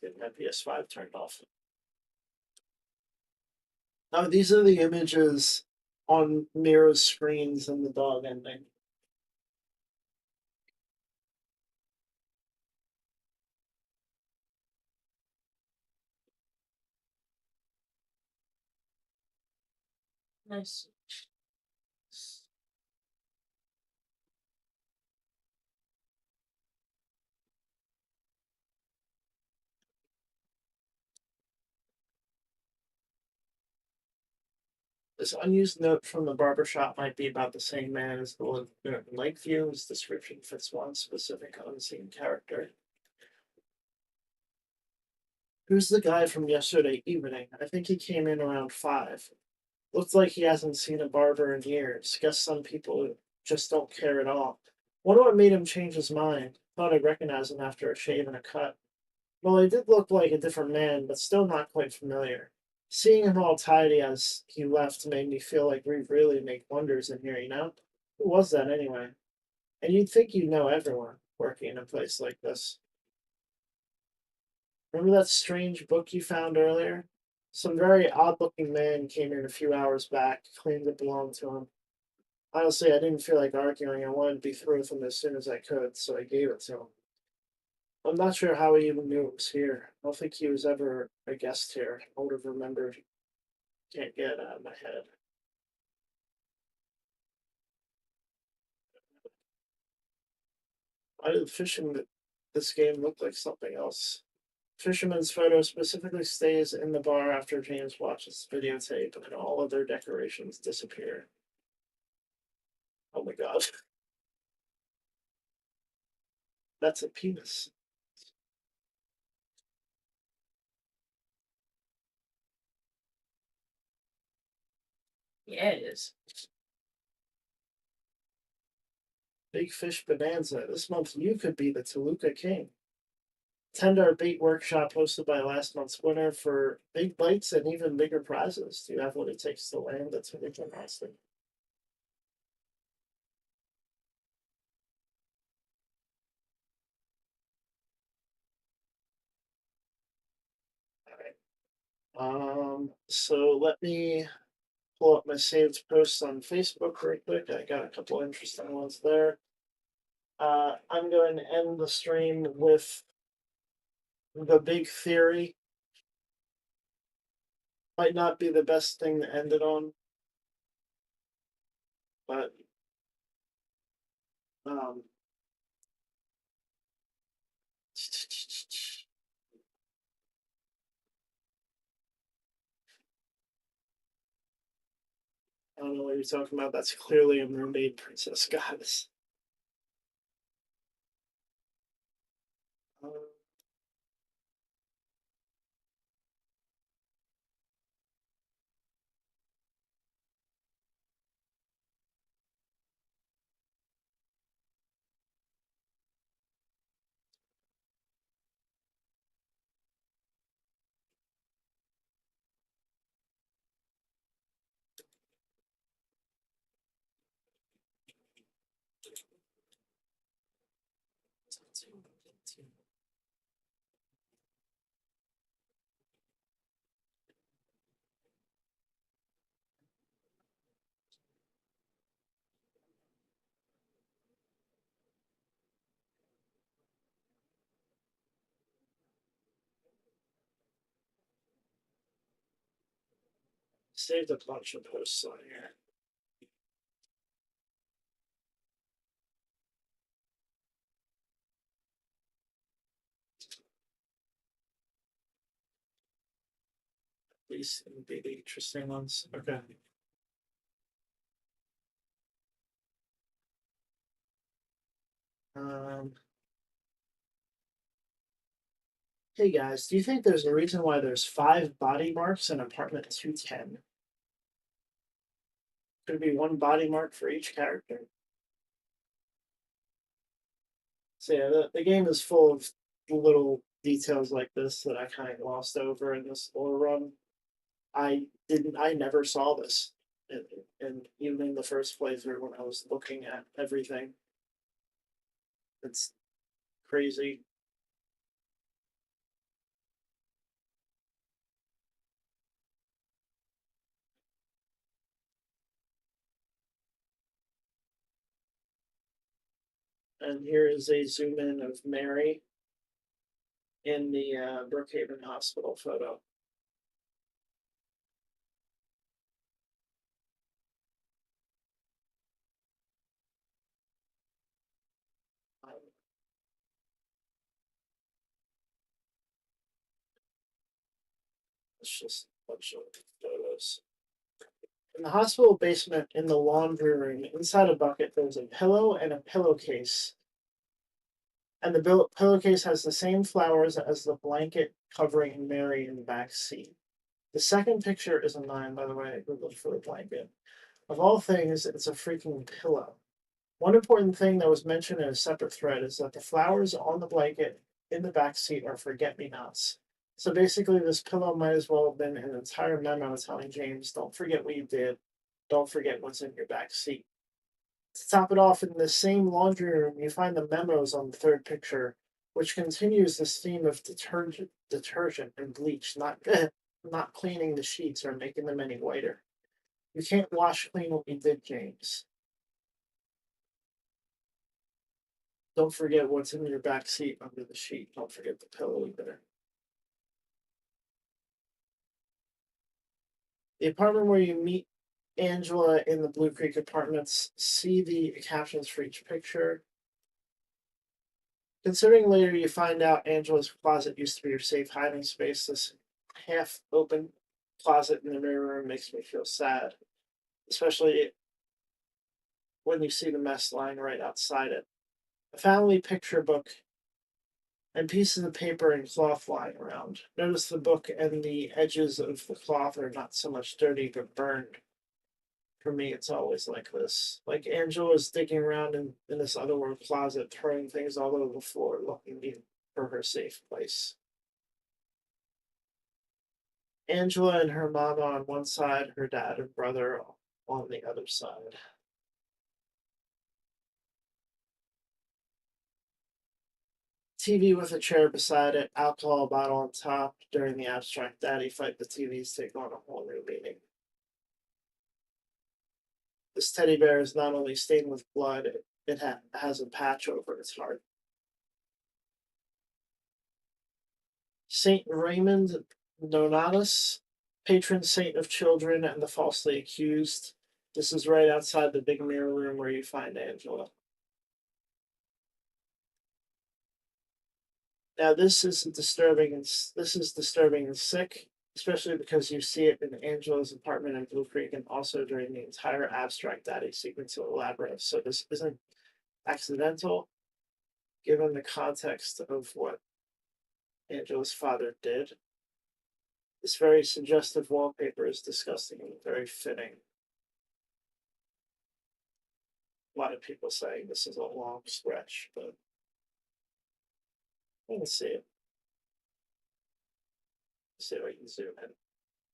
Getting my PS5 turned off. Now, these are the images on Mira's screens in the dog ending. Nice. This unused note from the barbershop might be about the same man as the one in Lakeview. His description fits one specific unseen character. Who's the guy from yesterday evening? I think he came in around 5. Looks like he hasn't seen a barber in years. Guess some people just don't care at all. Wonder what made him change his mind. Thought I'd recognize him after a shave and a cut. Well, he did look like a different man, but still not quite familiar. Seeing him all tidy as he left made me feel like we really make wonders in here, you know? Who was that anyway? And you'd think you know everyone working in a place like this. Remember that strange book you found earlier? Some very odd looking man came in a few hours back, claimed it belonged to him. Honestly, I didn't feel like arguing. I wanted to be through with him as soon as I could, so I gave it to him. I'm not sure how he even knew it was here. I don't think he was ever a guest here. I would have remembered. Can't get it out of my head. Why did fishing this game look like something else? Fisherman's photo specifically stays in the bar after James watches the videotape, and all of their decorations disappear. Oh my god. That's a penis. Yeah, it is. Big Fish Bonanza. This month you could be the Toluca King. Attend our bait workshop hosted by last month's winner for big bites and even bigger prizes. Do you have what it takes to land the Toluca Monster? So let me pull up my saved posts on Facebook real quick. I got a couple interesting ones there. I'm going to end the stream with the big theory. Might not be the best thing to end it on, but um, I don't know what you're talking about. That's clearly a mermaid princess goddess. Saved a bunch of posts on here. These would be the interesting ones. Okay. Um, hey guys, do you think there's a reason why there's 5 body marks in apartment 210? Could it be 1 body mark for each character? So yeah, the game is full of little details like this that I kind of glossed over in this lore run. I never saw this, and even in the first playthrough when I was looking at everything, it's crazy. And here is a zoom in of Mary in the Brookhaven Hospital photo. It's just a bunch of photos. In the hospital basement, in the laundry room, inside a bucket, there's a pillow and a pillowcase. And the pillowcase has the same flowers as the blanket covering Mary in the back seat. The second picture is a 9, by the way. I googled for the blanket. Of all things, it's a freaking pillow. One important thing that was mentioned in a separate thread is that the flowers on the blanket in the back seat are forget-me-nots. So basically, this pillow might as well have been an entire memo telling James, don't forget what you did. Don't forget what's in your back seat. To top it off, in the same laundry room, you find the memos on the third picture, which continues this theme of detergent and bleach, not cleaning the sheets or making them any whiter. You can't wash clean what you did, James. Don't forget what's in your back seat under the sheet. Don't forget the pillow either. The apartment where you meet Angela in the Blue Creek apartments, see the captions for each picture. Considering later you find out Angela's closet used to be her safe hiding space, this half open closet in the mirror room makes me feel sad, especially when you see the mess lying right outside it. A family picture book and pieces of paper and cloth lying around. Notice the book and the edges of the cloth are not so much dirty but burned. For me, it's always like this. Like Angela's digging around in this otherworld closet, throwing things all over the floor, looking for her safe place. Angela and her mama on one side, her dad and brother on the other side. TV with a chair beside it, alcohol bottle on top. During the abstract daddy fight, the TVs take on a whole new meaning. This teddy bear is not only stained with blood, it has a patch over its heart. Saint Raymond Nonatus, patron saint of children and the falsely accused. This is right outside the big mirror room where you find Angela. Now this is disturbing and sick, especially because you see it in Angela's apartment in Blue Creek and also during the entire abstract daddy sequence of Labyrinth. So this isn't accidental, given the context of what Angela's father did. This very suggestive wallpaper is disgusting and very fitting. A lot of people saying this is a long stretch, but let's see it. Let's see if I can zoom in.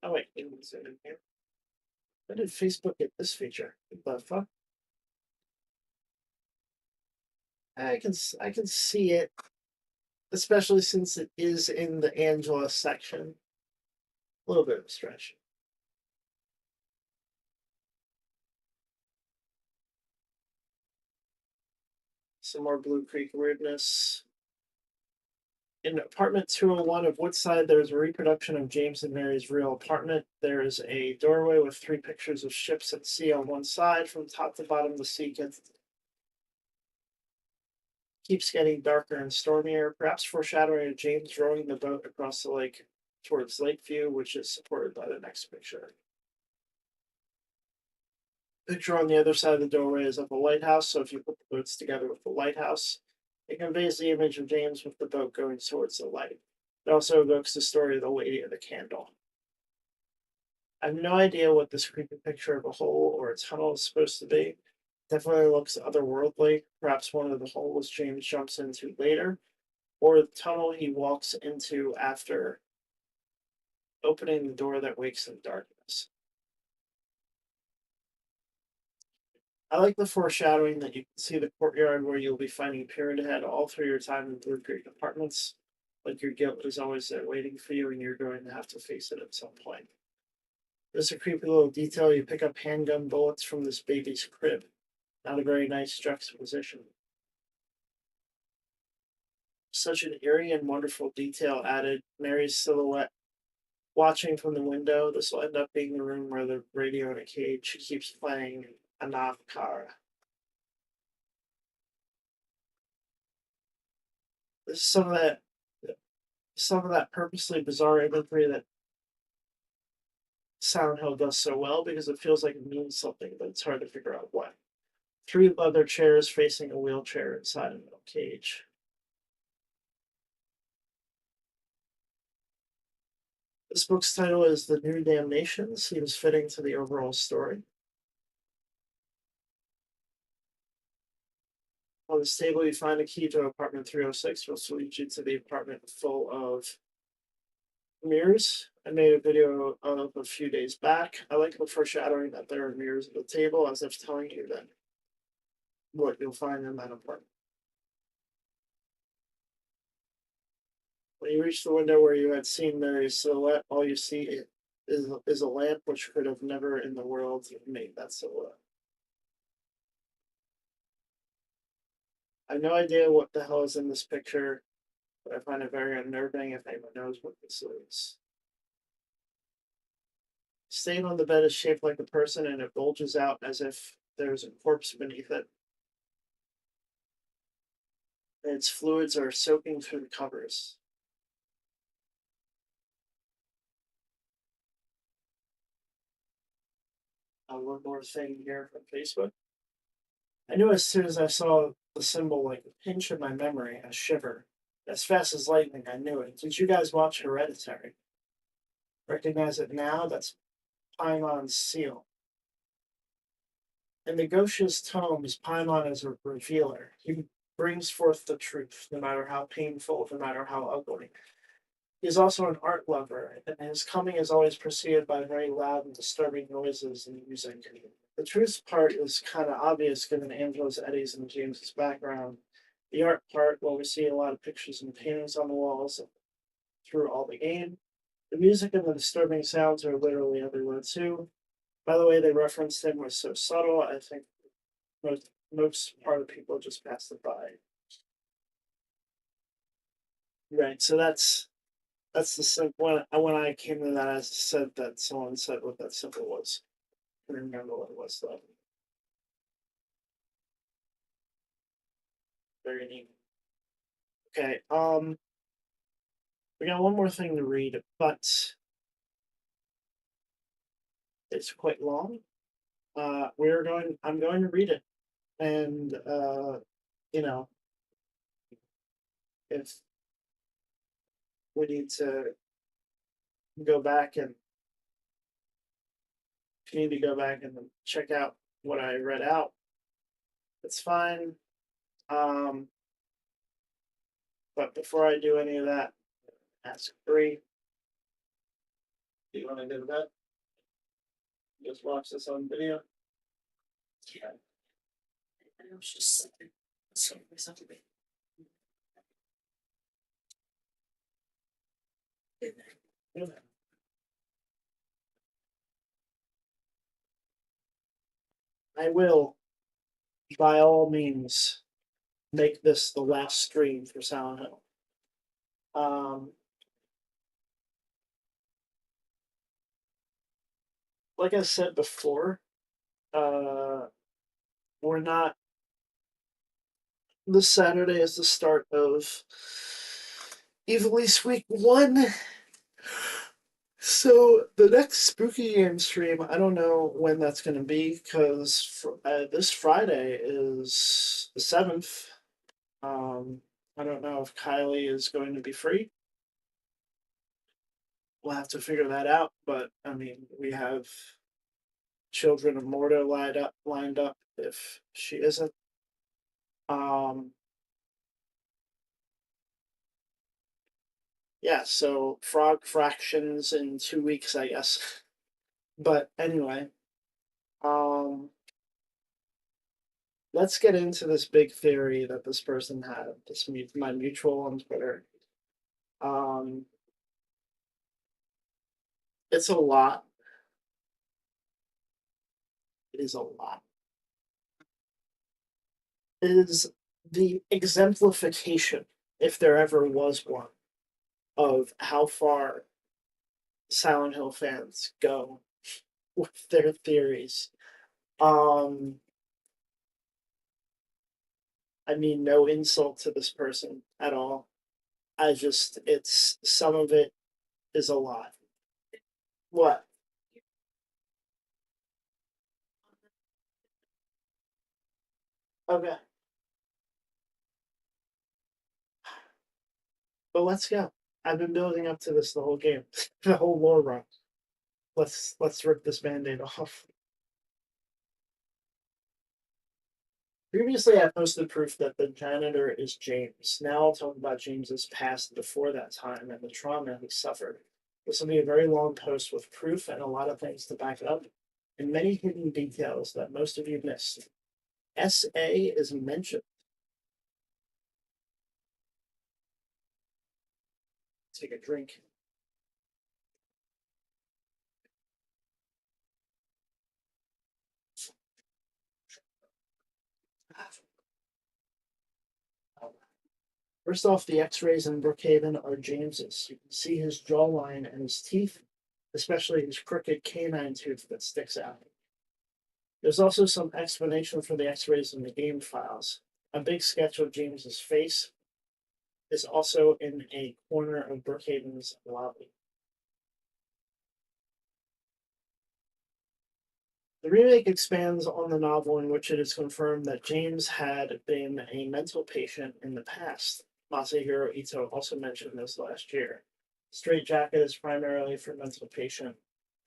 Oh wait, you can zoom in here. When did Facebook get this feature? What the fuck? I can see it, especially since it is in the Angela section. A little bit of a stretch. Some more Blue Creek weirdness. In apartment 201 of Woodside, there's a reproduction of James and Mary's real apartment. There's a doorway with 3 pictures of ships at sea on one side. From top to bottom, the sea keeps getting darker and stormier, perhaps foreshadowing James rowing the boat across the lake towards Lakeview, which is supported by the next picture. Picture on the other side of the doorway is of a lighthouse, so if you put the boats together with the lighthouse, it conveys the image of James with the boat going towards the light. It also evokes the story of the Lady of the Candle. I have no idea what this creepy picture of a hole or a tunnel is supposed to be. Definitely looks otherworldly. Perhaps one of the holes James jumps into later, or the tunnel he walks into after opening the door that wakes in darkness. I like the foreshadowing that you can see the courtyard where you'll be finding Pyramid Head all through your time in Blue Creek Apartments. Like your guilt is always there waiting for you, and you're going to have to face it at some point. There's a creepy little detail. You pick up handgun bullets from this baby's crib. Not a very nice juxtaposition. Such an eerie and wonderful detail added. Mary's silhouette watching from the window. This will end up being the room where the radio in a cage keeps playing Anavkara. This is some of that purposely bizarre imagery that Silent Hill does so well because it feels like it means something, but it's hard to figure out what. 3 leather chairs facing a wheelchair inside a metal cage. This book's title is The New Damnation. Seems fitting to the overall story. On this table, you find a key to apartment 306, which will lead you to the apartment full of mirrors. I made a video of a few days back. I like the foreshadowing that there are mirrors at the table, as if telling you that what you'll find in that apartment. When you reach the window where you had seen Mary's silhouette, all you see is a lamp which could have never in the world made that silhouette. I have no idea what the hell is in this picture, but I find it very unnerving if anyone knows what this is. Stain on the bed is shaped like a person and it bulges out as if there's a corpse beneath it. And its fluids are soaking through the covers. One more thing here from Facebook. I knew as soon as I saw the symbol like a pinch in my memory, a shiver. As fast as lightning, I knew it. Did you guys watch Hereditary? Recognize it now? That's Paimon's seal. In the Gosha's tomes, Paimon is a revealer. He brings forth the truth, no matter how painful, no matter how ugly. He is also an art lover, and his coming is always preceded by very loud and disturbing noises and music. The truth part is kind of obvious given Angela's, Eddie's, and James's background. The art part, well, we see a lot of pictures and paintings on the walls through all the game. The music and the disturbing sounds are literally everywhere too. By the way, they referenced him was so subtle. I think most part of people just passed it by. Right. So that's the simple. When I came to that, I said that someone said what that symbol was. I don't remember what it was though. Very neat. Okay. We got one more thing to read, but it's quite long. I'm going to read it, and you know, if we need to go back and if you need to go back and check out what I read out, it's fine. But before I do any of that, ask Bree. Do you want to go to bed? Just watch this on video. Yeah. I was just sorry, myself a bit. I will, by all means, make this the last stream for Silent Hill. Um, like I said before, uh, we're not. This Saturday is the start of Evil East Week 1. So the next spooky game stream, I don't know when that's going to be because this Friday is the 7th. I don't know if Kylie is going to be free. We'll have to figure that out. But I mean, we have Children of Morta lined up if she isn't. Um, yeah, so Frog Fractions in 2 weeks, I guess. But anyway, um, let's get into this big theory that this person had. My mutual on Twitter. Um, it's a lot. It is a lot. It is the exemplification, if there ever was one, of how far Silent Hill fans go with their theories. Um, I mean, no insult to this person at all. It's some of it is a lot. What? Okay, but let's go. I've been building up to this the whole game, the whole lore run. Let's rip this band-aid off. Previously, I posted proof that the janitor is James. Now I'll talk about James's past before that time and the trauma he suffered. This will be a very long post with proof and a lot of things to back it up, and many hidden details that most of you missed. SA is mentioned. Take a drink. First off, the x-rays in Brookhaven are James's. You can see his jawline and his teeth, especially his crooked canine tooth that sticks out. There's also some explanation for the x-rays in the game files. A big sketch of James's face is also in a corner of Brookhaven's lobby. The remake expands on the novel in which it is confirmed that James had been a mental patient in the past. Masahiro Ito also mentioned this last year. Straight Jacket is primarily for mental patient.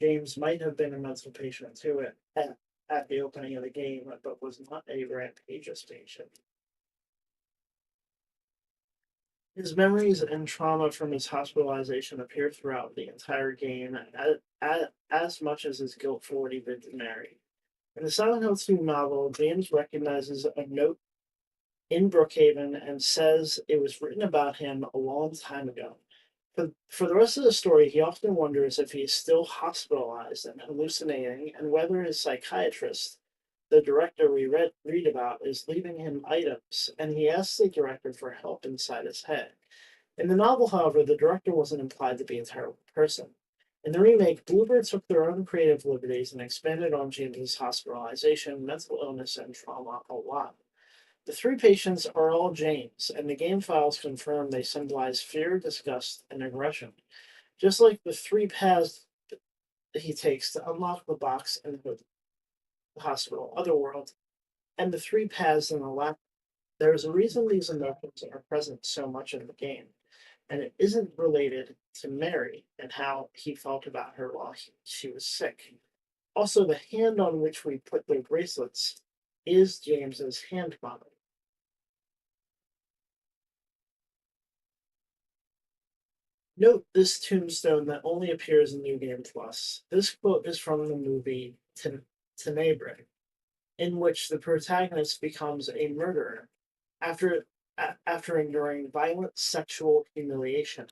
James might have been a mental patient too at the opening of the game, but was not a rampageous patient. His memories and trauma from his hospitalization appear throughout the entire game, as much as his guilt for what he did to Mary. In the Silent Hill 2 novel, James recognizes a note in Brookhaven and says it was written about him a long time ago. For the rest of the story, he often wonders if he is still hospitalized and hallucinating, and whether his psychiatrist, the director we read about, is leaving him items, and he asks the director for help inside his head. In the novel, however, the director wasn't implied to be a terrible person. In the remake, Bluebird took their own creative liberties and expanded on James's hospitalization, mental illness, and trauma a lot. The three patients are all James, and the game files confirm they symbolize fear, disgust, and aggression. Just like the three paths he takes to unlock the box in the hospital, Otherworld, and the three paths in the lab. There is a reason these emotions are present so much in the game, and it isn't related to Mary and how he felt about her while she was sick. Also, the hand on which we put their bracelets is James's hand model. Note this tombstone that only appears in New Game Plus. This quote is from the movie Tenebrae, in which the protagonist becomes a murderer after after enduring violent sexual humiliation.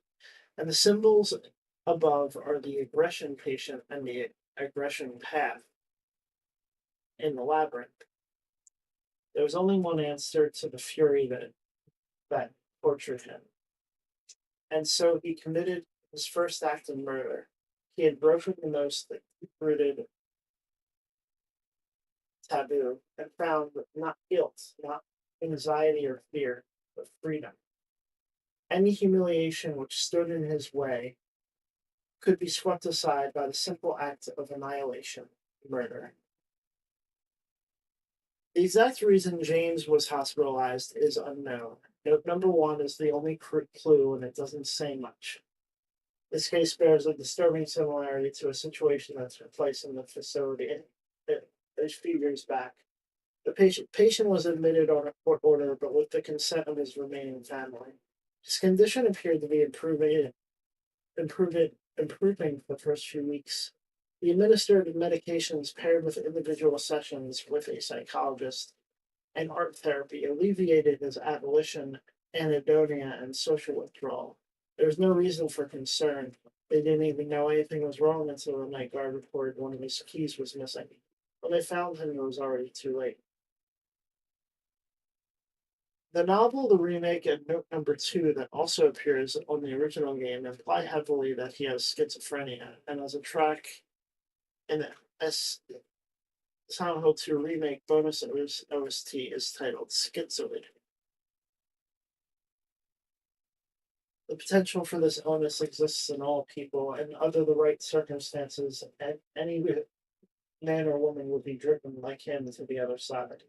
And the symbols above are the aggression patient and the aggression path in the labyrinth. There was only one answer to the fury that tortured him. and so he committed his first act of murder. He had broken the most rooted taboo and found not guilt, not anxiety or fear, but freedom. Any humiliation which stood in his way could be swept aside by the simple act of annihilation, murder. The exact reason James was hospitalized is unknown. Note number one is the only clue, and it doesn't say much. This case bears a disturbing similarity to a situation that took place in the facility a few years back. The patient was admitted on a court order, but with the consent of his remaining family. His condition appeared to be improving for the first few weeks. The administered medications paired with individual sessions with a psychologist and art therapy alleviated his abolition, anhedonia, and social withdrawal. There was no reason for concern. They didn't even know anything was wrong until the night guard reported one of his keys was missing. When they found him, it was already too late. The novel, the remake, and note number two that also appears on the original game imply heavily that he has schizophrenia, and as a track in S Silent Hill 2 remake bonus OST is titled Schizoid. The potential for this illness exists in all people, and under the right circumstances, any man or woman would be driven like him to the other side.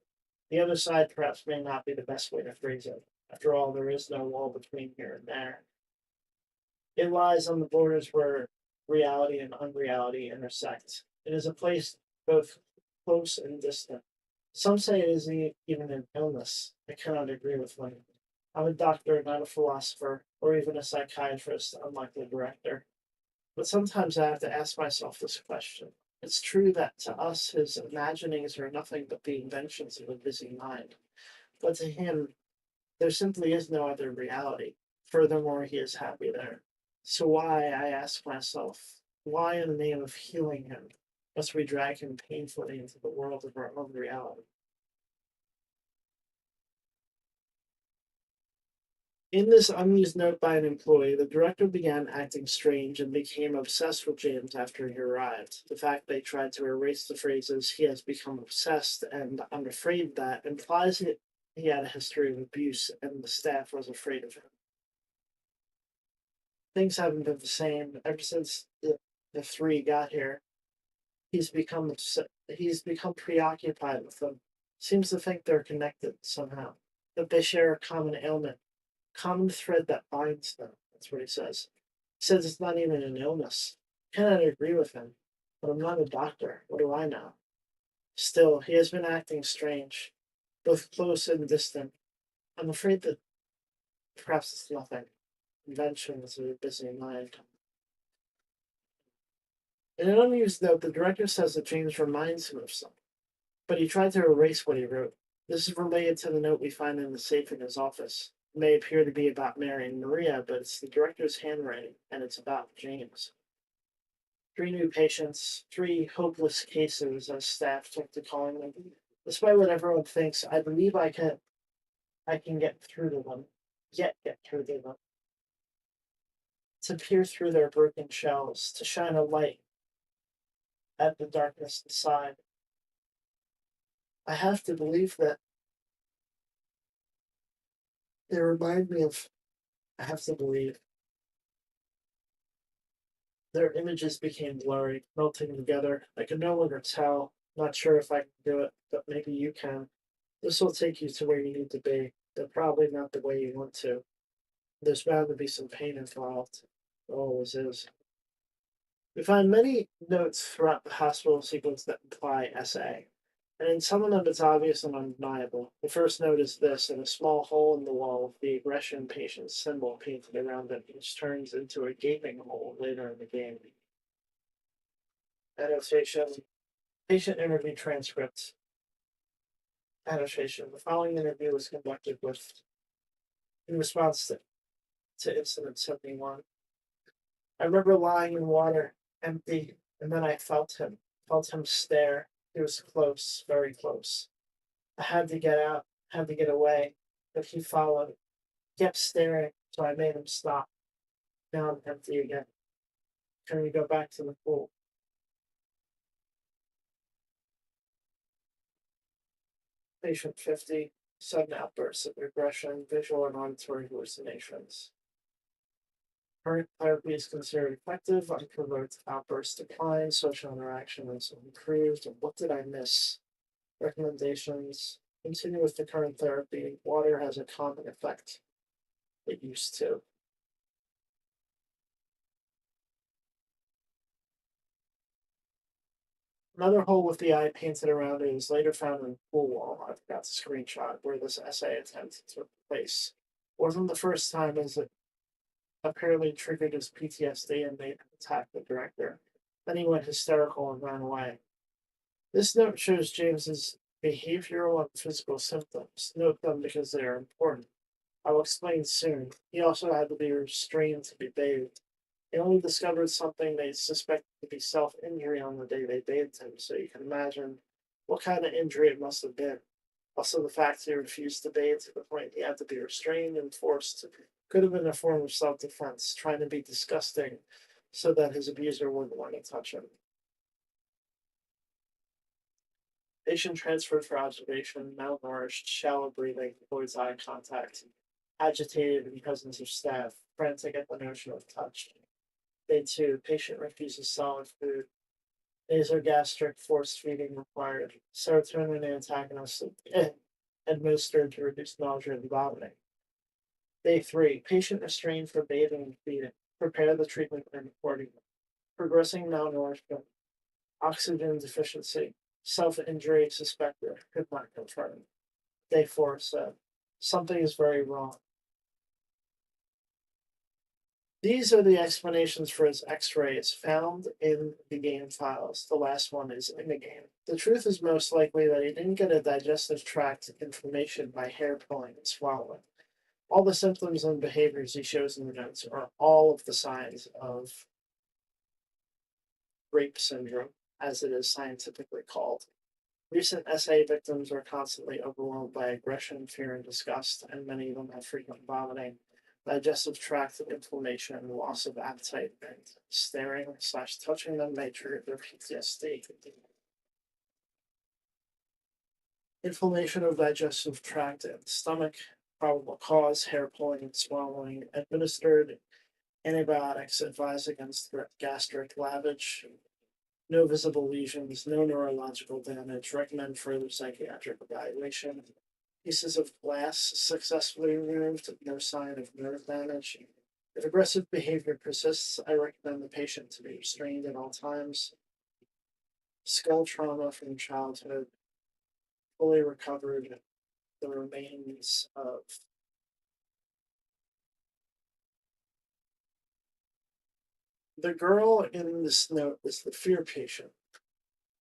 The other side perhaps may not be the best way to phrase it. After all, there is no wall between here and there. It lies on the borders where reality and unreality intersect. It is a place both close and distant. Some say it is even an illness. I cannot agree with them. I'm a doctor, not a philosopher, or even a psychiatrist, unlike the director. But sometimes I have to ask myself this question. It's true that to us his imaginings are nothing but the inventions of a busy mind. But to him, there simply is no other reality. Furthermore, he is happy there. So why, I ask myself, why in the name of healing him must we drag him painfully into the world of our own reality? In this unused note by an employee, the director began acting strange and became obsessed with James after he arrived. The fact they tried to erase the phrases he has become obsessed and I'm afraid that implies he had a history of abuse and the staff was afraid of him. Things haven't been the same ever since the three got here. He's become preoccupied with them. Seems to think they're connected somehow. That they share a common ailment, common thread that binds them. That's what he says. He says it's not even an illness. I cannot agree with him, but I'm not a doctor. What do I know? Still, he has been acting strange, both close and distant. I'm afraid that perhaps it's nothing. Inventions of a busy mind. In an unused note, the director says that James reminds him of something, but he tried to erase what he wrote. This is related to the note we find in the safe in his office. It may appear to be about Mary and Maria, but it's the director's handwriting, and it's about James. 3 new patients, 3 hopeless cases, as staff took to calling them. Despite what everyone thinks, I believe I can get through to them, yet get through to them. To peer through their broken shells, to shine a light at the darkness inside. I have to believe that they remind me of, I have to believe. Their images became blurry, melting together. I can no longer tell. Not sure if I can do it, but maybe you can. This will take you to where you need to be, but probably not the way you want to. There's bound to be some pain involved. There always is. We find many notes throughout the hospital sequence that imply SA, and in some of them it's obvious and undeniable. The first note is this, in a small hole in the wall with the aggression patient symbol painted around it, which turns into a gaping hole later in the game. Annotation, patient interview transcript. Annotation, the following interview was conducted in response to incident 71. I remember lying in water, empty, and then I felt him stare. He was close, very close. I had to get out, had to get away, but he followed, kept staring, so I made him stop. Now I'm empty again. Can we go back to the pool? Patient 50, sudden outbursts of aggression, visual and auditory hallucinations. Current therapy is considered effective, unprovoked outbursts decline, social interaction is improved. What did I miss? Recommendations. Continue with the current therapy. Water has a calming effect. It used to. Another hole with the eye painted around it is later found in the pool wall. I forgot to screenshot where this essay attempt took place. Wasn't the first time as it apparently triggered his PTSD and made him attack the director. Then he went hysterical and ran away. This note shows James's behavioral and physical symptoms. Note them because they are important. I will explain soon. He also had to be restrained to be bathed. They only discovered something they suspected to be self-injury on the day they bathed him, so you can imagine what kind of injury it must have been. Also, the fact he refused to bathe to the point he had to be restrained and forced could have been a form of self-defense, trying to be disgusting so that his abuser wouldn't want to touch him. Patient transferred for observation, malnourished, shallow breathing, avoids eye contact, agitated in presence of staff, frantic at the notion of touch. Day 2, patient refuses solid food. Nasogastric force feeding required. Serotonin antagonist administered to reduce nausea and vomiting. Day 3, patient restrained for bathing and feeding. Prepare the treatment plan accordingly. Progressing malnourishment, oxygen deficiency, self-injury suspected, could not confirm. Day 4 said, something is very wrong. These are the explanations for his x-rays found in the game files. The last one is in the game. The truth is most likely that he didn't get a digestive tract inflammation by hair pulling and swallowing. All the symptoms and behaviors he shows in the notes are all of the signs of rape syndrome, as it is scientifically called. Recent SA victims are constantly overwhelmed by aggression, fear, and disgust, and many of them have frequent vomiting, digestive tract inflammation, and loss of appetite, and staring/touching them may trigger their PTSD. Inflammation of digestive tract and stomach, probable cause, hair pulling and swallowing, administered antibiotics advised against gastric lavage, no visible lesions, no neurological damage, recommend further psychiatric evaluation. Pieces of glass successfully removed, no sign of nerve damage. If aggressive behavior persists, I recommend the patient to be restrained at all times. Skull trauma from childhood, fully recovered, the remains of the girl in this note is the fear patient.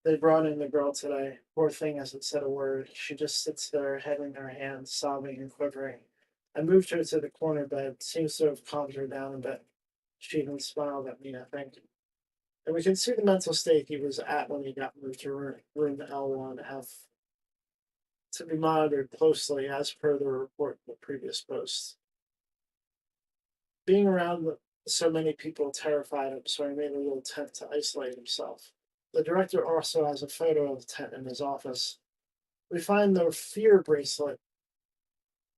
They brought in the girl today. Poor thing hasn't said a word. She just sits there, head in her hands, sobbing and quivering. I moved her to the corner bed. Seems to have calmed her down a bit. She even smiled at me, I think. And we can see the mental state he was at when he got moved to room L1F to be monitored closely as per the report in the previous post. Being around so many people terrified him, so he made a little tent to isolate himself. The director also has a photo of the tent in his office. We find the fear bracelet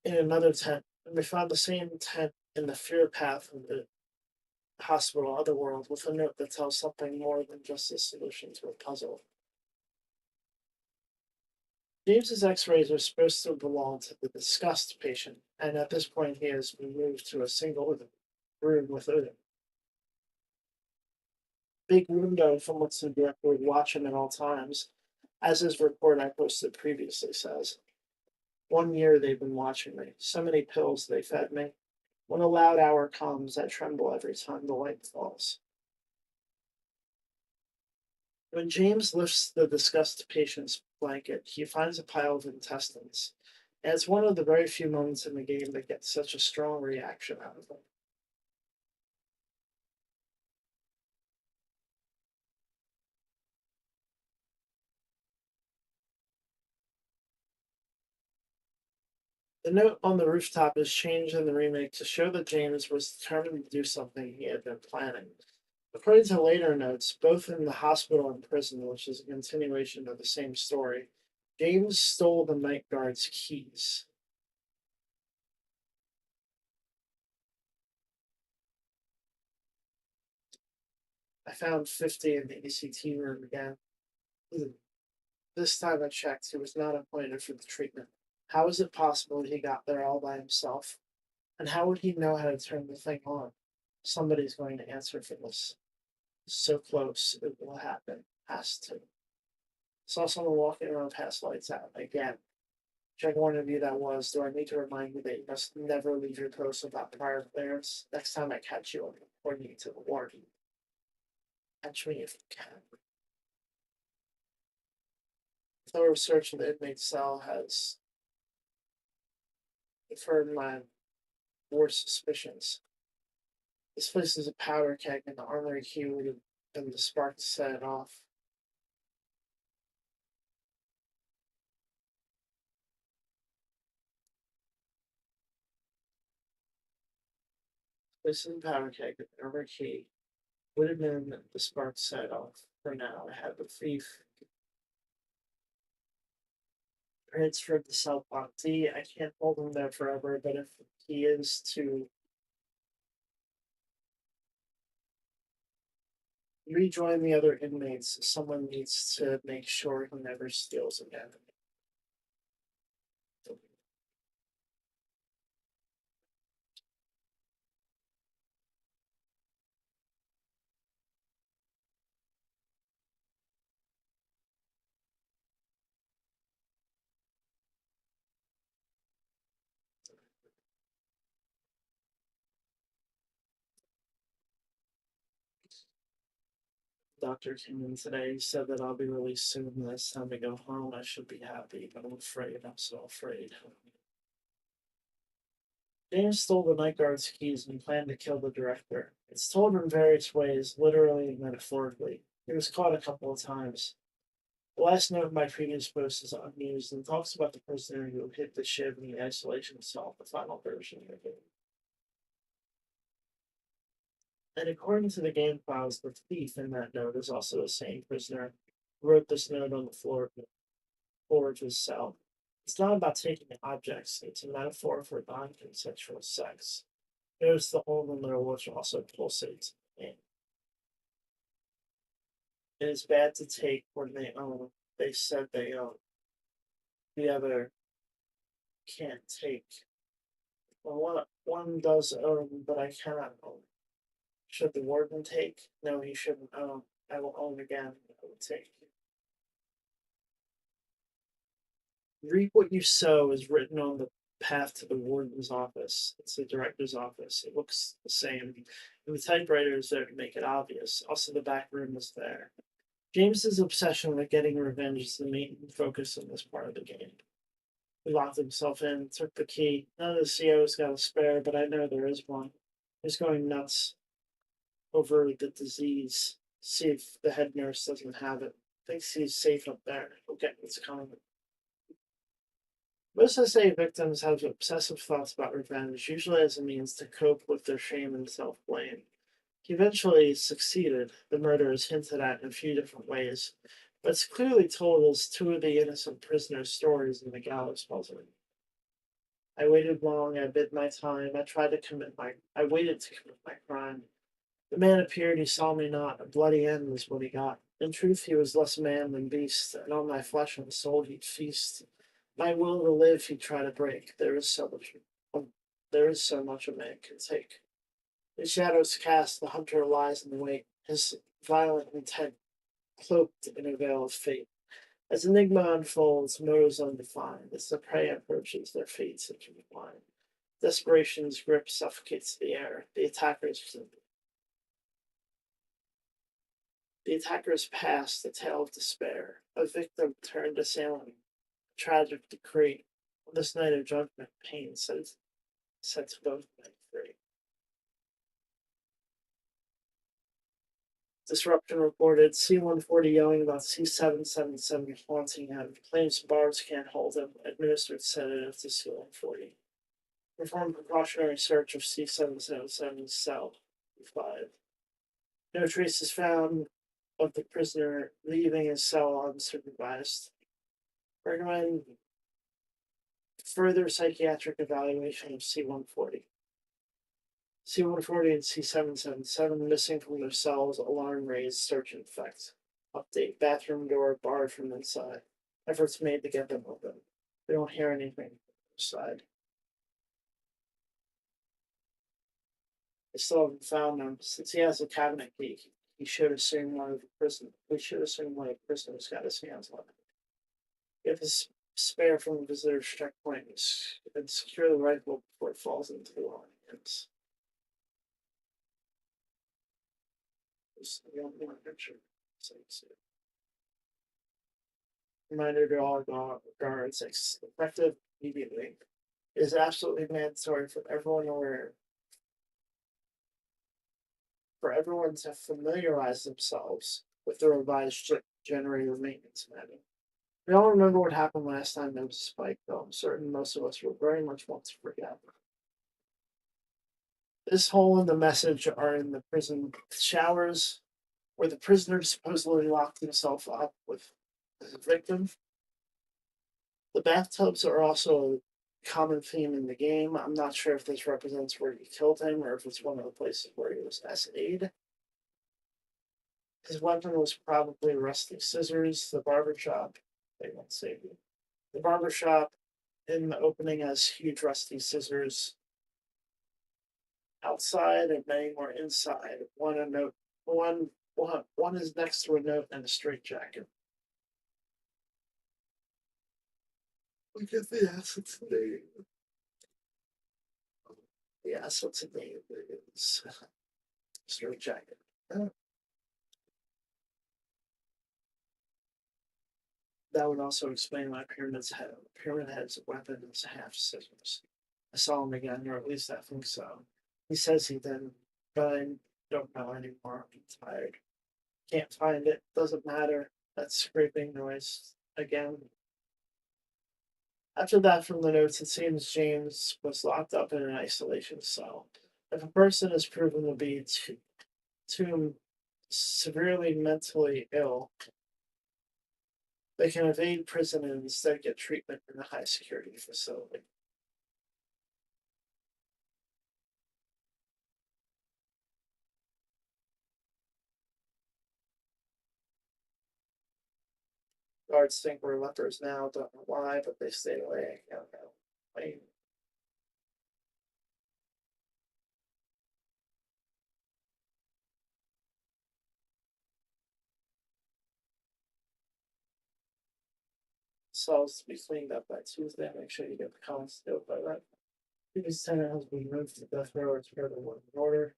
in another tent, and we found the same tent in the fear path of the hospital otherworld with a note that tells something more than just a solution to a puzzle. James's x-rays are supposed to belong to the disgust patient, and at this point he has been moved to a single room with a big window from which the director would watch him at all times, as his report I posted previously says. 1 year they've been watching me. So many pills they fed me. When a loud hour comes, I tremble every time the light falls. When James lifts the disgust patient's blanket, he finds a pile of intestines. And it's one of the very few moments in the game that gets such a strong reaction out of them. The note on the rooftop is changed in the remake to show that James was determined to do something he had been planning. According to later notes, both in the hospital and prison, which is a continuation of the same story, James stole the night guard's keys. I found 50 in the ECT room again. This time I checked, he was not appointed for the treatment. How is it possible he got there all by himself? And how would he know how to turn the thing on? Somebody's going to answer for this. So close, it will happen. Has to. Saw someone walking around past lights out again. Check one of you that was. Do I need to remind you that you must never leave your post without prior clearance? Next time I catch you, I'm reporting you to the warden. Catch me if you can. Thorough search of the inmate cell has confirmed my worst suspicions. This place is a powder keg, and the armory key would have been the spark to set it off. This is a powder keg, and the armory key would have been the spark to set it off. For now, I have the thief transferred the cell block D. I can't hold him there forever, but if he is to rejoin the other inmates, someone needs to make sure he never steals again. Doctor came in today, said that I'll be released soon, and it's time to go home. I should be happy, but I'm afraid. I'm so afraid. James stole the night guard's keys and planned to kill the director. It's told in various ways, literally and metaphorically. He was caught a couple of times. The last note of my previous post is unused and talks about the prisoner who hid the shiv in the isolation cell, the final version of the game. And according to the game files, the thief in that note is also the same prisoner who wrote this note on the floor of his cell. It's not about taking objects, it's a metaphor for non-consensual sex. Notice the hole in the middle, which also pulsates in the game. It is bad to take when they own. They said they own. The other can't take. Well, one does own, but I cannot own. Should the warden take? No, he shouldn't own. I will own again. I will take. Reap what you sow is written on the path to the warden's office. It's the director's office. It looks the same. And the typewriter is there to make it obvious. Also, the back room is there. James's obsession with getting revenge is the main focus in this part of the game. He locked himself in, took the key. None of the CO's got a spare, but I know there is one. He's going nuts over the disease. See if the head nurse doesn't have it. Thinks he's safe up there. He'll get what's coming. Most SA victims have obsessive thoughts about revenge, usually as a means to cope with their shame and self-blame. He eventually succeeded. The murder is hinted at in a few different ways, but it's clearly told as two of the innocent prisoners' stories in the gallows puzzle. I waited long, I bid my time, I waited to commit my crime. The man appeared, he saw me not, a bloody end was what he got. In truth, he was less man than beast, and on my flesh and soul he'd feast. My will to live he'd try to break. There is so much a man can take. The shadows cast, the hunter lies in wait, his violent intent cloaked in a veil of fate. As enigma unfolds, motives undefined, as the prey approaches, their fates intertwine. Desperation's grip suffocates the air. The attackers pass, the tale of despair. A victim turned assailant. A tragic decree. On this night of judgment, pain sets both men free. Disruption reported C-140 yelling about C-777 haunting him. Claims bars can't hold him. Administered sedative to C-140. Performed precautionary search of C-777's cell 5. No traces found of the prisoner leaving his cell unsupervised. Recommend further psychiatric evaluation of C-140. C-140 and C-777 missing from their cells, alarm raised, search in effect. Update, bathroom door barred from inside. Efforts made to get them open. They don't hear anything inside. They still haven't found him. Since he has a cabinet key, he should assume one of the prisoners. We should assume one of the prisoners got his hands on it. If his spare from the visitor's checkpoint and secure the rifle before it falls into the audience. The only one picture. Reminder to all guards, effective immediately. It is absolutely mandatory for everyone to familiarize themselves with the revised generator maintenance manual. We all remember what happened last time there was a spike, though I'm certain most of us will very much want to forget. This hole in the message are in the prison showers, where the prisoner supposedly locked himself up with the victim. The bathtubs are also a common theme in the game. I'm not sure if this represents where you killed him or if it's one of the places where he was SA'd. His weapon was probably rusty scissors. The barbershop, they won't save you. The barbershop in the opening has huge rusty scissors outside and many more inside. One is next to a note and a straitjacket. Look at the assets name. The assets name is straitjacket. That would also explain why Pyramid Head's weapon is half scissors. I saw him again, or at least I think so. He says he didn't, but I don't know anymore. I'm tired. Can't find it. Doesn't matter. That scraping noise again. After that, from the notes, it seems James was locked up in an isolation cell. If a person is proven to be too severely mentally ill, they can evade prison and instead get treatment in a high security facility. Guards think we're lepers now, don't know why, but they stay away. I don't know. Wait. Cells to be cleaned up by Tuesday. Make sure you get the comments to do it by that. Previous tenant has been moved to death row or to further work in order.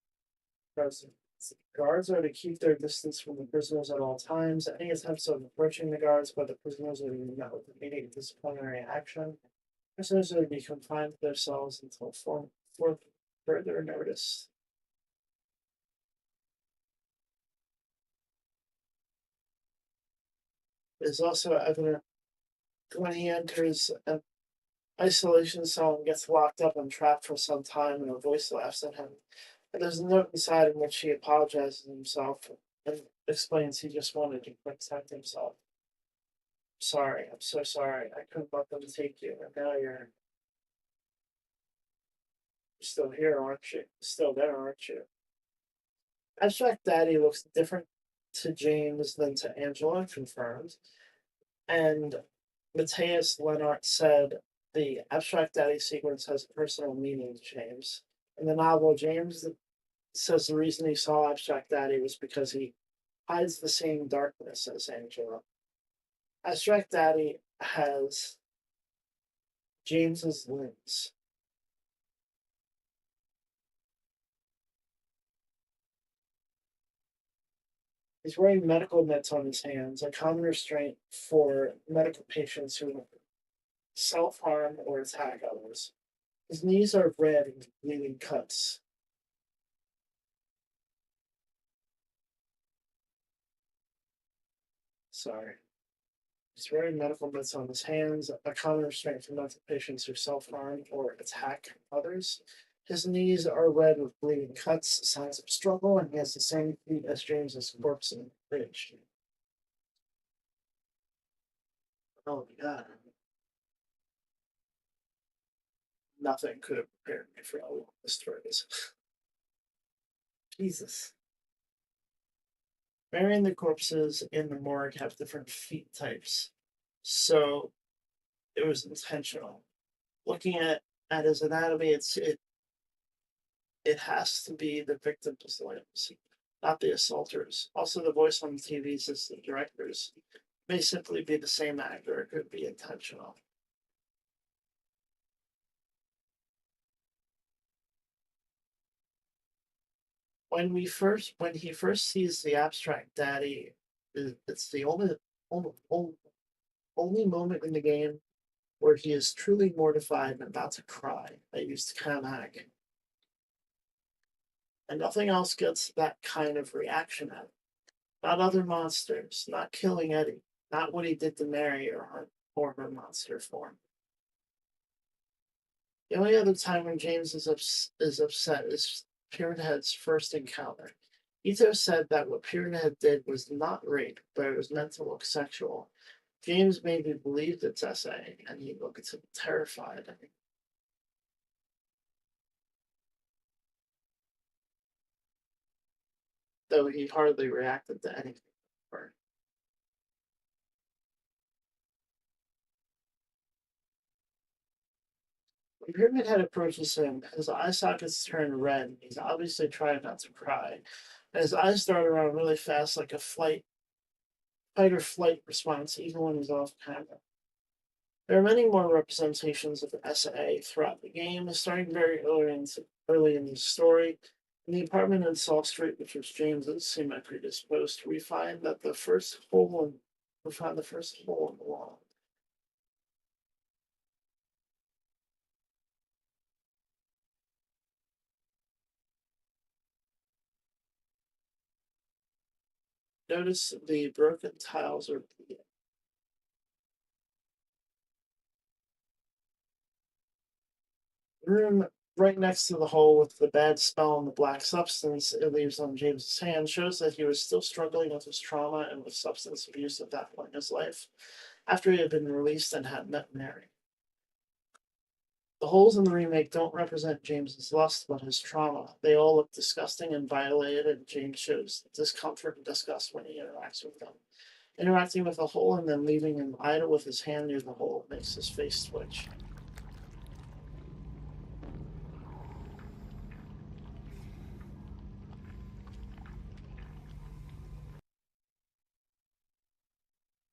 Guards are to keep their distance from the prisoners at all times. Any attempts of approaching the guards by the prisoners are to be met with immediate disciplinary action. Prisoners are to be confined to their cells until further notice. It is also evident when he enters an isolation cell and gets locked up and trapped for some time, and a voice laughs at him. And there's a note inside in which he apologizes to himself and explains he just wanted to protect himself. Sorry, I'm so sorry. I couldn't let them take you, and now you're still here, aren't you? Still there, aren't you? Abstract Daddy looks different to James than to Angela, confirmed. And Matthias Lennart said the Abstract Daddy sequence has a personal meaning to James. In the novel, James says the reason he saw Abstract Daddy was because he hides the same darkness as Angela. Abstract Daddy has James's limbs. He's wearing medical mitts on his hands, a common restraint for medical patients who self-harm or attack others. His knees are red and bleeding cuts. Sorry. He's wearing medical mitts on his hands, a common restraint for mental patients who self-harm or attack others. His knees are red with bleeding cuts, signs of struggle, and he has the same feet as James's corpse in the fridge. Oh my god. Nothing could have prepared me for how long this story is. Jesus. Burying the corpses in the morgue have different feet types. So it was intentional. Looking at his anatomy, it has to be the victim's limbs, not the assaulters. Also, the voice on the TVs is the director's. May simply be the same actor, it could be intentional. When he first sees the abstract daddy, it's the only moment in the game where he is truly mortified and about to cry. I used Kanak. And nothing else gets that kind of reaction out of it. Not other monsters, not killing Eddie, not what he did to Mary or her monster form. The only other time when James is upset is Pyramid Head's first encounter. Ito said that what Pyramid Head did was not rape, but it was meant to look sexual. James maybe believed it's SA, and he looked terrified. Though he hardly reacted to anything. When Pyramid Head approaches him, his eye sockets turn red. He's obviously trying not to cry. And his eyes dart around really fast like a fight or flight response, even when he's off camera. There are many more representations of SA throughout the game, starting very early in the story. In the apartment in Saul Street, which was James's semi-predisposed, we find the first hole in the wall. Notice the broken tiles are bleeding. Room right next to the hole with the bad smell and the black substance it leaves on James's hand shows that he was still struggling with his trauma and with substance abuse at that point in his life, after he had been released and had met Mary. The holes in the remake don't represent James's lust, but his trauma. They all look disgusting and violated, and James shows discomfort and disgust when he interacts with them. Interacting with a hole and then leaving him idle with his hand near the hole makes his face twitch.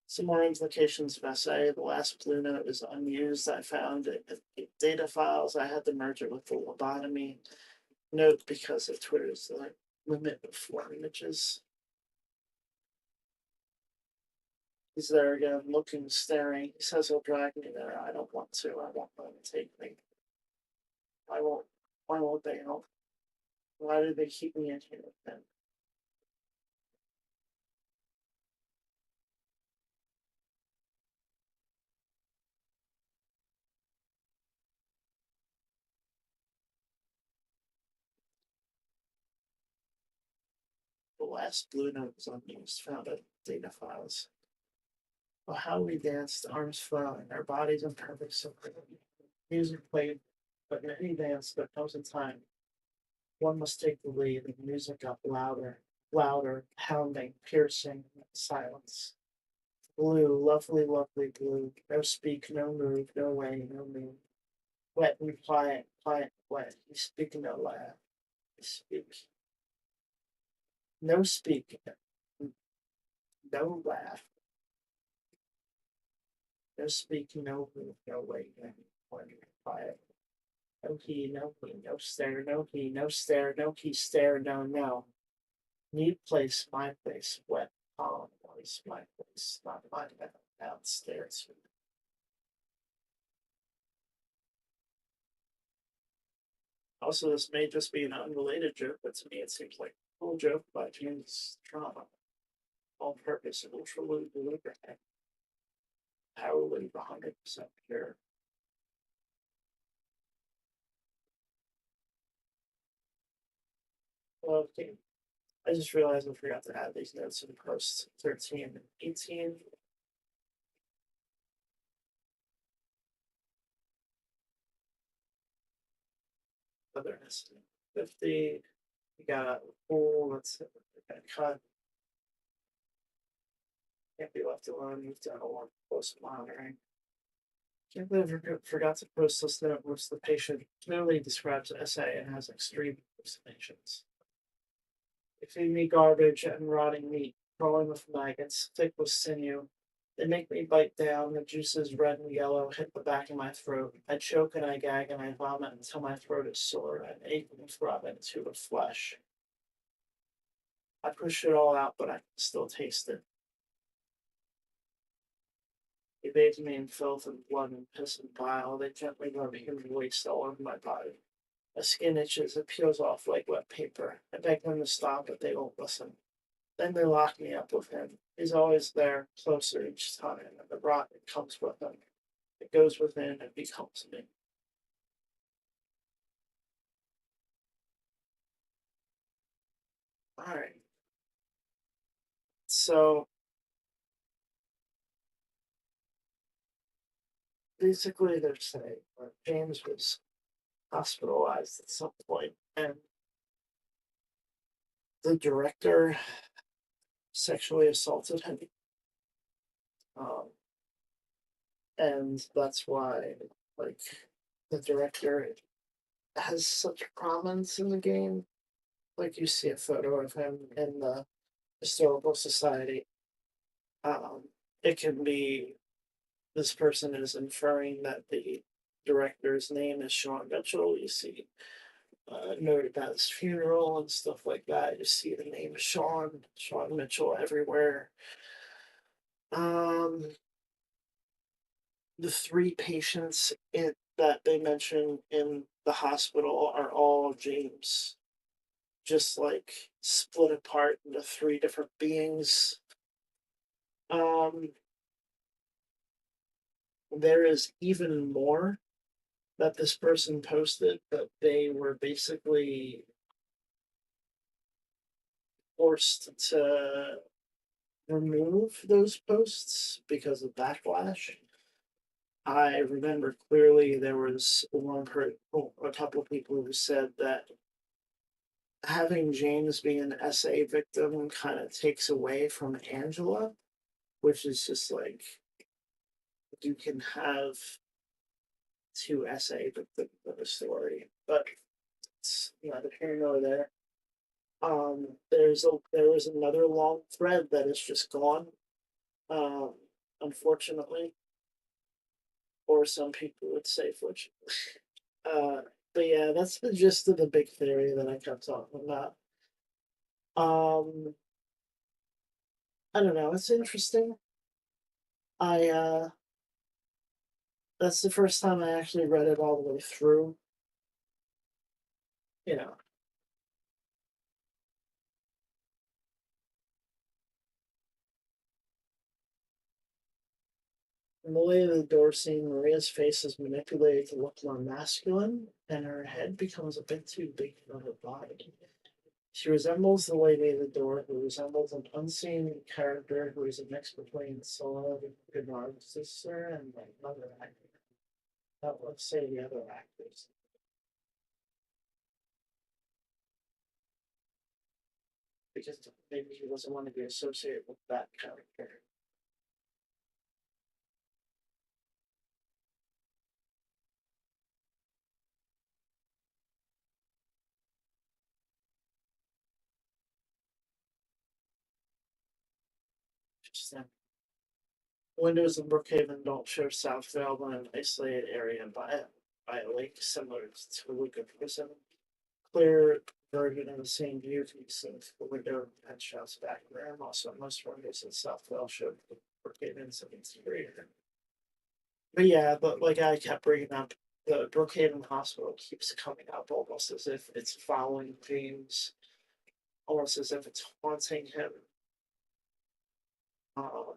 Some more implications of SA. The last Blue Note is unused. I found data files. I had to merge it with the lobotomy note because of Twitter's limit of 4 images. He's there again, looking, staring. He says he'll drag me there. I don't want to. I won't let him take me. Why won't they help? Why do they keep me in here with them? The last Blue Note was unused. Found it. Data files. Well, how we danced, arms flowing, our bodies in perfect circle. Music played, but in any dance there comes a time one must take the lead, and the music got louder, louder, pounding, piercing, silence. Blue, lovely, lovely blue. No speak, no move, no way, no move. Wet and quiet, quiet, wet. You speak, no laugh. You speak. No speak, no laugh. No speak, no move, no way, no quiet. No key, no key, no stare, no key, no stare, no key, stare, no, no. Need place, my place, wet, calm, voice, my place, not my bed, downstairs. Also, this may just be an unrelated joke, but to me it seems like a cool joke about James' trauma. all purpose ultra-low lubricant. Power weight 100% pure. Well, okay. I just realized I forgot to add these notes in post 13 and 18. Otherness 50. We got full, let's cut. Can't be left alone. You've done a lot of close monitoring. Can't believe I forgot to post this note, which the patient clearly describes SA and has extreme hallucinations. They feed me garbage and rotting meat, crawling with maggots, thick with sinew. They make me bite down. The juices, red and yellow, hit the back of my throat. I choke and I gag and I vomit until my throat is sore and ache and throb into the flesh. I push it all out, but I can still taste it. He bathes me in filth and blood and piss and bile. They gently rub human waste all over my body. My skin itches, it peels off like wet paper. I beg them to stop, but they won't listen. Then they lock me up with him. He's always there, closer each time, and the rot that comes with him. It goes within and becomes me. Alright. So basically they're saying James was hospitalized at some point, and the director sexually assaulted him. Um, and that's why, like, the director has such prominence in the game. Like, you see a photo of him in the historical society. Um, it can be this person is inferring that the director's name is Sean Mitchell. You see noted at his funeral and stuff like that. You see the name Sean Mitchell everywhere. The three patients that they mention in the hospital are all James, just like split apart into three different beings. There is even more that this person posted, but they were basically forced to remove those posts because of backlash. I remember clearly there was a couple of people who said that having James be an SA victim kind of takes away from Angela, which is just like you can have two SA victims of a story, but it's neither here nor there. There was another long thread that is just gone, um, unfortunately, or some people would say fortunately. Uh, but yeah, that's the gist of the big theory that I kept talking about. Um, I don't know. It's interesting. I That's the first time I actually read it all the way through. You know, in the way of the door scene, Maria's face is manipulated to look more masculine, and her head becomes a bit too big for her body. She resembles the lady at the door, who resembles an unseen character who is a mix between Sola Bernard's sister and like another actor. Let's say the other actors. Because maybe he doesn't want to be associated with that character. Just windows in Brookhaven don't show Southvale but an isolated area by a lake similar to Luca Prison. Clear version of the same view to the window and shouts back there. Also, most windows in Southvale show Brookhaven's interior. But yeah, but like I kept bringing up, the Brookhaven Hospital keeps coming up almost as if it's following James, almost as if it's haunting him. Um,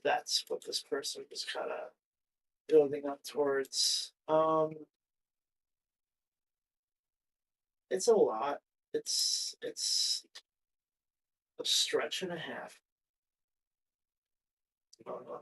that's what this person was kind of building up towards. It's a lot. It's a stretch and a half. Uh,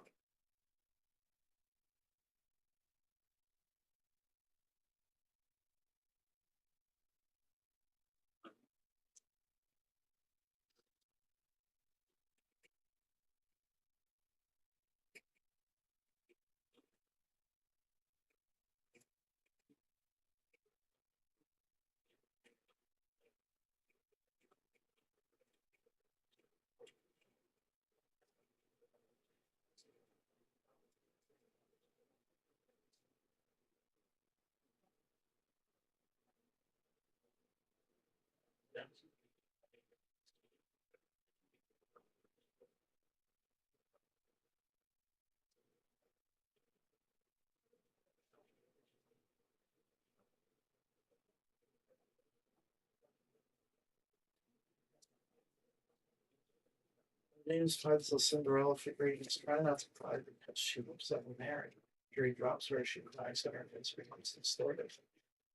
James finds the Cinderella figurines, try not to cry because she looks like Mary. Jerry drops her, she cries, and her face becomes distorted.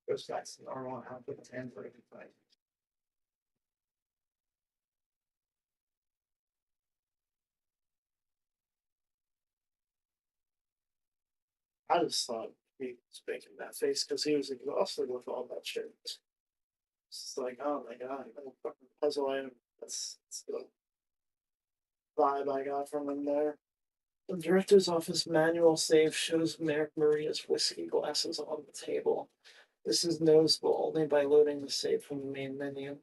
Goes back to normal, and with the android fight. I just thought he was making that face because he was exhausted with all that shit. It's like, oh my god, no fucking puzzle item. That's the vibe I got from him there. The director's office manual save shows Maria's whiskey glasses on the table. This is noticeable only by loading the save from the main menu.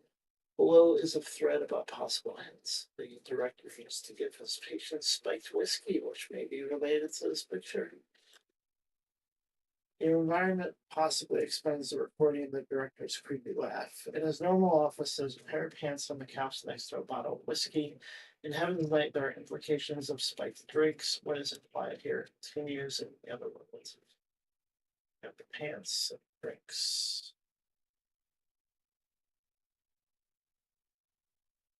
Below is a thread about possible hints. The director used to give his patients spiked whiskey, which may be related to this picture. The environment possibly explains the recording of the director's creepy laugh. In his normal office, there's a pair of pants on the couch next to a bottle of whiskey. In Heaven's Light, there are implications of spiked drinks. What is implied here continues in the other worlds. You have the pants and drinks.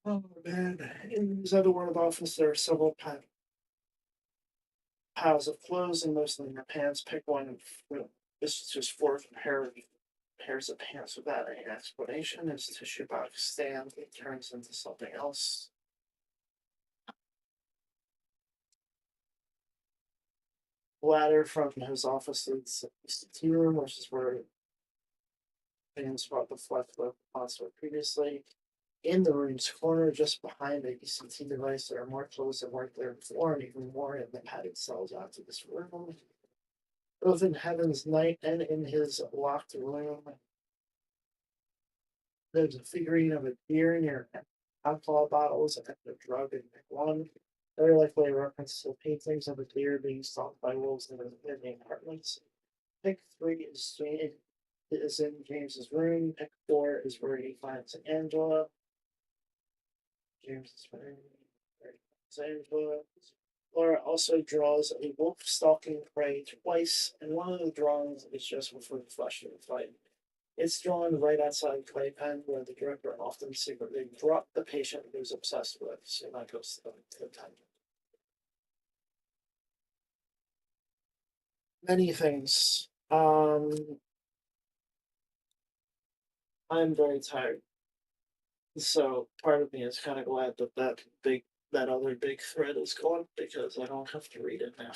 Oh man. In his other world office, there are several piles of clothes and most of them are pants. Pick one. This is just four pairs of pants without any explanation. His tissue box stand it turns into something else. Ladder from his office leads to the tea room, which is where fans brought the flesh monster previously. In the room's corner, just behind the ECT device, there are more clothes and more clear floor, and even more in the padded cells after this room. Both in Heaven's Night and in his locked room, there's a figurine of a deer near alcohol bottles and a drug in one. Very likely a reference to paintings of a deer being stalked by wolves in the apartments. Pick three is in James's room. Pick four is where he finds Angela. James is Angela. Laura also draws a wolf stalking prey twice, and one of the drawings is just before the flesh of the fight. It's drawn right outside Playpen, where the director often secretly brought the patient who's obsessed with. So that goes to the time. Many things. I'm very tired. So part of me is kind of glad that that other big thread is gone because I don't have to read it now.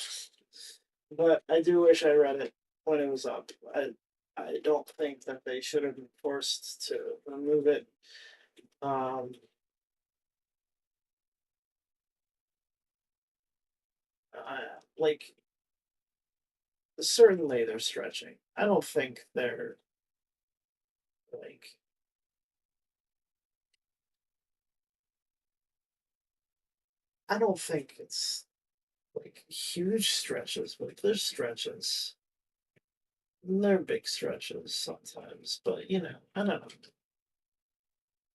But I do wish I read it when it was up. I don't think that they should have been forced to remove it. Um, like certainly they're stretching. I don't think they're like I don't think it's like huge stretches, but there's stretches. They're big stretches sometimes, but I don't know.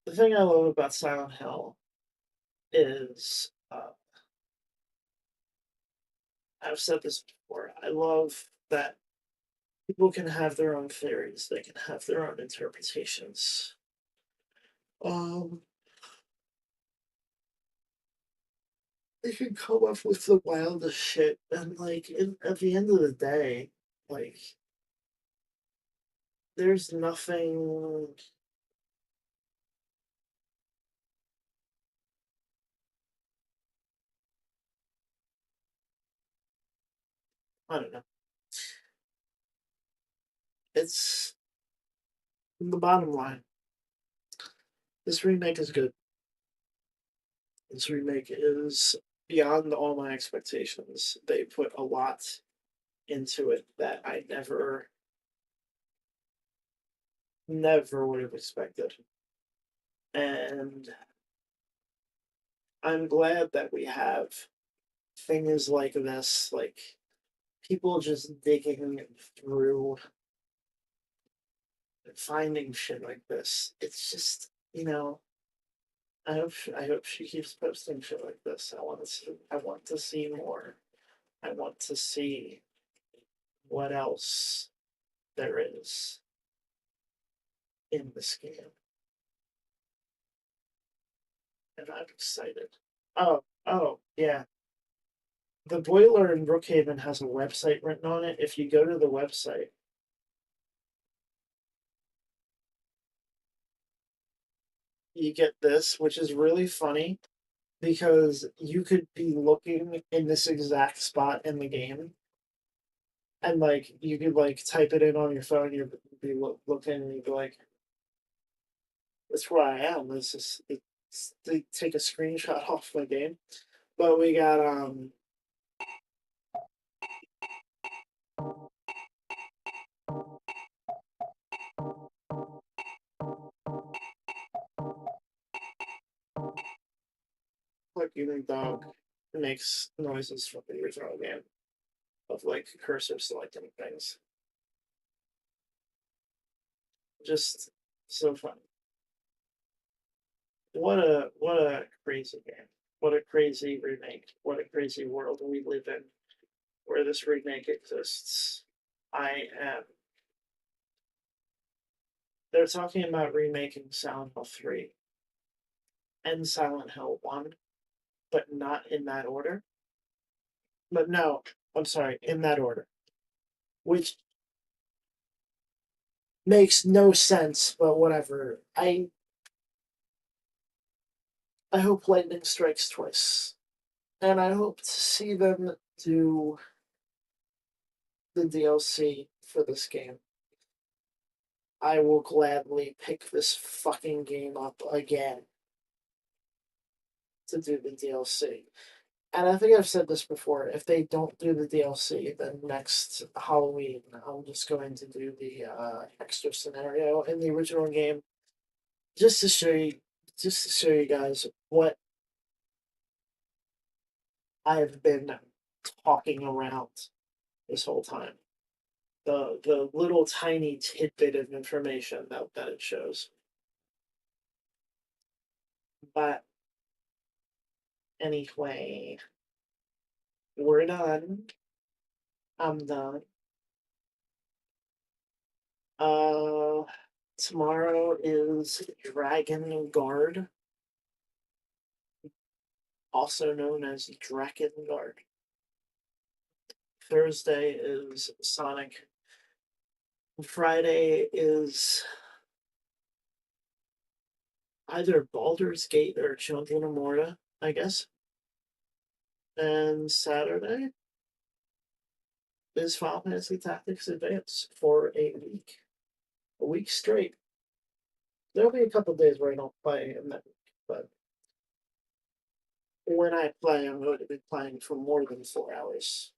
The thing I love about Silent Hill is I've said this before. I love that people can have their own theories, they can have their own interpretations. Um, they can come up with the wildest shit, and like at the end of the day, like there's nothing. I don't know. It's the bottom line. This remake is good. This remake is beyond all my expectations. They put a lot into it that I never would have expected. And I'm glad that we have things like this, like people just digging through finding shit like this. It's just, I hope she keeps posting shit like this. I want to see more. I want to see what else there is in this game. And I'm excited. Oh, yeah. The boiler in Brookhaven has a website written on it. If you go to the website, you get this, which is really funny because you could be looking in this exact spot in the game, and like you could like type it in on your phone. You'd be looking, and you'd be like, "That's where I am." They take a screenshot off my game, but we got like even dog makes noises from the original game of like cursor selecting things. Just so fun. What a crazy game. What a crazy remake. What a crazy world we live in where this remake exists. I am. They're talking about remaking Silent Hill 3 and Silent Hill 1, but not in that order. But no, I'm sorry, in that order. Which makes no sense, but whatever. I hope lightning strikes twice. And I hope to see them do the DLC for this game. I will gladly pick this fucking game up again to do the DLC. And I think I've said this before. If they don't do the DLC, then next Halloween, I'm just going to do the extra scenario in the original game, just to show you, guys what I've been talking around this whole time. The little tiny tidbit of information that it shows. But anyway, we're done. I'm done. Uh, Tomorrow is Dragon Guard, also known as Drakengard. Thursday is Sonic. Friday is either Baldur's Gate or Children of Morta, I guess. And Saturday is Final Fantasy Tactics Advance for a week straight. There'll be a couple days where I don't play in that week, but when I play, I'm going to be playing for more than 4 hours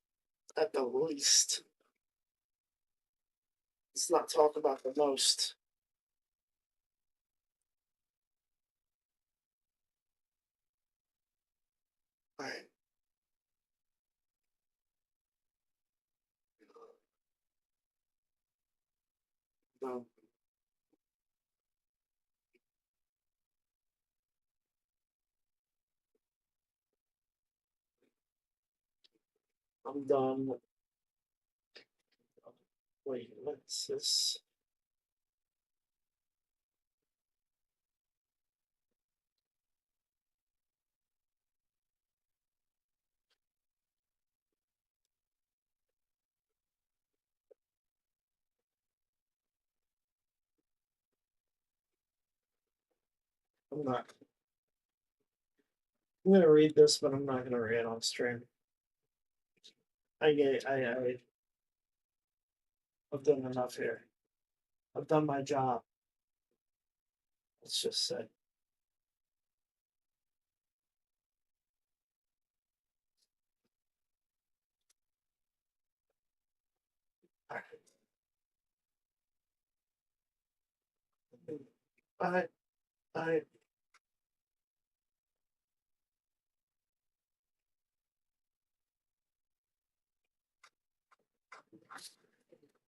at the least. Let's not talk about the most. Alright. No, I'm done. Wait, what's this? I'm not. I'm gonna read this, but I'm not gonna read it on stream. I've done enough here. I've done my job. Let's just say. All right. All right.